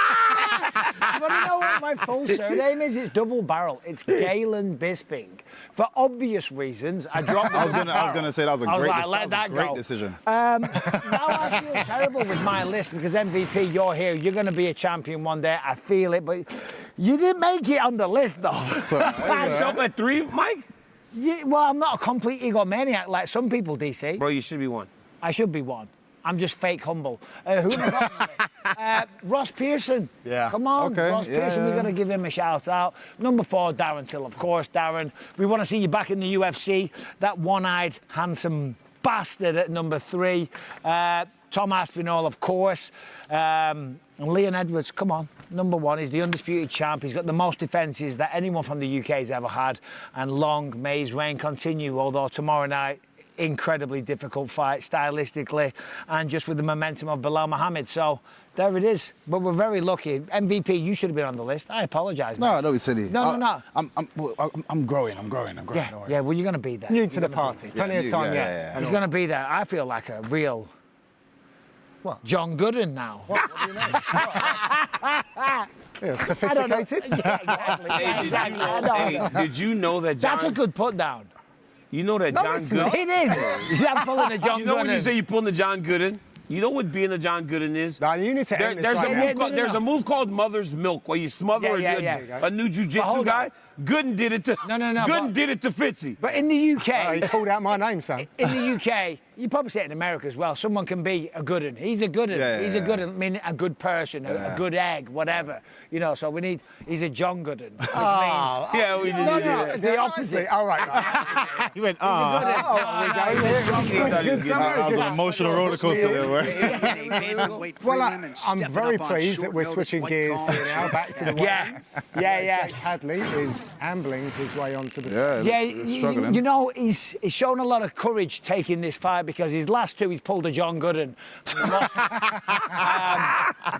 Do you want to know what my full surname is? It's double barrel. It's Galen Bisping. For obvious reasons, I dropped the I was gonna say that was a great decision. Now I feel terrible with my list because MVP, you're here. You're going to be a champion one day. I feel it, but you didn't make it on the list though. Yourself at 3, Mike? Yeah, well, I'm not a complete egomaniac like some people, DC. Bro, you should be 1. I should be 1. I'm just fake humble. Who have I got? Ross Pearson. Yeah. Come on, Okay. Ross Pearson. We're going to give him a shout out. Number 4, Darren Till, of course. Darren, we want to see you back in the UFC. That one-eyed, handsome bastard at number 3. Tom Aspinall, of course. And Leon Edwards, come on. Number 1, he's the undisputed champ. He's got the most defences that anyone from the UK has ever had. And long may his reign continue, although tomorrow night, incredibly difficult fight stylistically and just with the momentum of Belal Muhammad. So there it is. But we're very lucky. MVP, you should have been on the list. I apologise. No, don't be silly. No. I'm growing. Yeah, well, you're going to be there. New to the party. Plenty of time yet. He's going to be there. I feel like a real John Gooden now. What do you know? Yeah, sophisticated? Yeah, exactly. Did you know that John... That's a good put down. You know that John Gooden... It is. I'm pulling a John Gooden. You know when you say you're pulling the John Gooden? You know what being the John Gooden is? Nah, you need to end this There's a move called Mother's Milk where you smother a new jiu-jitsu guy. Gooden did it to... No. Gooden did it to Fitzy. But in the UK... he called out my name, son. In the UK, you probably say it in America as well, someone can be a good one. He's a good one. He's a good one, meaning a good person, a good egg, whatever. You know, so he's a John Gooden. Which means... Yeah, we did. No, it's the opposite. All right. He went, he's a good egg. That was an emotional roller coaster there, Well, I'm very pleased that we're switching gears here now, back to the women's. Jake Hadley is ambling his way onto the stage. You know, he's shown a lot of courage taking this fight because his last 2 he's pulled a John Gooden.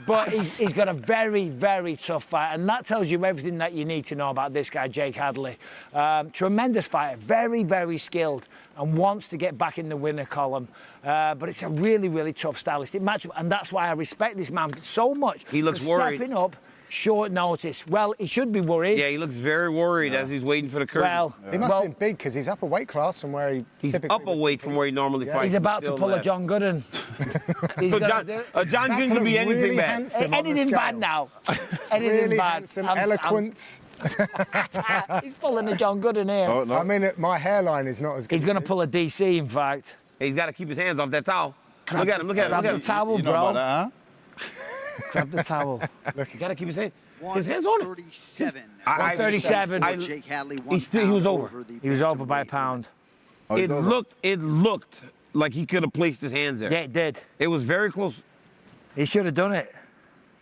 But he's got a very, very tough fight, and that tells you everything that you need to know about this guy, Jake Hadley. Tremendous fighter, very, very skilled, and wants to get back in the winner column. But it's a really, really tough stylistic matchup, and that's why I respect this man so much. He looks for worried. Stepping up. Short notice. Well, he should be worried. Yeah, he looks very worried as he's waiting for the curtain. Well, he must have been big because he's up a weight class from where he's typically up a weight from where he normally fights. He's about to pull a John Gooden. So John Gooden can be anything really bad. Anything bad now. Anything really bad. handsome, eloquent. He's pulling a John Gooden here. Oh, no. I mean, my hairline is not as good. He's going to pull a DC, in fact. He's got to keep his hands off that towel. Look at him. Grab the towel, You know bro. about that, huh? Grab the towel. Look, you got to keep his hands. His hands on it. 137. 137. Jake Hadley he was over. He was over by a pound. It looked like he could have placed his hands there. Yeah, it did. It was very close. He should have done it.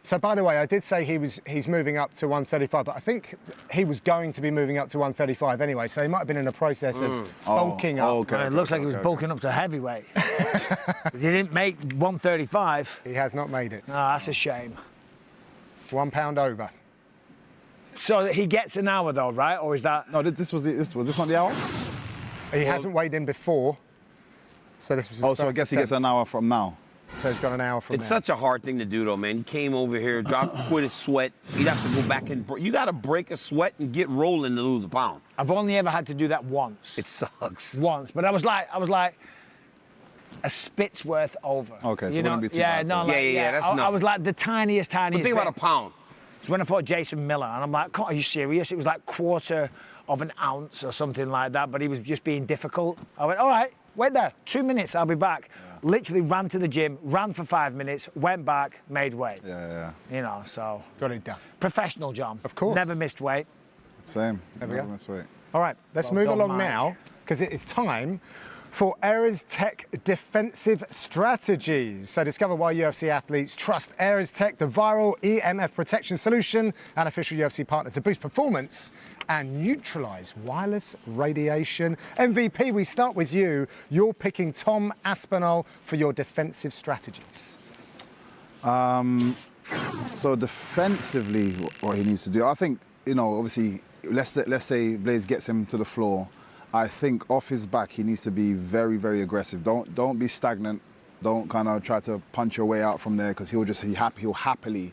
So, by the way, I did say he's moving up to 135, but I think he was going to be moving up to 135 anyway, so he might have been in a process of bulking up. Okay, It looks like he was bulking up to heavyweight. Because he didn't make 135. He has not made it. Oh, that's a shame. 1 pound over. So he gets an hour though, right? Or is that... No, was this not the hour? He hasn't weighed in before, so this was his so I first guess he gets an hour from now. So he's got an hour from It's now. such a hard thing to do, though, man. He came over here, quit his sweat. He'd have to go back and... You got to break a sweat and get rolling to lose a pound. I've only ever had to do that once. It sucks. Once. But I was like a spit's worth over. Okay, so you it wouldn't be too yeah, bad. No, Yeah, that's I nothing. was like the tiniest But think bit. about a pound. It's when I fought Jason Miller, and I'm like, "God, are you serious?" It was like 1/4 of an ounce or something like that, but he was just being difficult. I went, all right, wait there, 2 minutes, I'll be back. Literally ran to the gym, ran for 5 minutes, went back, made weight. Yeah. You know, so. Got it done. Professional, John. Of course. Never missed weight. Same. There we go. Missed weight. All right, let's Well move done, along Mike. now, because it is time for Ares Tech defensive strategies. So discover why UFC athletes trust Ares Tech, the viral EMF protection solution and official UFC partner to boost performance and neutralize wireless radiation. MVP, we start with you. You're picking Tom Aspinall for your defensive strategies. So defensively, what he needs to do, I think, you know, obviously, let's say Blaze gets him to the floor. I think off his back, he needs to be very, very aggressive. Don't be stagnant. Don't kind of try to punch your way out from there, because he'll happily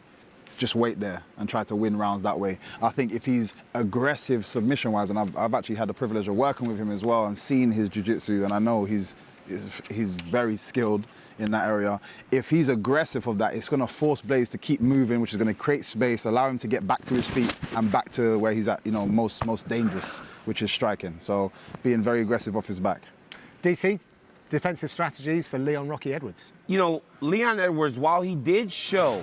just wait there and try to win rounds that way. I think if he's aggressive submission-wise, and I've actually had the privilege of working with him as well and seeing his jiu-jitsu, and I know he's very skilled in that area. If he's aggressive of that, it's going to force Blaze to keep moving, which is going to create space, allow him to get back to his feet and back to where he's at, you know, most dangerous, which is striking. So being very aggressive off his back. DC, defensive strategies for Leon Rocky Edwards. You know, Leon Edwards, while he did show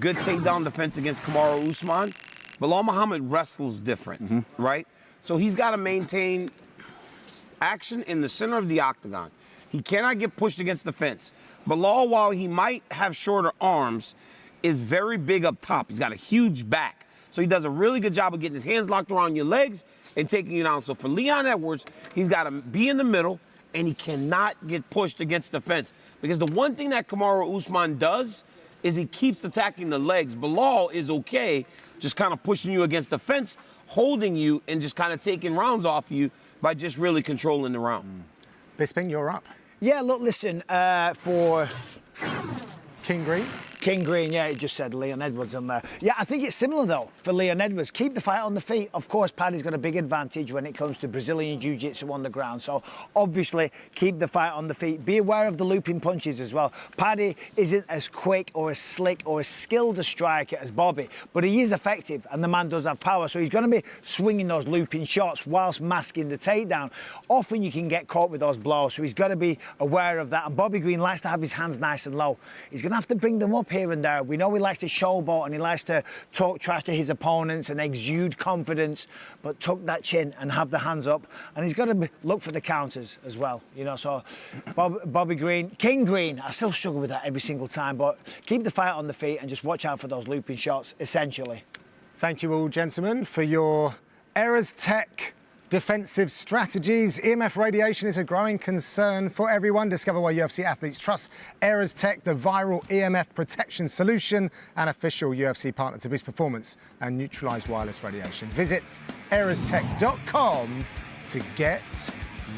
good takedown defense against Kamaru Usman, Belal Muhammad wrestles different, right? So he's got to maintain action in the center of the octagon. He cannot get pushed against the fence. Belal, while he might have shorter arms, is very big up top. He's got a huge back. So he does a really good job of getting his hands locked around your legs and taking you down. So for Leon Edwards, he's got to be in the middle, and he cannot get pushed against the fence. Because the one thing that Kamaru Usman does is he keeps attacking the legs. Belal is okay just kind of pushing you against the fence, holding you, and just kind of taking rounds off you by just really controlling the round. Bisping, you're up. Yeah, look, listen, for King Green. King Green, yeah, he just said Leon Edwards on there. Yeah, I think it's similar, though, for Leon Edwards. Keep the fight on the feet. Of course, Paddy's got a big advantage when it comes to Brazilian Jiu-Jitsu on the ground. So, obviously, keep the fight on the feet. Be aware of the looping punches as well. Paddy isn't as quick or as slick or as skilled a striker as Bobby, but he is effective, and the man does have power. So, he's going to be swinging those looping shots whilst masking the takedown. Often, you can get caught with those blows, so he's got to be aware of that. And Bobby Green likes to have his hands nice and low. He's going to have to bring them up here and there. We know he likes to showboat and he likes to talk trash to his opponents and exude confidence, but tuck that chin and have the hands up. And he's got to look for the counters as well, you know. So Bobby Green, King Green, I still struggle with that every single time, but keep the fight on the feet and just watch out for those looping shots, essentially. Thank you all, gentlemen, for your Ares Tech defensive strategies. EMF radiation is a growing concern for everyone. Discover why UFC athletes trust Ares Tech, the viral EMF protection solution and official UFC partner to boost performance and neutralize wireless radiation. Visit arestech.com to get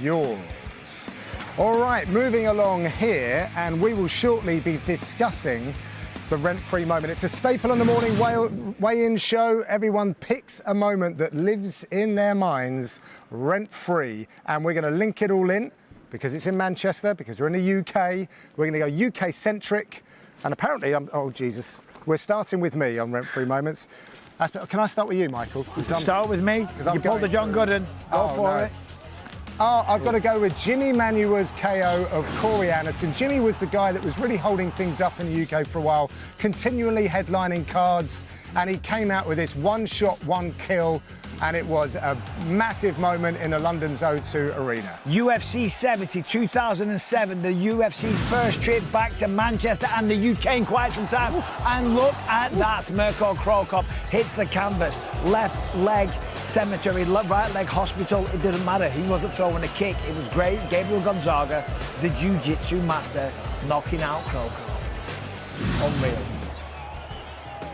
yours. All right, moving along here, and we will shortly be discussing the rent-free moment. It's a staple on the morning weigh-in show. Everyone picks a moment that lives in their minds rent-free, and we're going to link it all in because it's in Manchester, because we're in the UK. We're going to go UK-centric, and apparently, oh Jesus, we're starting with me on rent-free moments. Can I start with you, Michael? Start with me. You pulled the John Gooden. Go for it. Oh, I've got to go with Jimmy Manua's KO of Corey Anderson. Jimmy was the guy that was really holding things up in the UK for a while, continually headlining cards, and he came out with this one shot, one kill, and it was a massive moment in the London's O2 Arena. UFC 70, 2007, the UFC's first trip back to Manchester and the UK in quite some time. And look at that, Mirko Cro Cop hits the canvas, left leg cemetery, right leg hospital, it didn't matter. He wasn't throwing a kick. It was great. Gabriel Gonzaga, the jiu-jitsu master, knocking out Cro Cop. Unreal.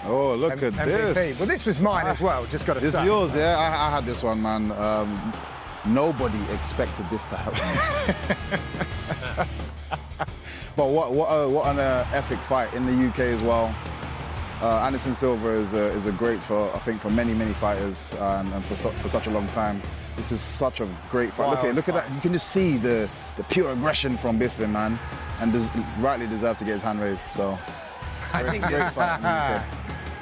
Oh, look at MVP. this. Well, this was mine as well, just got to say. This is yours, yeah? I had this one, man. Nobody expected this to happen. But what an epic fight in the UK as well. Anderson Silva is a great for, I think, for many fighters and for such a long time. This is such a great fight. Look at that. You can just see the pure aggression from Bisping, man, and rightly deserved to get his hand raised. So, I think great fight in the UK.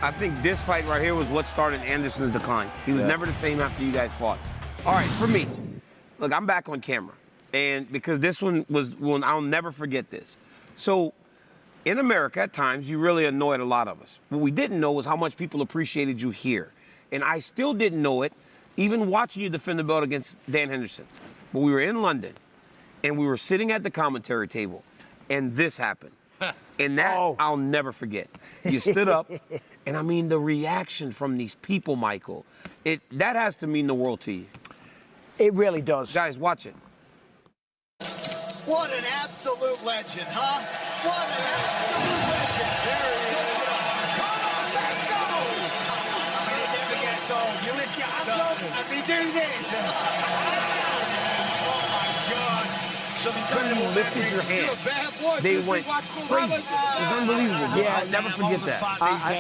I think this fight right here was what started Anderson's decline. He was never the same after you guys fought. All right, for me, look, I'm back on camera. And because this one was, well, I'll never forget this. So in America, at times, you really annoyed a lot of us. What we didn't know was how much people appreciated you here. And I still didn't know it, even watching you defend the belt against Dan Henderson. But we were in London, and we were sitting at the commentary table, and this happened. And that I'll never forget. You stood up, and I mean the reaction from these people, Michael, that has to mean the world to you. It really does. Guys, watch it. What an absolute legend, huh? What an absolute legend. There it is. Come on, let's go. I mean, it never gets old. You lift your hands up and we do this. Oh, my God. Some incredible You lifted your hand. They went crazy. It was unbelievable. Yeah, I'll never forget that.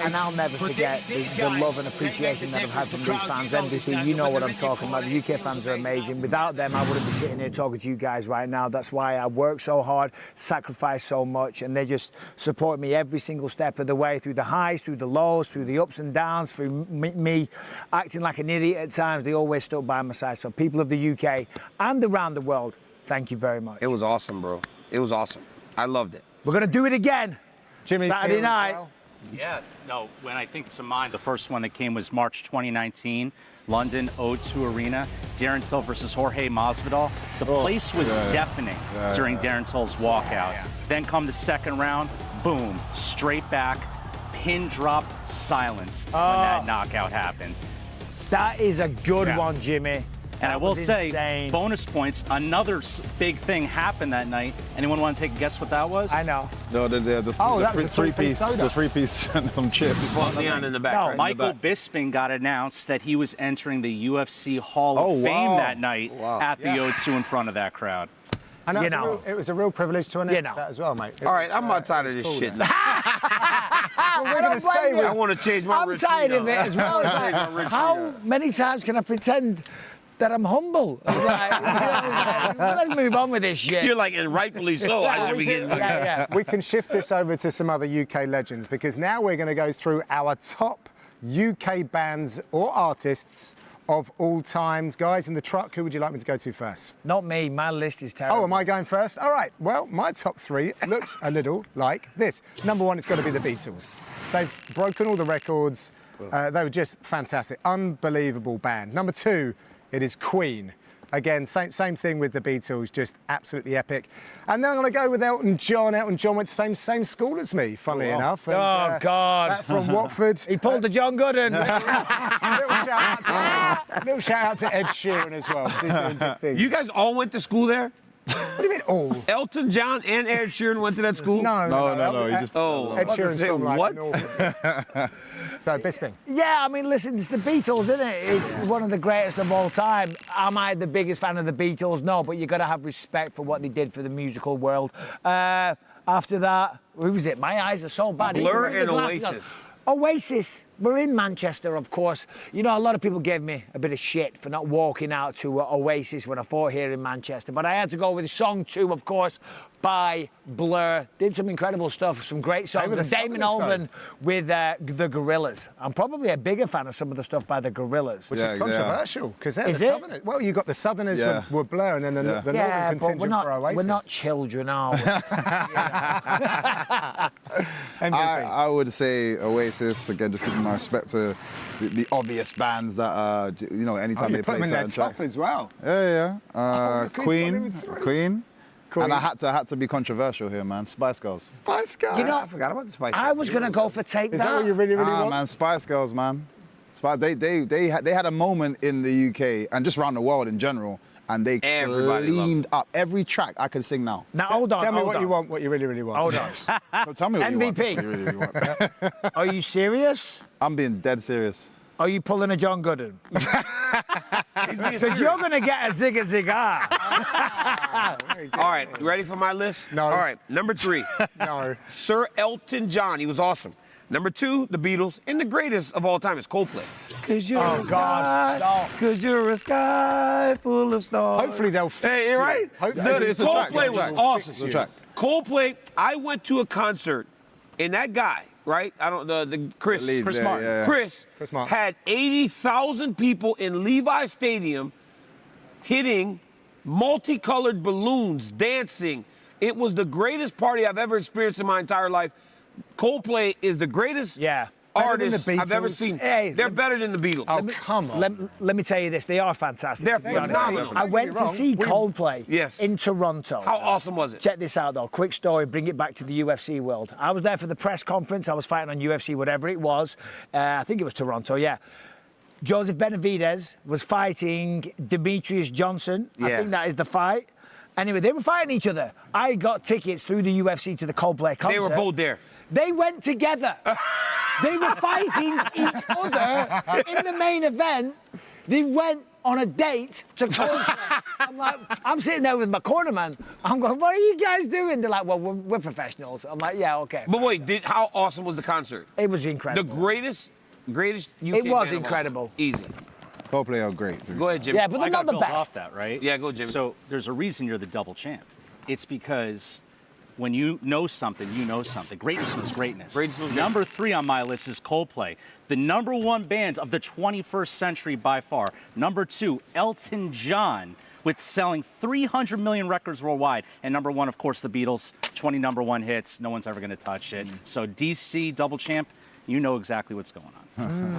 And I'll never forget the love and appreciation that I've had from these fans. MVP, you know what I'm talking about. The UK fans are amazing. Without them, I wouldn't be sitting here talking to you guys right now. That's why I work so hard, sacrifice so much, and they just support me every single step of the way, through the highs, through the lows, through the ups and downs, through me acting like an idiot at times. They always stuck by my side. So people of the UK and around the world, thank you very much. It was awesome, bro. It was awesome. I loved it. We're going to do it again. Jimmy's Saturday night. Well. Yeah, no, when I think to mind, the first one that came was March 2019, London O2 Arena, Darren Till versus Jorge Masvidal. The place was deafening during Darren Till's walkout. Then come the second round, boom, straight back, pin drop silence when that knockout happened. That is a good one, Jimmy. And I will say, bonus points, another big thing happened that night. Anyone want to take a guess what that was? I know. No, the three-piece and some chips. Leon in the back. No, right Michael Bisping got announced that he was entering the UFC Hall of Fame that night at the O2 in front of that crowd. And it was a real privilege to announce that as well, mate. All right, I'm not tired of this shit now. Well, we're going to stay with I want to change my I'm tired of it as well. It's like, how many times can I pretend that I'm humble? Let's move on with this shit. You're like, and rightfully so. I should be getting We can shift this over to some other UK legends, because now we're going to go through our top UK bands or artists of all times. Guys in the truck, who would you like me to go to first? Not me. My list is terrible. Oh, am I going first? All right. Well, my top three looks a little like this. Number one, it's got to be the Beatles. They've broken all the records. They were just fantastic. Unbelievable band. Number two, it is Queen. Again, same thing with the Beatles, just absolutely epic. And then I'm going to go with Elton John. Elton John went to the same school as me, funnily enough. And, God. From Watford. He pulled the John Gooden. Little shout out to Ed Sheeran as well. 'Cause he's doing big things. You guys all went to school there? What do you mean all? Elton John and Ed Sheeran went to that school? No. You just. Ed Sheeran's from like what? Norfolk. So, Bisping. Yeah, I mean, listen, it's the Beatles, isn't it? It's one of the greatest of all time. Am I the biggest fan of the Beatles? No, but you've got to have respect for what they did for the musical world. After that, who was it? My eyes are so bad. Blur and Oasis. Oasis. We're in Manchester, of course. You know, a lot of people gave me a bit of shit for not walking out to Oasis when I fought here in Manchester, but I had to go with song 2, of course, by Blur. Did some incredible stuff, some great songs. And Damon Albarn with the Gorillaz. I'm probably a bigger fan of some of the stuff by the Gorillaz. Which is controversial, because they're the Southerners. Well, you got the Southerners were Blur, and then the Northern contingent for Oasis. We're not children, are we? I would say Oasis, again, just giving my respect to the obvious bands that, you know, anytime they play certain tracks. As well. Queen. And I had to be controversial here, man. Spice Girls. Spice Girls. You know, I forgot about the Spice Girls. I was going to go for Take That. Is that what you really want? Man, Spice Girls, man. They had a moment in the UK and just around the world in general, and they cleaned up every track I could sing now. Now, hold on. Tell me what you want, what you really want. Hold on. So tell me what MVP. you want. What you really want. Are you serious? I'm being dead serious. Are you pulling a John Gooden? Because you're going to get a Zigga Zigga. All right, you ready for my list? No. All right, number 3. No. Sir Elton John, he was awesome. Number 2, the Beatles, and the greatest of all time is Coldplay. Cause you're a God, stop. Cause you're a sky full of stars. Hopefully they'll fix Hey, you're right. It's a track, Coldplay it's a track. was awesome. It's a track. Coldplay, I went to a concert, and that guy, right? Chris Martin. Chris Martin had 80,000 people in Levi Stadium hitting multicolored balloons, dancing. It was the greatest party I've ever experienced in my entire life. Coldplay is the greatest artist I've ever seen. Hey, they're better than the Beatles. Oh, come on. Let me tell you this, they are fantastic. They're to be honest. phenomenal. I went to see Coldplay Yes. in Toronto. How awesome was it? Check this out, though. Quick story, bring it back to the UFC world. I was there for the press conference. I was fighting on UFC, whatever it was. I think it was Toronto, yeah. Joseph Benavidez was fighting Demetrius Johnson. I think that is the fight. Anyway, they were fighting each other. I got tickets through the UFC to the Coldplay concert. They were both there. They went together. They were fighting each other in the main event. They went on a date to Coldplay. I'm sitting there with my cornerman. I'm going, what are you guys doing? They're like, well, we're professionals. I'm like, yeah, okay. But wait, how awesome was the concert? It was incredible. The greatest UK It was band of all incredible. time. Easy. Coldplay are great. Go ahead, Jimmy. Yeah, but they're not the build off best. that, right? Yeah, go, Jimmy. So there's a reason you're the double champ. It's because when you know something, you know something. Greatness was greatness. Number 3 on my list is Coldplay, the #1 band of the 21st century by far. Number 2, Elton John, with selling 300 million records worldwide. And number 1, of course, the Beatles, 20 #1 hits. No one's ever going to touch it. So DC, double champ, you know exactly what's going on.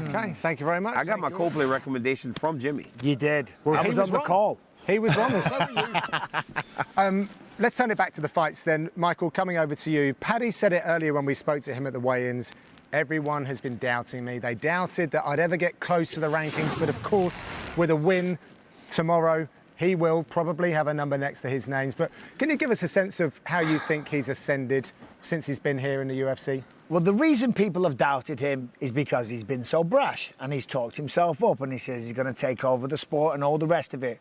Okay, thank you very much. I got my Coldplay recommendation from Jimmy. You did. Well, I he was on the wrong. call. He was wrong, and so were you. Let's turn it back to the fights then. Michael, coming over to you. Paddy said it earlier when we spoke to him at the weigh-ins. Everyone has been doubting me. They doubted that I'd ever get close to the rankings, but of course, with a win tomorrow, he will probably have a number next to his names. But can you give us a sense of how you think he's ascended since he's been here in the UFC? Well, the reason people have doubted him is because he's been so brash and he's talked himself up and he says he's going to take over the sport and all the rest of it.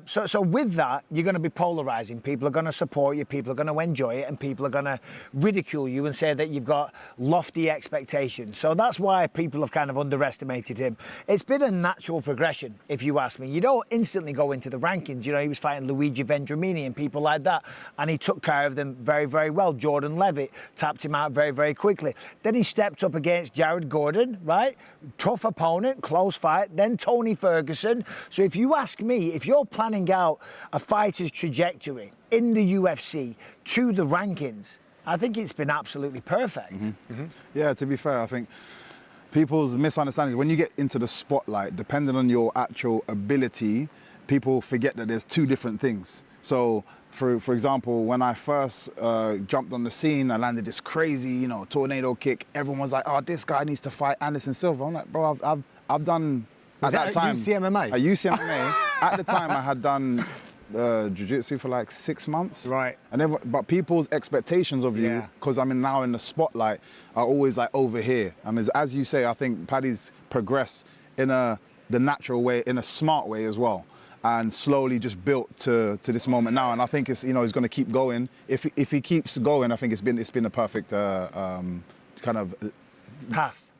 So with that, you're going to be polarising. People are going to support you, people are going to enjoy it, and people are going to ridicule you and say that you've got lofty expectations. So that's why people have kind of underestimated him. It's been a natural progression, if you ask me. You don't instantly go into the rankings. You know, he was fighting Luigi Vendramini and people like that, and he took care of them very, very well. Jordan Levitt tapped him out very, very quickly. Then he stepped up against Jared Gordon, right? Tough opponent, close fight. Then Tony Ferguson. So if you ask me, if you're planning out a fighter's trajectory in the UFC to the rankings, I think it's been absolutely perfect. Yeah, to be fair, I think people's misunderstanding is when you get into the spotlight, depending on your actual ability, people forget that there's two different things. So, for example, when I first jumped on the scene, I landed this crazy, tornado kick. Everyone was like, "Oh, this guy needs to fight Anderson Silva." I'm like, "Bro, I've done." Was that at UCMMA? At UCMMA, at the time, I had done jiu-jitsu for like 6 months. Right. And then, but people's expectations of you, because I'm now in the spotlight, are always like over here. And as you say, I think Paddy's progressed in the natural way, in a smart way as well, and slowly just built to this moment now. And I think it's he's going to keep going. If he keeps going, I think it's been a perfect kind of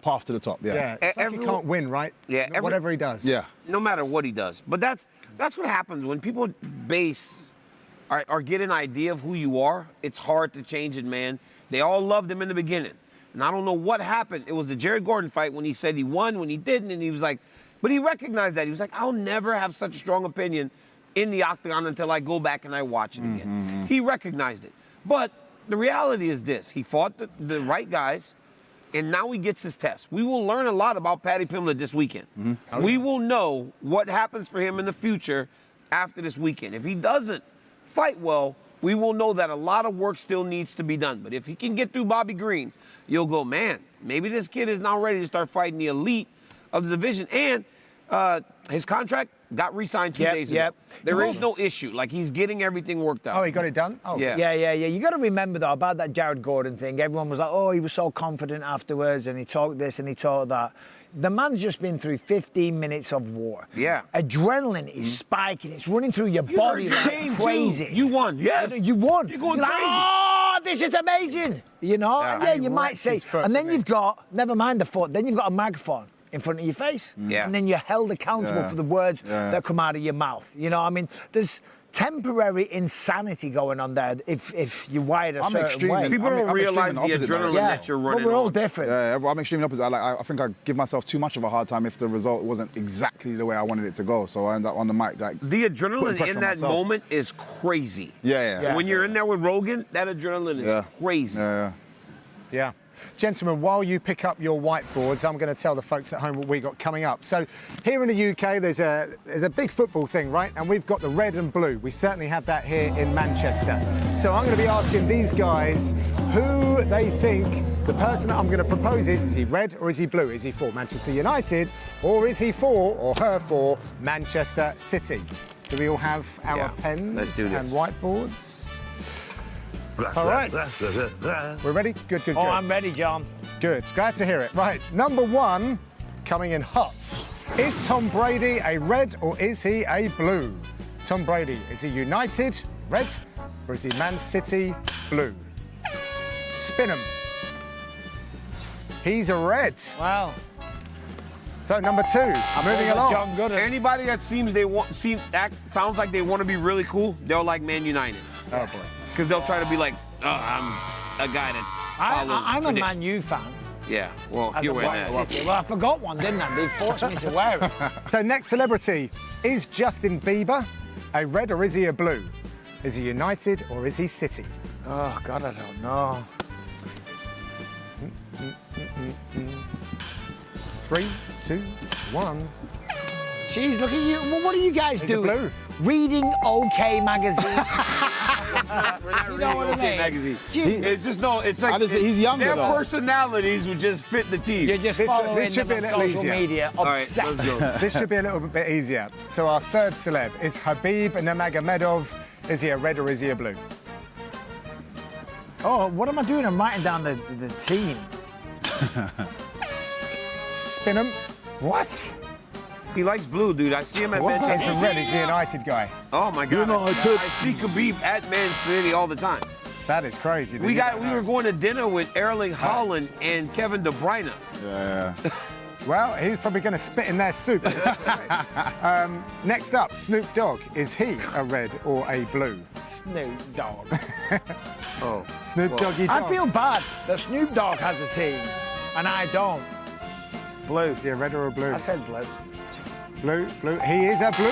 path to the top. Yeah. It's like he can't win, right? Yeah. Whatever he does. Yeah. No matter what he does. But that's what happens when people or get an idea of who you are. It's hard to change it, man. They all loved him in the beginning. And I don't know what happened. It was the Jared Gordon fight when he said he won, when he didn't, and he was like, but he recognized that. He was like, I'll never have such a strong opinion in the octagon until I go back and I watch it again. He recognized it. But the reality is this. He fought the right guys, and now he gets his test. We will learn a lot about Paddy Pimblett this weekend. We will know what happens for him in the future after this weekend. If he doesn't fight well, we will know that a lot of work still needs to be done. But if he can get through Bobby Green, you'll go, man, maybe this kid is now ready to start fighting the elite of the division. And his contract got re-signed 2 days ago. There is no issue. Like, he's getting everything worked out. Oh, he got it done? Oh, yeah. You got to remember, though, about that Jared Gordon thing. Everyone was like, oh, he was so confident afterwards, and he talked this and he talked that. The man's just been through 15 minutes of war. Yeah. Adrenaline is spiking. It's running through your body like crazy. You won. Yes. You won. You're going You're crazy. like, oh, this is amazing. You know? Yeah, Yeah, and you he might wrecks say. his foot, And then didn't he? you've got, never mind the foot, then you've got a megaphone. in front of your face. Yeah. And then you're held accountable for the words that come out of your mouth. You know, I mean, there's temporary insanity going on there if you're wired a certain way. People don't realize the adrenaline that you're running. But we're all different. Yeah, I'm extremely opposite. I think I give myself too much of a hard time if the result wasn't exactly the way I wanted it to go. So I end up on the mic like the adrenaline in that moment is crazy. Yeah. When you're in there with Rogan, that adrenaline is crazy. Yeah. Gentlemen, while you pick up your whiteboards, I'm going to tell the folks at home what we got coming up. So here in the UK, there's a big football thing, right? And we've got the red and blue. We certainly have that here in Manchester. So I'm going to be asking these guys who they think the person that I'm going to propose is he red or is he blue? Is he for Manchester United or is he for or her for Manchester City? Do we all have our pens and whiteboards? All right. We're ready? Good. Oh, I'm ready, John. Good. Glad to hear it. Right. Number one, coming in hot. Is Tom Brady a red or is he a blue? Tom Brady, is he United, red, or is he Man City, blue? Spin 'em. He's a red. Wow. So number two, moving along. John Gooden. Anybody that sounds like they want to be really cool, they'll like Man United. Oh boy. Because they'll try to be like, I'm a guy that follows I'm a tradition. Man U fan. Yeah, well, As you're a wearing Black that. City. Well, I forgot one, didn't I? They forced me to wear it. So next celebrity, is Justin Bieber a red or is he a blue? Is he United or is he City? Oh, God, I don't know. 3, 2, 1. Jeez, look at you. Well, what are you guys He's a doing? blue. Reading OK Magazine. We're not You reading know what I OK mean? Magazine. Jeez. It's just, no, it's like he's younger, their though. personalities would just fit the team. You're just This following should be them a on little social easier. media, All right, obsessed. let's go. This should be a little bit easier. So our third celeb is Habib Nurmagomedov. Is he a red or is he a blue? Oh, what am I doing? I'm writing down the team. Spin 'em. What? He likes blue, dude. I see him at What's that? Manchester He's a red. City. He's a United guy. Oh my God! I see Khabib at Man City all the time. That is crazy. We were going to dinner with Erling Haaland and Kevin De Bruyne. Yeah. Well, he was probably going to spit in their soup. Next up, Snoop Dogg. Is he a red or a blue? Snoop Dogg. Oh, Snoop Doggy Dogg. I feel bad that Snoop Dogg has a team and I don't. Blue. Is he a red or a blue? I said blue. Blue. He is a blue.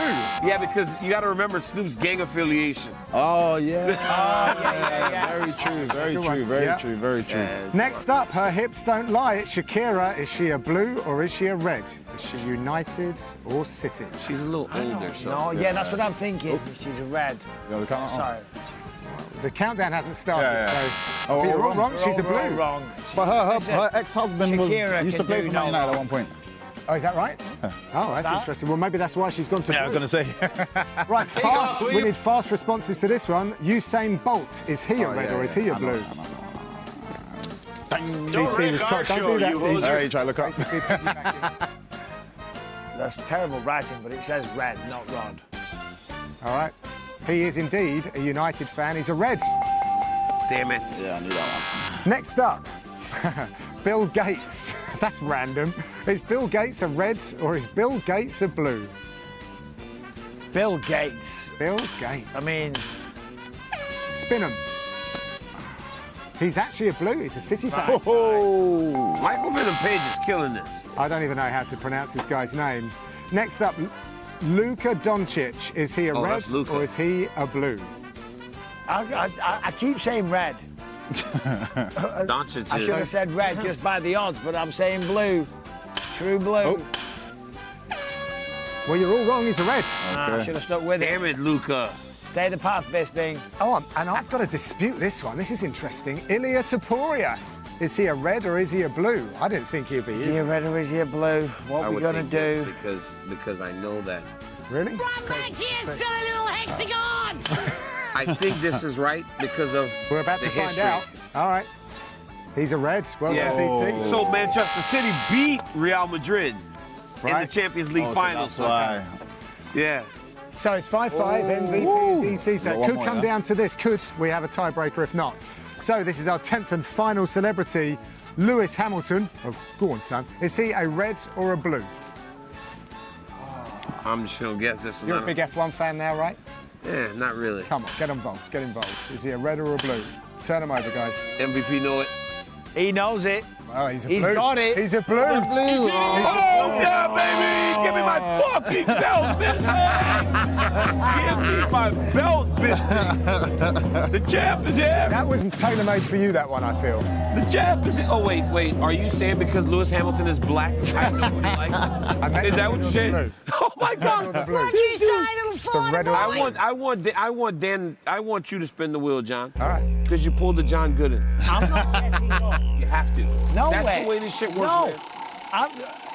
Yeah, because you got to remember Snoop's gang affiliation. Oh yeah. yeah. Very true. Very Good true. one. Very Yeah. true. Very true. Next up, her hips don't lie. It's Shakira. Is she a blue or is she a red? Is she United or City? She's a little older, so. No, yeah, that's what I'm thinking. She's a red. Yeah, we can't- Sorry. The countdown hasn't started, Yeah. so Oh, you're we're all wrong. She's a We're all blue. wrong. But her Listen, ex-husband Shakira used to can play do for no Man United wrong. at one point. Oh, is that right? Oh, that's that? interesting. Well, maybe that's why she's gone to Yeah, I was blue. gonna say. Right, fast. We need fast responses to this one. Usain Bolt. Is he a red or is he a blue? DC was caught. Don't do that. DJ. Hey, try to look up. That's terrible writing, but it says red, not Rod. All right. He is indeed a United fan. He's a red. Damn it. Yeah, I knew that one. Next up, Bill Gates. That's random. Is Bill Gates a red or is Bill Gates a blue? Bill Gates. Bill Gates. I mean, Spin 'em. He's actually a blue. He's a City fan. Oh, Michael Venom Page is killing this. I don't even know how to pronounce this guy's name. Next up, Luka Doncic. Is he a Oh, red that's Luka. or is he a blue? I keep saying red. Doncic I is. should have said red just by the odds, but I'm saying blue. True blue. Oh. Well, you're all wrong. He's a red. I should have stuck with it. Damn it, Luca. Stay the path, Bisping. Oh, and I've got to dispute this one. This is interesting. Ilya Taporia. Is he a red or is he a blue? I didn't think he'd be. Is he a red or is he a blue? What are we going to do? Because I know that. Really? I think this is right because of We're about the to find history. out. All right. He's a red. Well done, DC. So Manchester City beat Real Madrid in the Right. Champions League finals. That's why. Yeah. So it's 5-5, MVP and DC. So Got it one could more, come yeah? down to this. Could we have a tiebreaker if not? So this is our 10th and final celebrity. Lewis Hamilton, oh, go on, son. Is he a red or a blue? I'm just gonna guess this one. You're a big F1 fan now, right? Yeah, not really. Come on, get involved, get involved. Is he a red or a blue? Turn him over, guys. MVP know it. He knows it. Oh, he's a blue. He's got it. He's a blue. Oh, yeah, baby! Give me my fucking belt, bitch! Give me my belt, bitch! The champ is here! That was tailor-made for you, that one, I feel. The champ is here. Oh, wait. Are you saying because Lewis Hamilton is black, I know what he likes? Is that what you said? Oh, my God! What you say, little Florida boy? I want you to spin the wheel, John. All right. Because you pulled the John Gooden. I'm not letting up. You have to. No That's way. the way this shit works, No. man.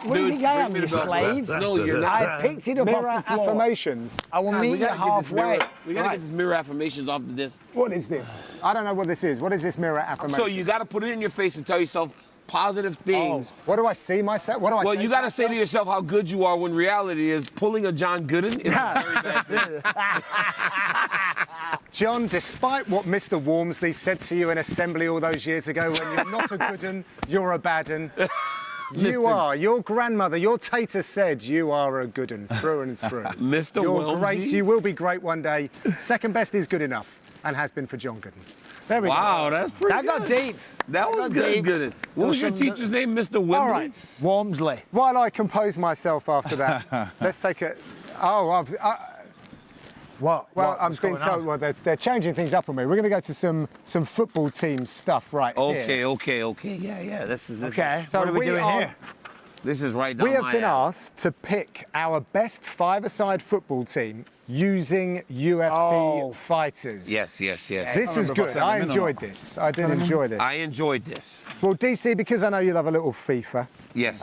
What do you think I am, you slave? No, you're not. I picked it up Mirror off the floor. affirmations. I will God, meet you halfway. We gotta get this mirror affirmations off the disc. What is this? I don't know what this is. What is this mirror affirmation? So you gotta put it in your face and tell yourself positive things. Oh, what do I see myself? What do I Well, say you gotta say to yourself how good you are when reality is pulling a John Gooden is a very bad thing. John, despite what Mr. Walmsley said to you in assembly all those years ago, when you're not a good un, you're a bad un. You are. Your grandmother, your tater said you are a good un, through and through. Mr. You're Walmsley. great. You will be great one day. Second best is good enough and has been for John Gooden. There we Wow, go. that's pretty That got good. deep. That was good, Gooden. What was your teacher's name, Mr. Wembley? All right. Walmsley. While I compose myself after that, let's take a... Oh, What? well, I'm being told, well, they're changing things up on me. We're going to go to some football team stuff right here. Okay. Yeah. This is Okay, So what are we doing here? This is right down We have my been alley. asked to pick our best five-a-side football team using UFC fighters. Yes. This was good. I enjoyed this. I did enjoy this. I enjoyed this. Well, DC, because I know you love a little FIFA, Yes.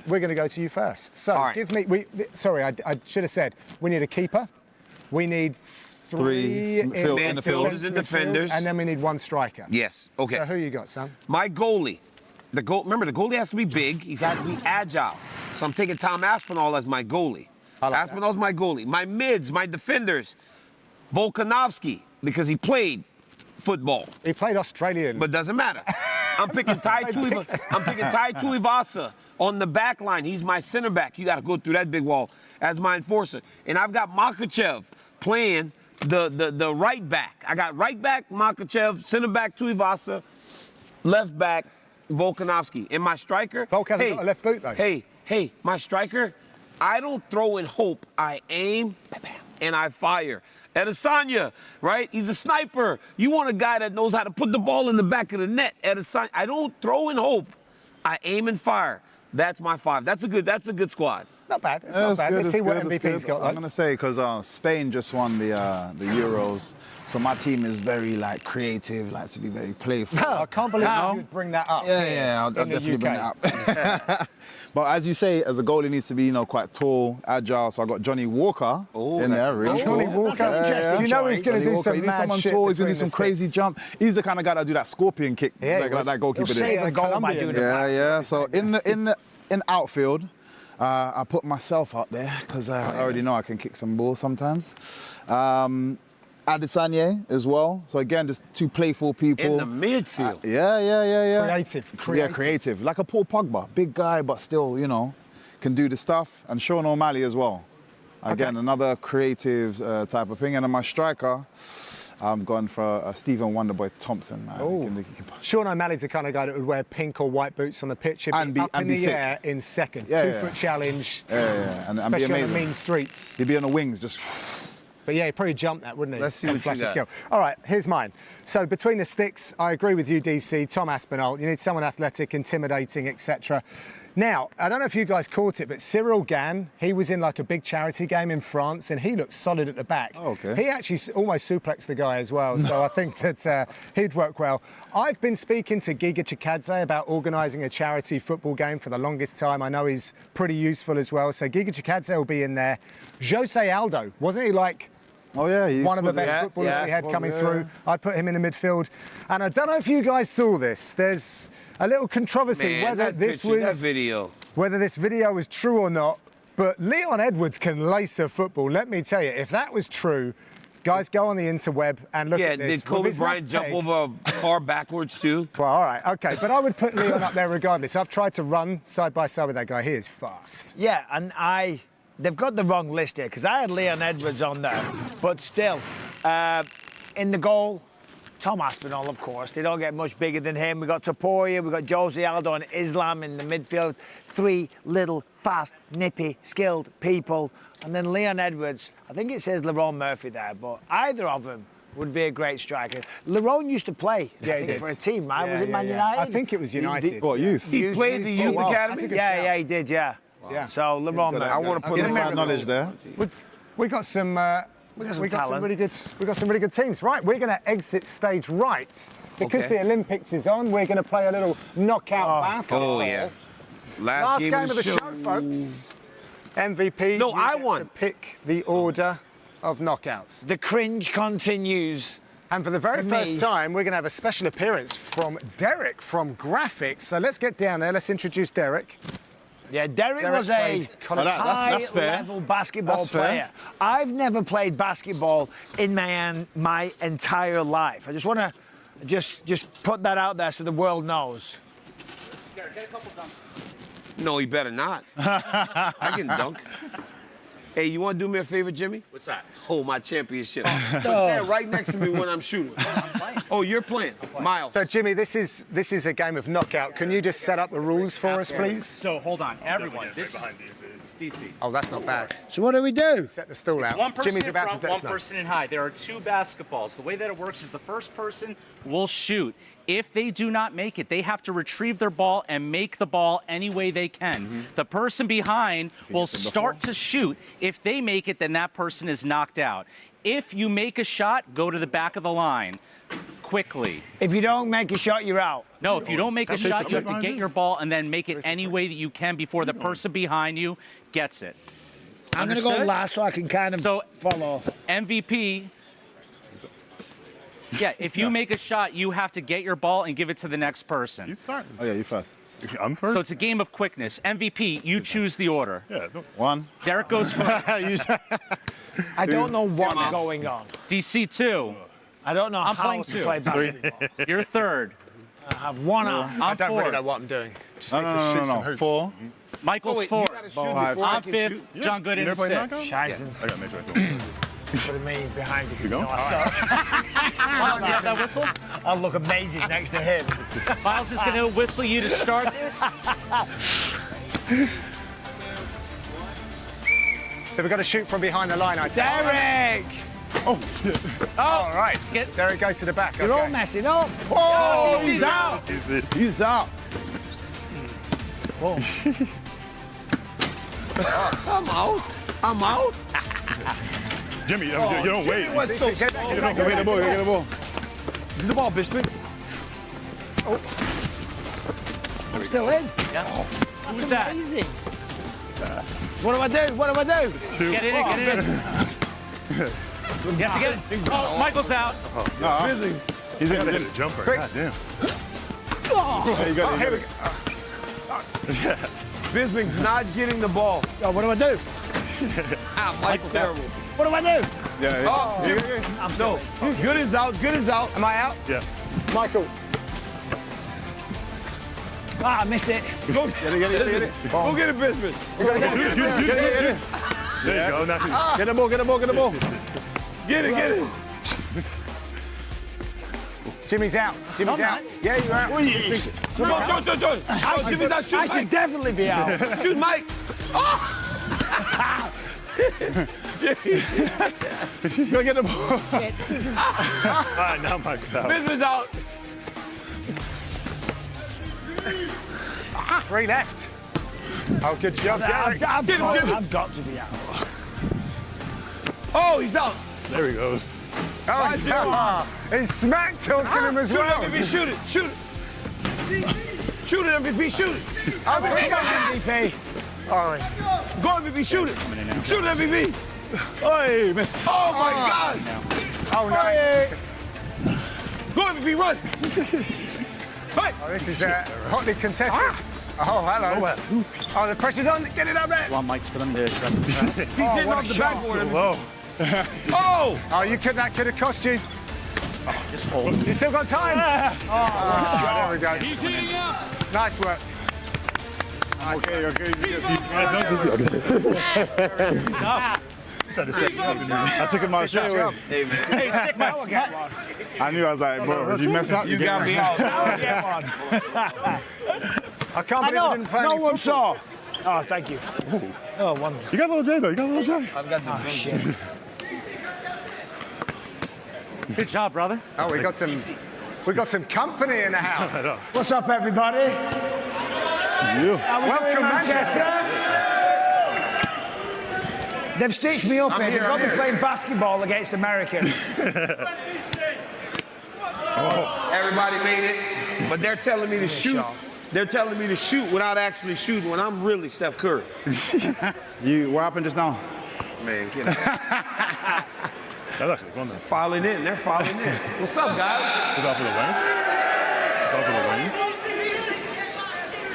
we're going to go to you first. So All right. give me... Sorry, I should have said, we need a keeper. We need three midfielders and defenders. and then we need one striker. Yes. Okay. So who you got, son? My goalie. Remember, the goalie has to be big. He's has to be agile. So I'm taking Tom Aspinall as my goalie. Aspinall's my goalie. My mids, my defenders, Volkanovski, because he played football. He played Australian. But doesn't matter. I'm picking Tai Tuivasa on the back line. He's my center back. You got to go through that big wall as my enforcer. And I've got Makachev playing the right back. I got right back Makachev, center back Tuivasa, left back Volkanovski. And my striker... Volk hasn't got a left boot, though. Hey, my striker, I don't throw in hope. I aim, and I fire. Adesanya, right? He's a sniper. You want a guy that knows how to put the ball in the back of the net. Adesanya, I don't throw in hope. I aim and fire. That's my five. That's a good squad. Not bad. It's not bad. Let's see what MVP's got. I'm gonna say because Spain just won the Euros, so my team is very creative, likes to be very playful. I can't believe you'd bring that up. Yeah, I'll definitely bring that up. But as you say, as a goalie needs to be quite tall, agile. So I got Johnny Walker in there, really tall. Johnny Walker. You know he's going to do some you need mad someone shit tall. He's going to do between some crazy sticks. jump. He's the kind of guy that do that scorpion kick, like that goalkeeper did. Save a goal by doing Yeah. So in outfield, I put myself out there because I already know I can kick some balls sometimes. Adesanya as well. So again, just two playful people. In the midfield. Yeah. Creative. Creative. Like a Paul Pogba, big guy, but still, can do the stuff. And Sean O'Malley as well. Again, another creative type of thing. And then my striker, I'm going for Stephen Wonderboy Thompson. Man. Sean O'Malley's the kind of guy that would wear pink or white boots on the pitch. He'd be up in the air in seconds. 2-foot challenge. Yeah. And especially be amazing. on the mean streets. He'd be on the wings, just... But yeah, he'd probably jump that, wouldn't he? Let's see what you got. Skill. All right, here's mine. So between the sticks, I agree with you, DC. Tom Aspinall, you need someone athletic, intimidating, etc. Now, I don't know if you guys caught it, but Cyril Gann, he was in a big charity game in France, and he looked solid at the back. Oh, okay. He actually almost suplexed the guy as well, so I think that he'd work well. I've been speaking to Giga Chikadze about organising a charity football game for the longest time. I know he's pretty useful as well, so Giga Chikadze will be in there. Jose Aldo, wasn't he one of the best footballers we had coming through? I'd put him in the midfield. And I don't know if you guys saw this. There's a little controversy whether this video was true or not. But Leon Edwards can lace a football. Let me tell you, if that was true, Guys, go on the interweb and look at this. Did Kobe Bryant jump over a car backwards too? Well, all right, okay. But I would put Leon up there regardless. I've tried to run side by side with that guy. He is fast. Yeah, and they've got the wrong list here because I had Leon Edwards on there. But still, in the goal, Tom Aspinall, of course. They don't get much bigger than him. We've got Topuria, we've got Jose Aldo and Islam in the midfield. 3 little, fast, nippy, skilled people. And then Leon Edwards, I think it says Lerone Murphy there, but either of them would be a great striker. Lerone used to play for a team, right? Was it Man United? I think it was United. What, youth? He played the youth academy? Yeah, he did, yeah. Yeah. So Lerone Murphy. I want to put inside knowledge there. We got some. We got some talent. really good. We got some really good teams. Right, we're going to exit stage right because the Olympics is on. We're going to play a little knockout basketball. Oh yeah. Last game of the show, folks. MVP. No, I won. To pick the order of knockouts. The cringe continues. And for the very first time, we're going to have a special appearance from Derek from Graphics. So let's get down there. Let's introduce Derek. Yeah, Derek was a high-level basketball player. I've never played basketball in my entire life. I just want to just put that out there so the world knows. Derek, get a couple dunks. No, you better not. I can dunk. Hey, you want to do me a favor, Jimmy? What's that? Hold my championship. Stand right next to me when I'm shooting. I'm playing. Oh, you're playing. Miles. So, Jimmy, this is a game of knockout. Can you just set up the rules for us, please? So hold on, everyone. This is DC. Oh, that's not bad. So what do we do? Set the stool out. One person Jimmy's in about front, to one person in high. There are 2 basketballs. The way that it works is the first person will shoot. If they do not make it, they have to retrieve their ball and make the ball any way they can. The person behind will start to shoot. If they make it, then that person is knocked out. If you make a shot, go to the back of the line quickly. If you don't make a shot, you're out. No, if you don't make a shot, you have to get your ball and then make it any way that you can before the person behind you gets it. I'm going to go last so I can kind of follow. MVP. Yeah, if you make a shot, you have to get your ball and give it to the next person. You start. Oh, yeah, you first. I'm first? So it's a game of quickness. MVP, you choose the order. Yeah. 1. Derek goes first. I don't know what's going on. DC 2. I don't know how to play basketball. You're third. I have 1 arm. I don't really fourth. know what I'm doing. Just No, need no, to shoot no, some no. hoops. 4. Michael's wait, fourth. you gotta shoot before I I'm can fifth. shoot? John Gooden You is never play sixth. knockout? Scheißen. I gotta make sure. Put me behind you because you go? know I suck. Miles, you have that whistle? I'll look amazing next to him. Miles is going to whistle you to start this. So we've got to shoot from behind the line, I think. Derek! Oh, shit. All right. Derek goes to the back. You're all messing up. Oh, he's out. He's out. Whoa. I'm out. I'm out. Jimmy, you don't wait. Went so Get the ball, get the ball. Get the ball, Bisping. I'm still in. Yeah. That's Who's that? amazing. What do I do? What do I do? Get in, get in. You have to get it. Oh, Michael's out. Bisping. He's gonna hit a jumper. God damn. There you go. Here we go. Bisping's not getting the ball. Oh, what do I do? Ah, Michael's terrible. What do I do? Yeah, Oh, no. Gooden's out. Gooden's out. Am I out? Yeah. Michael. Ah, I missed it. Go Get it. Go get it, Bisping. Shoot. There you go. Now, Get the ball, get the ball, get the ball. Get it. Jimmy's out. Jimmy's out. Yeah, you're out. Don't. Oh, Jimmy's out. Shoot I should Mike. definitely be out. Shoot Mike. Oh! Jimmy. Go get the ball. ah, now Mike's out. Bisping's out. 3 left. Oh, good job, Derek. I've got to be out. Oh, he's out. There he goes. Oh, he's out. He's smack talking him as Shoot well. it, MVP. Shoot it. Shoot it, MVP. Shoot it. MVP. All right. Go, MVP. Shoot it. Shoot it, MVP. Hey, miss. Oh, my God. Oh, nice. Go, MVP. Run. Hey. Oh, this is hotly contested. Oh, hello. Oh, the pressure's on. Get it up there. Want mics for them to trust the He's hitting off the backboard. MVP. Whoa. Oh! Oh, that could have cost you. Just hold. You still got time? There we go. He's heating up. Nice work. Okay. I took him out straight away. Hey, man. Hey, stick my I knew I was like, bro, did you mess up? You got me out. I can't believe I didn't play No any one football. saw. Oh, thank you. Oh, wonderful. You got little J though. You got little J. I've got the Shit. Good job, brother. Oh, we got some company in the house. What's up, everybody? How we Welcome, doing, Manchester? They've stitched me up here. They've got me playing basketball against Americans. Everybody made it, but they're telling me to shoot. They're telling me to shoot without actually shooting when I'm really Steph Curry. What happened just now? Man, get out. That's actually fun though. Filing in. They're filing in. What's up, guys? Is that for the win? Is that for the win?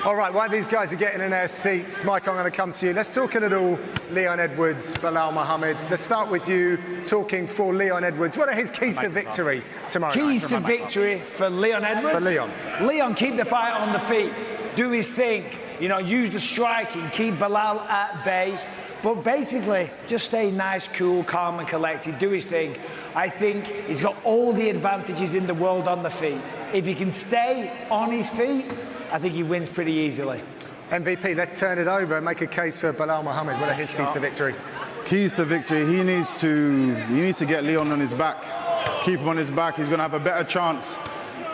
All right, while these guys are getting in their seats, Mike, I'm going to come to you. Let's talk a little Leon Edwards, Belal Muhammad. Let's start with you talking for Leon Edwards. What are his keys to victory tomorrow night? Keys to victory for Leon Edwards? For Leon. Leon, keep the fight on the feet. Do his thing. You know, use the striking. Keep Belal at bay. But basically, just stay nice, cool, calm and collected. Do his thing. I think he's got all the advantages in the world on the feet. If he can stay on his feet, I think he wins pretty easily. MVP, let's turn it over and make a case for Belal Muhammad. What are his keys to victory? Keys to victory. He needs to get Leon on his back. Keep him on his back. He's going to have a better chance.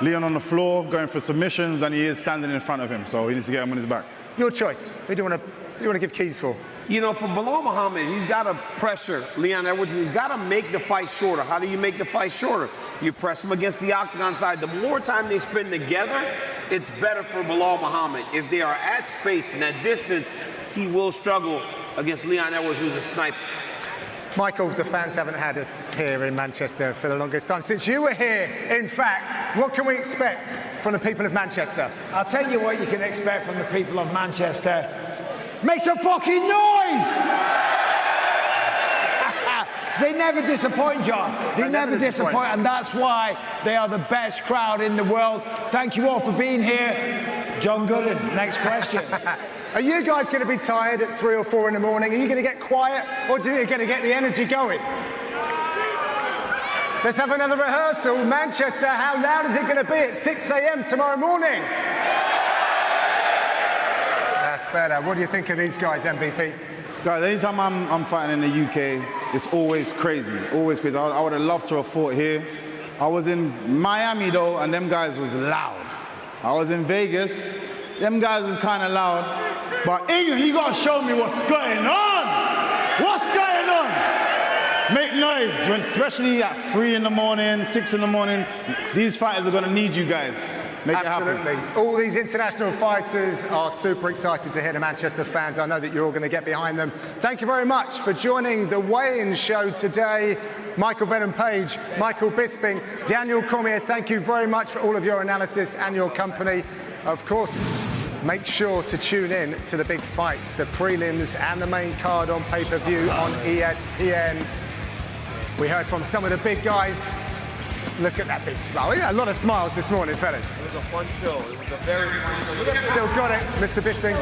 Leon on the floor going for submissions than he is standing in front of him. So he needs to get him on his back. Your choice. Who do you want to give keys for? You know, for Belal Muhammad, he's got to pressure Leon Edwards, and he's got to make the fight shorter. How do you make the fight shorter? You press him against the octagon side. The more time they spend together, it's better for Belal Muhammad. If they are at space and at distance, he will struggle against Leon Edwards, who's a sniper. Michael, the fans haven't had us here in Manchester for the longest time. Since you were here, in fact, what can we expect from the people of Manchester? I'll tell you what you can expect from the people of Manchester. Make some fucking noise! They never disappoint, John. They never disappoint, and that's why they are the best crowd in the world. Thank you all for being here. John Gooden, next question. Are you guys going to be tired at 3 or 4 in the morning? Are you going to get quiet, or are you going to get the energy going? Let's have another rehearsal. Manchester, how loud is it going to be at 6 a.m. tomorrow morning? That's better. What do you think of these guys, MVP? Guys, anytime I'm fighting in the UK, it's always crazy, always crazy. I would have loved to have fought here. I was in Miami though, and them guys was loud. I was in Vegas, them guys was kind of loud. But England, you gotta show me what's going on. What's going on? Make noise, especially at 3 in the morning, 6 in the morning. These fighters are gonna need you guys. Make Absolutely. it happen. All these international fighters are super excited to hear the Manchester fans. I know that you're all going to get behind them. Thank you very much for joining the weigh-in show today. Michael Venom-Page, Michael Bisping, Daniel Cormier, thank you very much for all of your analysis and your company. Of course, make sure to tune in to the big fights, the prelims and the main card on pay-per-view on ESPN. We heard from some of the big guys. Look at that big smile. Yeah, a lot of smiles this morning, fellas. It was a fun show. It was a very fun show. Still got it, Mr. Bisping.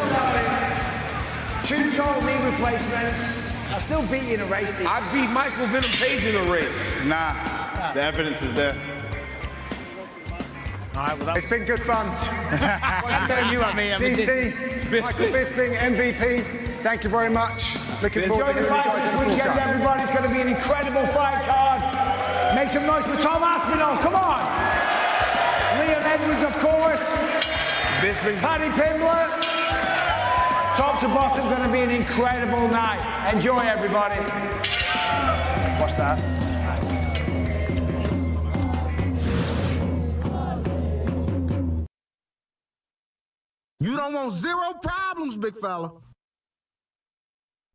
2 total knee replacements. I still beat you in a race, Steve. I beat Michael Venom-Page in a race. Nah, the evidence is there. All right, well, it's been good fun. DC, Michael Bisping, MVP, thank you very much. Looking forward to enjoy the hearing you fights guys this on the weekend, broadcast. everybody. It's going to be an incredible fight card. Make some noise for Tom Aspinall. Come on. Leon Edwards, of course. Bisping. Paddy Pimblett. Top to bottom, going to be an incredible night. Enjoy, everybody. What's that? You don't want 0 problems, big fella.